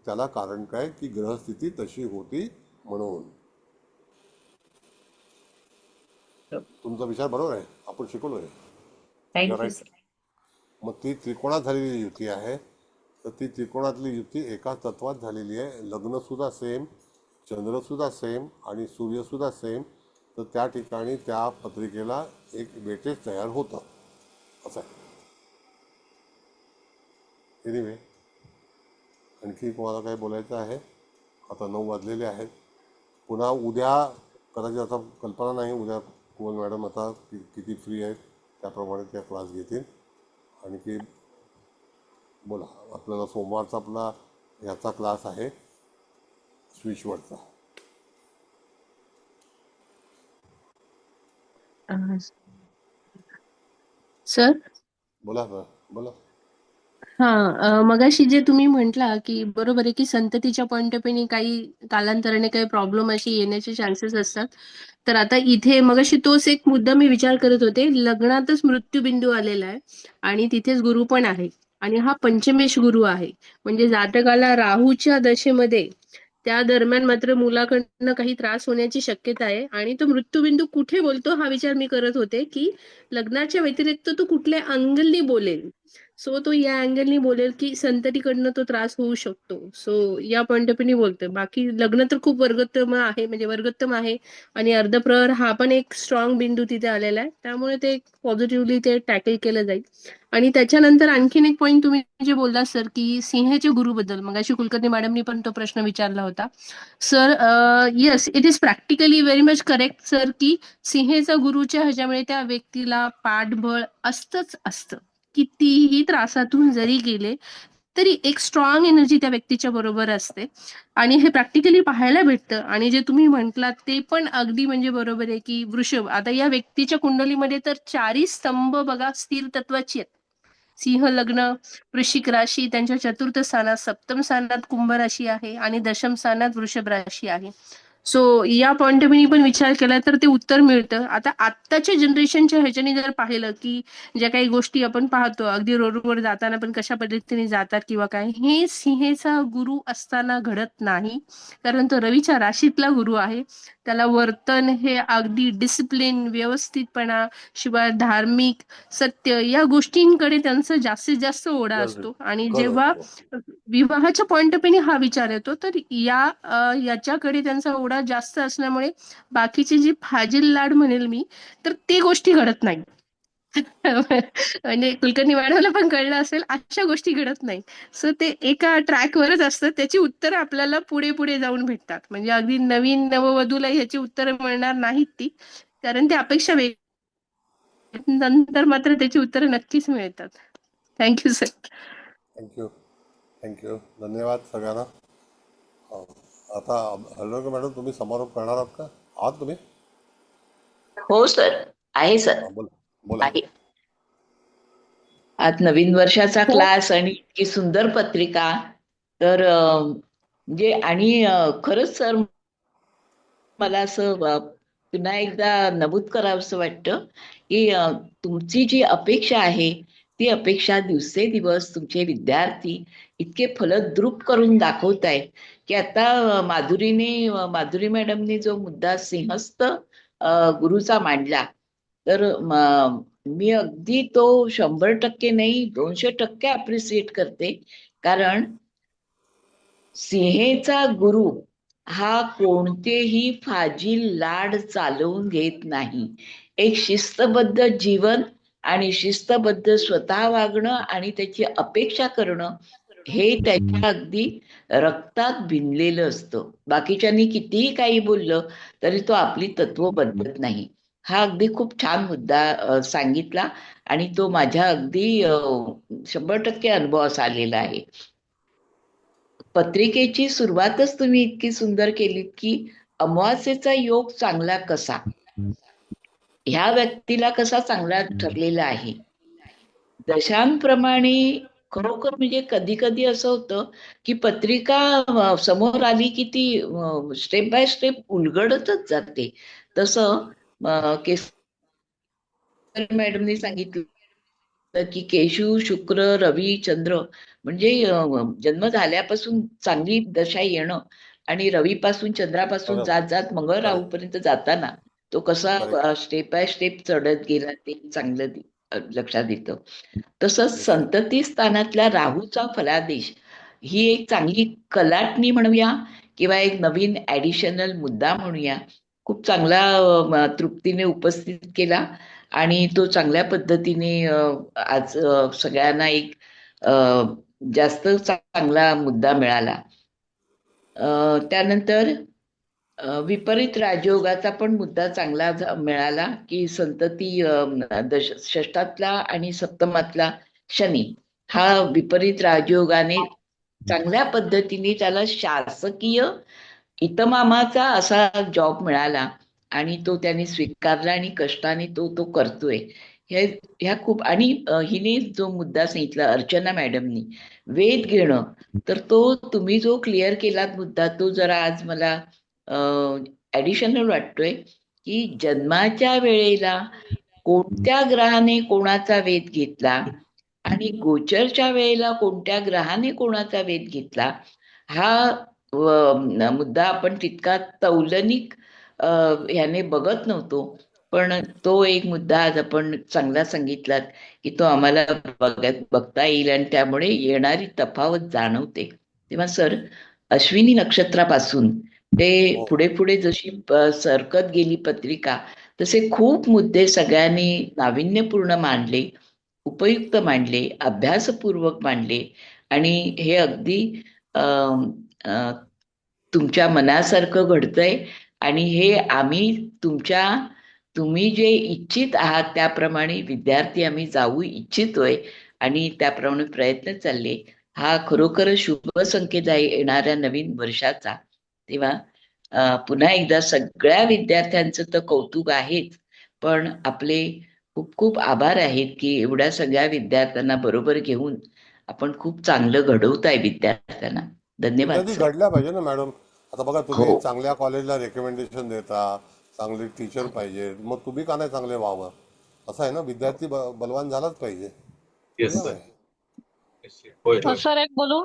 त्याला कारण काय की ग्रहस्थिती तशी होती म्हणून. तुमचा विचार बरोबर आहे, आपण शिकवलो आहे. Thank you sir. मग ती त्रिकोणात झालेली युती आहे, तर ती त्रिकोणातली युती एका तत्वात झालेली आहे. लग्नसुद्धा सेम, चंद्रसुद्धा सेम आणि सूर्यसुद्धा सेम. तर त्या ठिकाणी त्या पत्रिकेला एक वेटेज तयार होतं असं आहे. एनिवे, आणखी कोणाला काय बोलायचं आहे? आता 9 वाजलेले आहेत. पुन्हा उद्या कदाचित, आता कल्पना नाही उद्या कुवल मॅडम आता किती फ्री आहेत त्याप्रमाणे त्या क्लास घेतील. आणखी बोला, आपल्याला सोमवारचा आपला ह्याचा क्लास आहे स्विचवरचा. सर, बोला बोला. मगाशी जे तुम्ही म्हटला की बरोबर आहे की संततीच्या पॉइंट ऑफ व्ह्यूने काही कालांतराने काही प्रॉब्लेम असे येण्याचे चान्सेस असतात. तर आता इथे मगाशी तोच एक मुद्दा मी विचार करत होते. लग्नातच मृत्यूबिंदू आलेला आहे आणि तिथेच गुरु पण आहे आणि हा पंचमेश गुरु आहे. म्हणजे जातकाला राहूच्या दशेमध्ये त्या दरम्यान मात्र मुलाकडनं काही त्रास होण्याची शक्यता आहे. आणि तो मृत्यूबिंदू कुठे बोलतो हा विचार मी करत होते की लग्नाच्या व्यतिरिक्त तो कुठल्या अँगलनी बोलेल. सो तो या अँगलनी बोलेल की संततीकडनं तो त्रास होऊ शकतो. सो या पॉइंट ऑफ व्ह्यूनी बोलतोय. बाकी लग्न तर खूप वर्गोत्तम आहे, म्हणजे वर्गोत्तम आहे आणि अर्धप्रहर हा पण एक स्ट्रॉंग बिंदू तिथे आलेला आहे. त्यामुळे ते पॉझिटिव्हली ते टॅकल केलं जाईल. आणि त्याच्यानंतर आणखीन एक पॉईंट तुम्ही जे बोलला सर की सिंहाच्या गुरुबद्दल, मगाशी कुलकर्णी मॅडमनी पण तो प्रश्न विचारला होता. Sir, yes, it is practically very much correct sir की सिंहेचा गुरुच्या ह्याच्यामुळे त्या व्यक्तीला पाठबळ असतंच असतं. कितीही त्रासातून जरी गेले तरी एक स्ट्रॉंग एनर्जी त्या व्यक्तीच्या बरोबर असते आणि हे प्रॅक्टिकली पाहायला भेटतं. आणि जे तुम्ही म्हटलात ते पण अगदी म्हणजे बरोबर आहे की वृषभ, आता या व्यक्तीच्या कुंडलीमध्ये तर 4 स्तंभ बघा स्थिर तत्वाची आहेत. सिंह लग्न, वृश्चिक राशी त्यांच्या चतुर्थ स्थानात, सप्तम स्थानात कुंभ राशी आहे आणि दशम स्थानात वृषभ राशी आहे. सो या पॉइंट ऑफ व्ह्यूनी पण विचार केला तर ते उत्तर मिळतं. आता आत्ताच्या जनरेशनच्या ह्याच्याने जर पाहिलं की ज्या काही गोष्टी आपण पाहतो अगदी रोडवर जाताना पण कशा पद्धतीने जातात किंवा काय, हे सिंहेचा गुरु असताना घडत नाही. कारण तो रवीच्या राशीतला गुरु आहे. त्याला वर्तन हे अगदी डिसिप्लिन, व्यवस्थितपणा, शिवाय धार्मिक, सत्य या गोष्टींकडे त्यांचा जास्तीत जास्त ओढा असतो. आणि जेव्हा विवाहाच्या पॉइंट ऑफ व्ह्यूने हा विचार येतो तर याच्याकडे त्यांचा ओढा जास्त असल्यामुळे बाकीचे जे फाजील लाड म्हणेल मी, तर ते गोष्टी घडत नाही. म्हणजे कुलकर्णी मॅडमला पण कळलं असेल, अशा गोष्टी घडत नाही. सो ते एका ट्रॅकवरच असतं. त्याची उत्तरं आपल्याला पुढे पुढे जाऊन भेटतात. म्हणजे अगदी नवीन नववधूला ह्याची उत्तरं मिळणार नाहीत ती, कारण ती अपेक्षा नंतर मात्र त्याची उत्तरं नक्कीच मिळतात. Thank you sir. थँक्यू, धन्यवाद सगळ्यांना. आता हळदणकर मॅडम, तुम्ही समारोप करणार आहात का? आहात तुम्ही? हो सर, आहे सर. बोला. आहे. आज नवीन वर्षाचा क्लास आणि इतकी सुंदर पत्रिका, तर म्हणजे आणि खरंच सर मला असं पुन्हा एकदा नमूद करावं असं वाटतं की तुमची जी अपेक्षा आहे ती अपेक्षा दिवसेदिवस तुमचे विद्यार्थी इतके फलद्रूप करून दाखवत आहेत की आता माधुरी मॅडमने जो मुद्दा सिंहस्थ गुरुचा मांडला, तर मी अगदी तो 100% नाही 200% अप्रिशिएट करते. कारण सिंहेचा गुरु हा कोणतेही फाजील लाड चालवून घेत नाही. एक शिस्तबद्ध जीवन आणि शिस्तबद्ध स्वतः वागणं आणि त्याची अपेक्षा करणं हे त्याच्या अगदी रक्तात भिनलेलं असतं. बाकीच्यांनी कितीही काही बोललं तरी तो आपली तत्व बदलत नाही. हा अगदी खूप छान मुद्दा सांगितला आणि तो माझ्या अगदी 100% अनुभवास आलेला आहे. पत्रिकेची सुरुवातच तुम्ही इतकी सुंदर केलीत की अमावास्येचा योग चांगला कसा, ह्या व्यक्तीला कसा चांगला ठरलेला आहे, दशांप्रमाणे खरोखर म्हणजे कधी कधी असं होतं की पत्रिका समोर आली की ती स्टेप बाय स्टेप उलगडतच जाते. तसं केसरी मॅडमनी सांगितलं की केशू शुक्र रवी चंद्र म्हणजे जन्म झाल्यापासून चांगली दशा येणं आणि रवीपासून चंद्रापासून खरं जात जात मंगळ करेक्ट राहूपर्यंत जाताना तो कसा करेक्ट स्टेप बाय स्टेप चढत गेला ते चांगलं लक्षात येतं. तसंच निश्चित संतती स्थानातल्या राहूचा फलादेश ही एक चांगली कलाटणी म्हणूया किंवा एक नवीन ऍडिशनल मुद्दा म्हणूया. खूप चांगला तृप्तीने उपस्थित केला आणि तो चांगल्या पद्धतीने आज सगळ्यांना एक अ, जास्त चांगला मुद्दा मिळाला. त्यानंतर विपरीत राजयोगाचा पण मुद्दा चांगला मिळाला की संतती षष्ठातला आणि सप्तमातला शनी हा विपरीत राजयोगाने चांगल्या पद्धतीने त्याला शासकीय इतमामाचा असा जॉब मिळाला आणि तो त्याने स्वीकारला आणि कष्टाने तो तो करतोय. ह्या खूप आणि हिने जो मुद्दा सांगितला अर्चना मॅडमनी वेध घेणं, तर तो तुम्ही जो क्लिअर केलात मुद्दा तो जरा आज मला ऍडिशनल वाटतोय की जन्माच्या वेळेला कोणत्या ग्रहाने कोणाचा वेध घेतला आणि गोचरच्या वेळेला कोणत्या ग्रहाने कोणाचा वेध घेतला हा मुद्दा आपण तितका तौलनिक ह्याने बघत नव्हतो. पण तो एक मुद्दा आज आपण चांगला सांगितलात की तो आम्हाला बघता येईल आणि त्यामुळे येणारी तफावत जाणवते. तेव्हा सर अश्विनी नक्षत्रापासून ते हो पुढे पुढे जशी सरकत गेली पत्रिका तसे खूप मुद्दे सगळ्यांनी नाविन्यपूर्ण मांडले, उपयुक्त मांडले, अभ्यासपूर्वक मांडले आणि हे अगदी अं, अं, तुमच्या मनासारखं घडतंय आणि हे आम्ही तुम्ही जे इच्छित आहात त्याप्रमाणे विद्यार्थी आम्ही जाऊ इच्छितोय आणि त्याप्रमाणे प्रयत्न चालले. हा खरोखर शुभ संकेत आहे येणाऱ्या नवीन वर्षाचा. तेव्हा पुन्हा एकदा सगळ्या विद्यार्थ्यांचं तर कौतुक आहेच, पण आपले खूप खूप आभार आहेत की एवढ्या सगळ्या विद्यार्थ्यांना बरोबर घेऊन आपण खूप चांगलं घडवताय विद्यार्थ्यांना. धन्यवाद विद्यार्थी सर. घडल्या पाहिजे ना मॅडम. आता बघा हो तुम्ही चांगल्या कॉलेजला रेकमेंडेशन देता, चांगले टीचर पाहिजे, मग तुम्ही का नाही चांगले व्हावं? असं आहे ना, विद्यार्थी बलवान झालाच पाहिजे. येस बरोबर सर. आहे. निश्चित. होय होय. सर एक बोलू?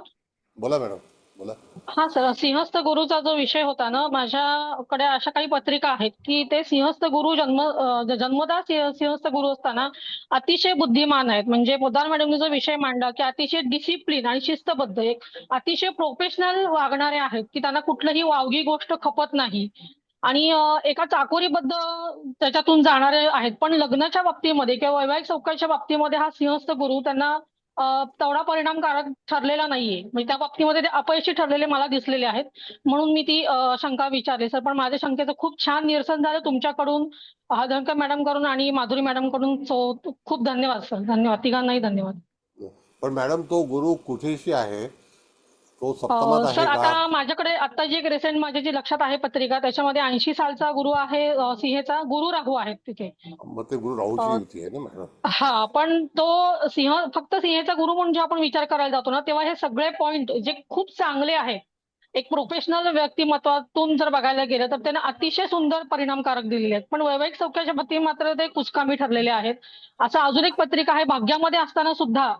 बोला मॅडम बोला. हा सर, सिंहस्थ गुरुचा जो विषय होता ना, माझ्याकडे अशा काही पत्रिका आहेत की ते सिंहस्थ गुरु जन्मदा सिंहस्थ गुरु असताना अतिशय बुद्धिमान आहेत. म्हणजे पोद्दार मॅडमने जो विषय मांडला की अतिशय डिसिप्लिन आणि शिस्तबद्ध एक अतिशय प्रोफेशनल वागणारे आहेत की त्यांना कुठलंही वावगी गोष्ट खपत नाही आणि एका चाकोरीबद्ध त्याच्यातून जाणारे आहेत. पण लग्नाच्या बाबतीमध्ये किंवा वैवाहिक सौख्याच्या बाबतीमध्ये हा सिंहस्थ गुरु त्यांना तेवढा परिणामकारक ठरलेला नाहीये. म्हणजे त्या बाबतीमध्ये ते अपयशी ठरलेले मला दिसलेले आहेत. म्हणून मी ती शंका विचारली सर. पण माझ्या शंकेचं खूप छान निरसन झालं तुमच्याकडून, हळदणकर मॅडम कडून आणि माधुरी मॅडम कडून. खूप धन्यवाद सर. धन्यवाद तिघांनाही धन्यवाद. पण मॅडम तो गुरु कुठेशी आहे? तो सप्तमात आहे सर का? आता माझ्याकडे आता जी एक रिसेंट माझ्या जी लक्षात आहे पत्रिका त्याच्यामध्ये 80 सालचा गुरु आहे, सिंहेचा गुरु राहू आहेत तिथे. मग ते गुरु राहूची युती आहे ना मॅडम. हा, पण तो फक्त सिंहेचा गुरु म्हणून जेव्हा आपण विचार करायला जातो ना तेव्हा हे सगळे पॉइंट जे खूप चांगले आहेत एक प्रोफेशनल व्यक्तिमत्वातून जर बघायला गेलं तर त्यांना अतिशय सुंदर परिणामकारक दिलेले आहेत. पण वैवाहिक सौख्याच्या बाबतीत मात्र ते कुचकामी ठरलेले आहेत. असं अजून एक पत्रिका आहे भाग्यामध्ये असताना सुद्धा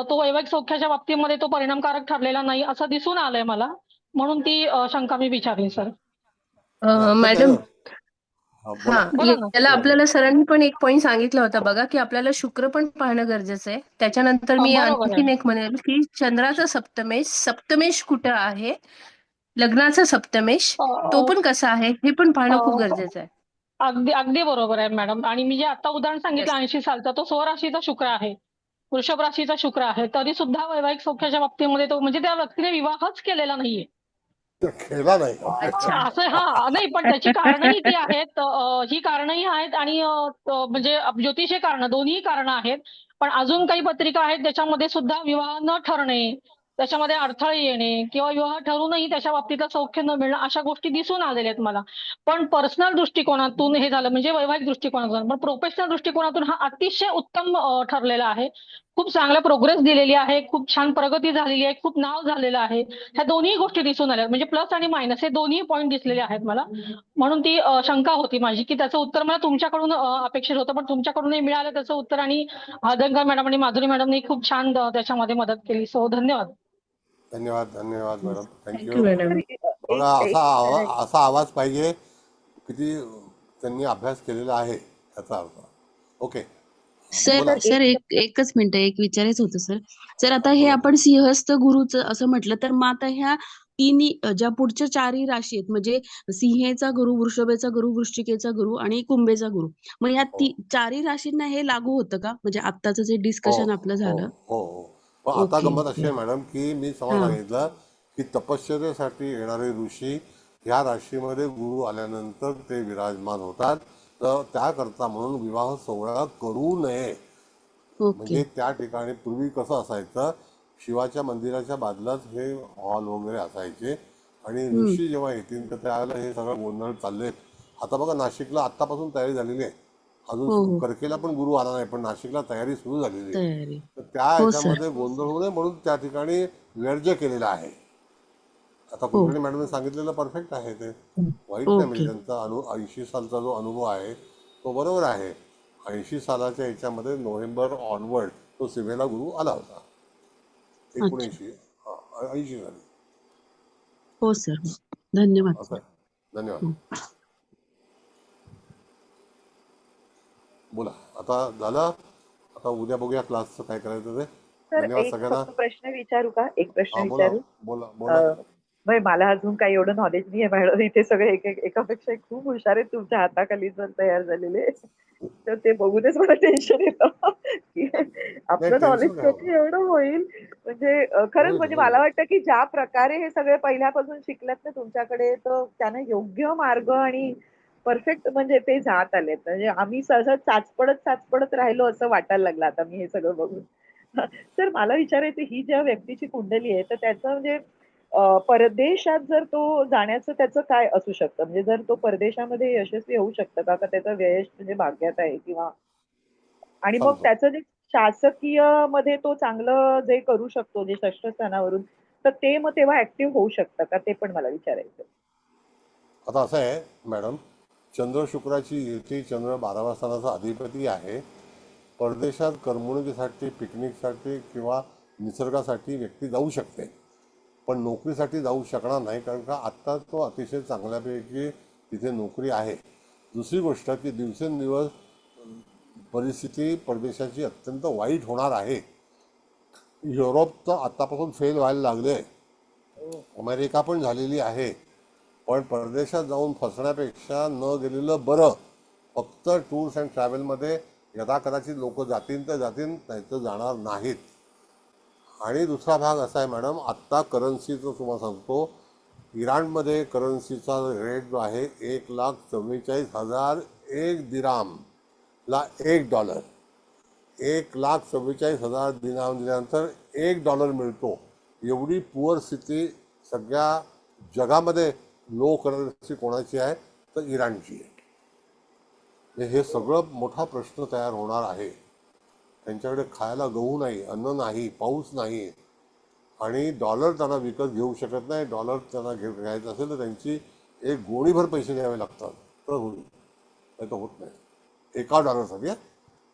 तो वैवाहिक सौख्याच्या बाबतीमध्ये तो परिणामकारक ठरलेला नाही असं दिसून आलंय मला. म्हणून ती शंका मी विचारली सर. पण मॅडम बोला बोला ना. याला आपल्याला सरांनी पण एक पॉईंट सांगितला होता बघा की आपल्याला शुक्र पण पाहणं गरजेचं आहे. त्याच्यानंतर मी बरोबर आहे. आणखीन एक म्हणेल की चंद्राचा सप्तमेश कुठं आहे, लग्नाचा सप्तमेश तो पण कसा आहे हे पण पाहणं खूप गरजेचं आहे. अगदी अगदी बरोबर आहे मॅडम. आणि मी जे आता उदाहरण सांगितलं 80 सालचा तो स्वराशीचा शुक्र आहे, वृषभ राशीचा शुक्र आहे. तरी सुद्धा वैवाहिक सौख्याच्या बाबतीमध्ये तो म्हणजे त्या व्यक्तीने विवाहच केलेला नाहीये. खेळला नाही. असं हा नाही, पण त्याची कारणही ती आहेत. ही कारणही आहेत आणि म्हणजे ज्योतिषीय कारण दोन्ही कारण आहेत. पण अजून काही पत्रिका आहेत त्याच्यामध्ये सुद्धा विवाह न ठरणे, त्याच्यामध्ये अडथळे येणे किंवा विवाह ठरूनही त्याच्या बाबतीतलं सौख्य न मिळणं अशा गोष्टी दिसून आलेल्या आहेत मला. पण पर्सनल दृष्टिकोनातून हे झालं म्हणजे वैवाहिक दृष्टिकोनातून. पण प्रोफेशनल दृष्टिकोनातून हा अतिशय उत्तम ठरलेला आहे. खूप चांगला प्रोग्रेस दिलेली आहे, खूप छान प्रगती झालेली आहे, खूप नाव झालेलं आहे. ह्या दोन्ही गोष्टी दिसून आल्या, म्हणजे प्लस आणि मायनस हे दोन्ही पॉईंट दिसलेले आहेत मला. म्हणून ती शंका होती माझी की त्याचं उत्तर मला तुमच्याकडून अपेक्षित होतं, पण तुमच्याकडूनही मिळालं त्याचं उत्तर. आणि हळदणकर मॅडम आणि माधुरी मॅडमनी खूप छान त्याच्यामध्ये मदत केली. सो धन्यवाद. धन्यवाद धन्यवाद मॅडम, थँक्यू थँक्यू. मॅडम. बघा, असा आवाज पाहिजे किती त्यांनी अभ्यास केलेला आहे याचा अर्थ. ओके, बोला. सर एकच मिनिट, एक विचारायचं होतं सर. सर आता हे आपण सिंहस्थ गुरुचं असं म्हटलं, तर मग आता ह्या तिन्ही ज्या पुढच्या चारही राशी आहेत, म्हणजे सिंहेचा गुरु, वृषभेचा गुरु, वृश्चिकेचा गुरु आणि कुंभेचा गुरु, मग ह्या चारही राशींना हे लागू होतं का? म्हणजे आत्ताचं जे हो डिस्कशन आपलं हो झालं. हो हो. पण आता ओके गंमत ओके. अशी आहे मॅडम की मी समज हा सांगितलं की तपश्चर्यासाठी येणारे ऋषी ह्या राशीमध्ये गुरु आल्यानंतर ते विराजमान होतात. तर त्याकरता म्हणून विवाह सोहळा करू नये. ओके. म्हणजे त्या ठिकाणी पूर्वी कसं असायचं, शिवाच्या मंदिराच्या बाजूलाच हे हॉल वगैरे असायचे आणि ऋषी जेव्हा येतील तर त्यावेळेला हे सगळं गोंधळ चालले. आता बघा, नाशिकला आत्तापासून तयारी झालेली आहे. हो अजून हो करकेला पण गुरु आला नाही, पण नाशिकला तयारी सुरू झालेली आहे. तयारी. तर त्या हो सर. ह्याच्यामध्ये गोंधळ होऊ नये म्हणून त्या ठिकाणी वर्ज्य केलेला आहे. आता हो. कुलकर्णी मॅडमने सांगितलेलं परफेक्ट आहे, ते वाईट नाही. म्हणजे ओके. त्यांचा 80 सालचा जो अनुभव आहे तो बरोबर आहे. 80 सालाच्या ह्याच्यामध्ये नोव्हेंबर ऑनवर्ड तो सिव्हेला गुरु आला होता. अच्छा. 80 साली. हो सर. धन्यवाद असं सर. आहे. धन्यवाद. हो. बोला, आता झालं. आता उद्या बघूया क्लासचं काय करायचं ते. सर धन्यवाद एक सगळ्यांना. फक्त प्रश्न विचारू का? एक प्रश्न हा, बोला विचारू. बोला बोला. म्हणजे मला अजून काही एवढं नॉलेज नाही आहे मॅडम. इथे सगळे एकापेक्षा एक खूप हुशार आहेत तुमच्या हाताखाली जर तयार झालेले. तर ते बघूनच मला टेन्शन येतं की नाही, आपलं नॉलेज टेन्शन काय कधी एवढं होईल. म्हणजे खरंच होईल म्हणजे होईल. मला वाटतं की ज्या प्रकारे हे सगळे पहिल्यापासून शिकल्यात ना तुमच्याकडे, तर त्यांना योग्य मार्ग आणि परफेक्ट म्हणजे ते जात आलेत. म्हणजे आम्ही सहसा चाचपडत राहिलो असं वाटायला लागलं आता मी हे सगळं बघून. तर मला विचारायचं, ही ज्या व्यक्तीची कुंडली आहे तर त्याचं म्हणजे परदेशात जर तो जाण्याचं त्याचं काय असू शकतं? म्हणजे जर तो परदेशामध्ये यशस्वी होऊ शकतं का? का त्याचं व्ययश म्हणजे भाग्यात आहे किंवा आणि मग सांगतो. त्याचं जे शासकीय मध्ये तो चांगलं जे करू शकतो जे षष्ठ स्थानावरून, तर ते मग तेव्हा ऍक्टिव्ह होऊ शकतं का? ते पण मला विचारायचं. आता असं आहे मॅडम, चंद्र शुक्राची युती, चंद्र 12व्या स्थानाचा अधिपती आहे. परदेशात करमणुकीसाठी, पिकनिकसाठी किंवा निसर्गासाठी व्यक्ती जाऊ शकते, पण नोकरीसाठी जाऊ शकणार नाही. कारण का आत्ता तो अतिशय चांगल्यापैकी तिथे नोकरी आहे. दुसरी गोष्ट की दिवसेंदिवस परिस्थिती परदेशाची अत्यंत वाईट होणार आहे. युरोप तर आत्तापासून फेल व्हायला लागले, अमेरिका पण झालेली आहे. पण परदेशात जाऊन फसण्यापेक्षा न गेलेलं बरं. फक्त टूर्स अँड ट्रॅव्हलमध्ये यदा कदाचित लोक जातील तर जातील, नाही तर जाणार नाहीत. आणि दुसरा भाग असा आहे मॅडम, आत्ता करन्सीचं तुम्हाला सांगतो, इराणमध्ये करन्सीचा रेट जो आहे 1,44,000 एक दिरामला $1. 1,44,000 दिनाम दिल्यानंतर $1 मिळतो. एवढी पुअर स्थिती सगळ्या जगामध्ये लो करन्सी कोणाची आहे तर इराणची आहे. हे सगळं मोठा प्रश्न तयार होणार आहे. त्यांच्याकडे खायला गहू नाही, अन्न नाही, पाऊस नाही आणि डॉलर त्यांना विकत घेऊ शकत नाही. डॉलर त्यांना घ्यायचं असेल तर त्यांची एक गोणीभर पैसे द्यावे लागतात तर होईल, नाही तर होत नाही. एका डॉलरसाठी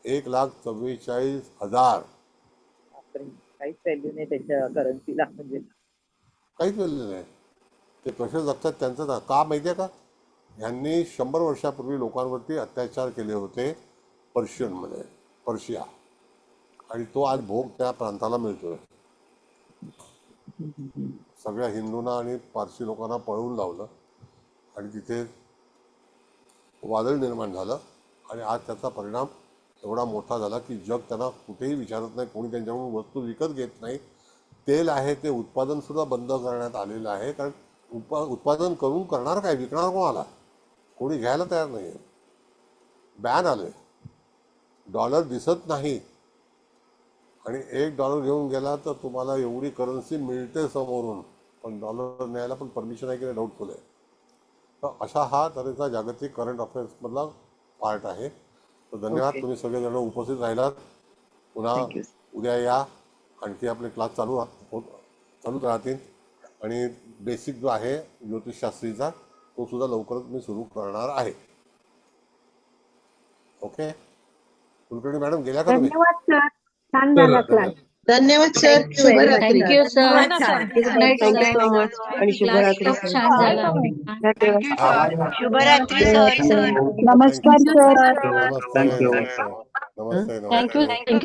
1,44,000 काहीच व्हॅल्यू नाही त्याच्या करन्सीला. म्हणजे काहीच वेळ नाही. ते कसे जगतात त्यांचं का माहिती आहे का? ह्यांनी 100 वर्षापूर्वी लोकांवरती अत्याचार केले होते पर्शिया, आणि तो आज भोग त्या प्रांताला मिळतोय. सगळ्या हिंदूंना आणि पारसी लोकांना पळवून लावलं आणि तिथे वादळ निर्माण झालं आणि आज त्याचा परिणाम एवढा मोठा झाला की जग त्यांना कुठेही विचारत नाही, कोणी त्यांच्याकडून वस्तू विकत घेत नाही. तेल आहे ते उत्पादनसुद्धा बंद करण्यात आलेलं आहे. कारण उत्पादन करून करणार काय, विकणार कोणाला, कोणी घ्यायला तयार नाही आहे. बॅन आले, डॉलर दिसत नाही आणि $1 घेऊन गेला तर तुम्हाला एवढी करन्सी मिळते समोरून, पण डॉलर न्यायला पण परमिशन आहे की नाही डाऊटफुल आहे. तर अशा हा तऱ्हेचा जागतिक करंट अफेअर्समधला पार्ट आहे. तर धन्यवाद, तुम्ही सगळेजण उपस्थित राहिलात. पुन्हा उद्या या, आणखी आपले क्लास चालूच राहतील आणि बेसिक जो आहे ज्योतिषशास्त्रीचा तो सुद्धा लवकरच मी सुरू करणार आहे. ओके, कुलकर्णी मॅडम गेल्या का तुम्ही? धन्यवाद सर, छान झाला क्लास. धन्यवाद सर, शुभरात्री. Thank you sir. हो ना sir. Good night thank you sir. So much आणि क्लास शुभरात्री खूप सर. छान झाला. धन्यवाद. शुभरात्री सर. नमस्कार नमस्कार सर. नमस्ते नमस्ते नमस्ते थँक्यू नमस्ते. थँक्यू.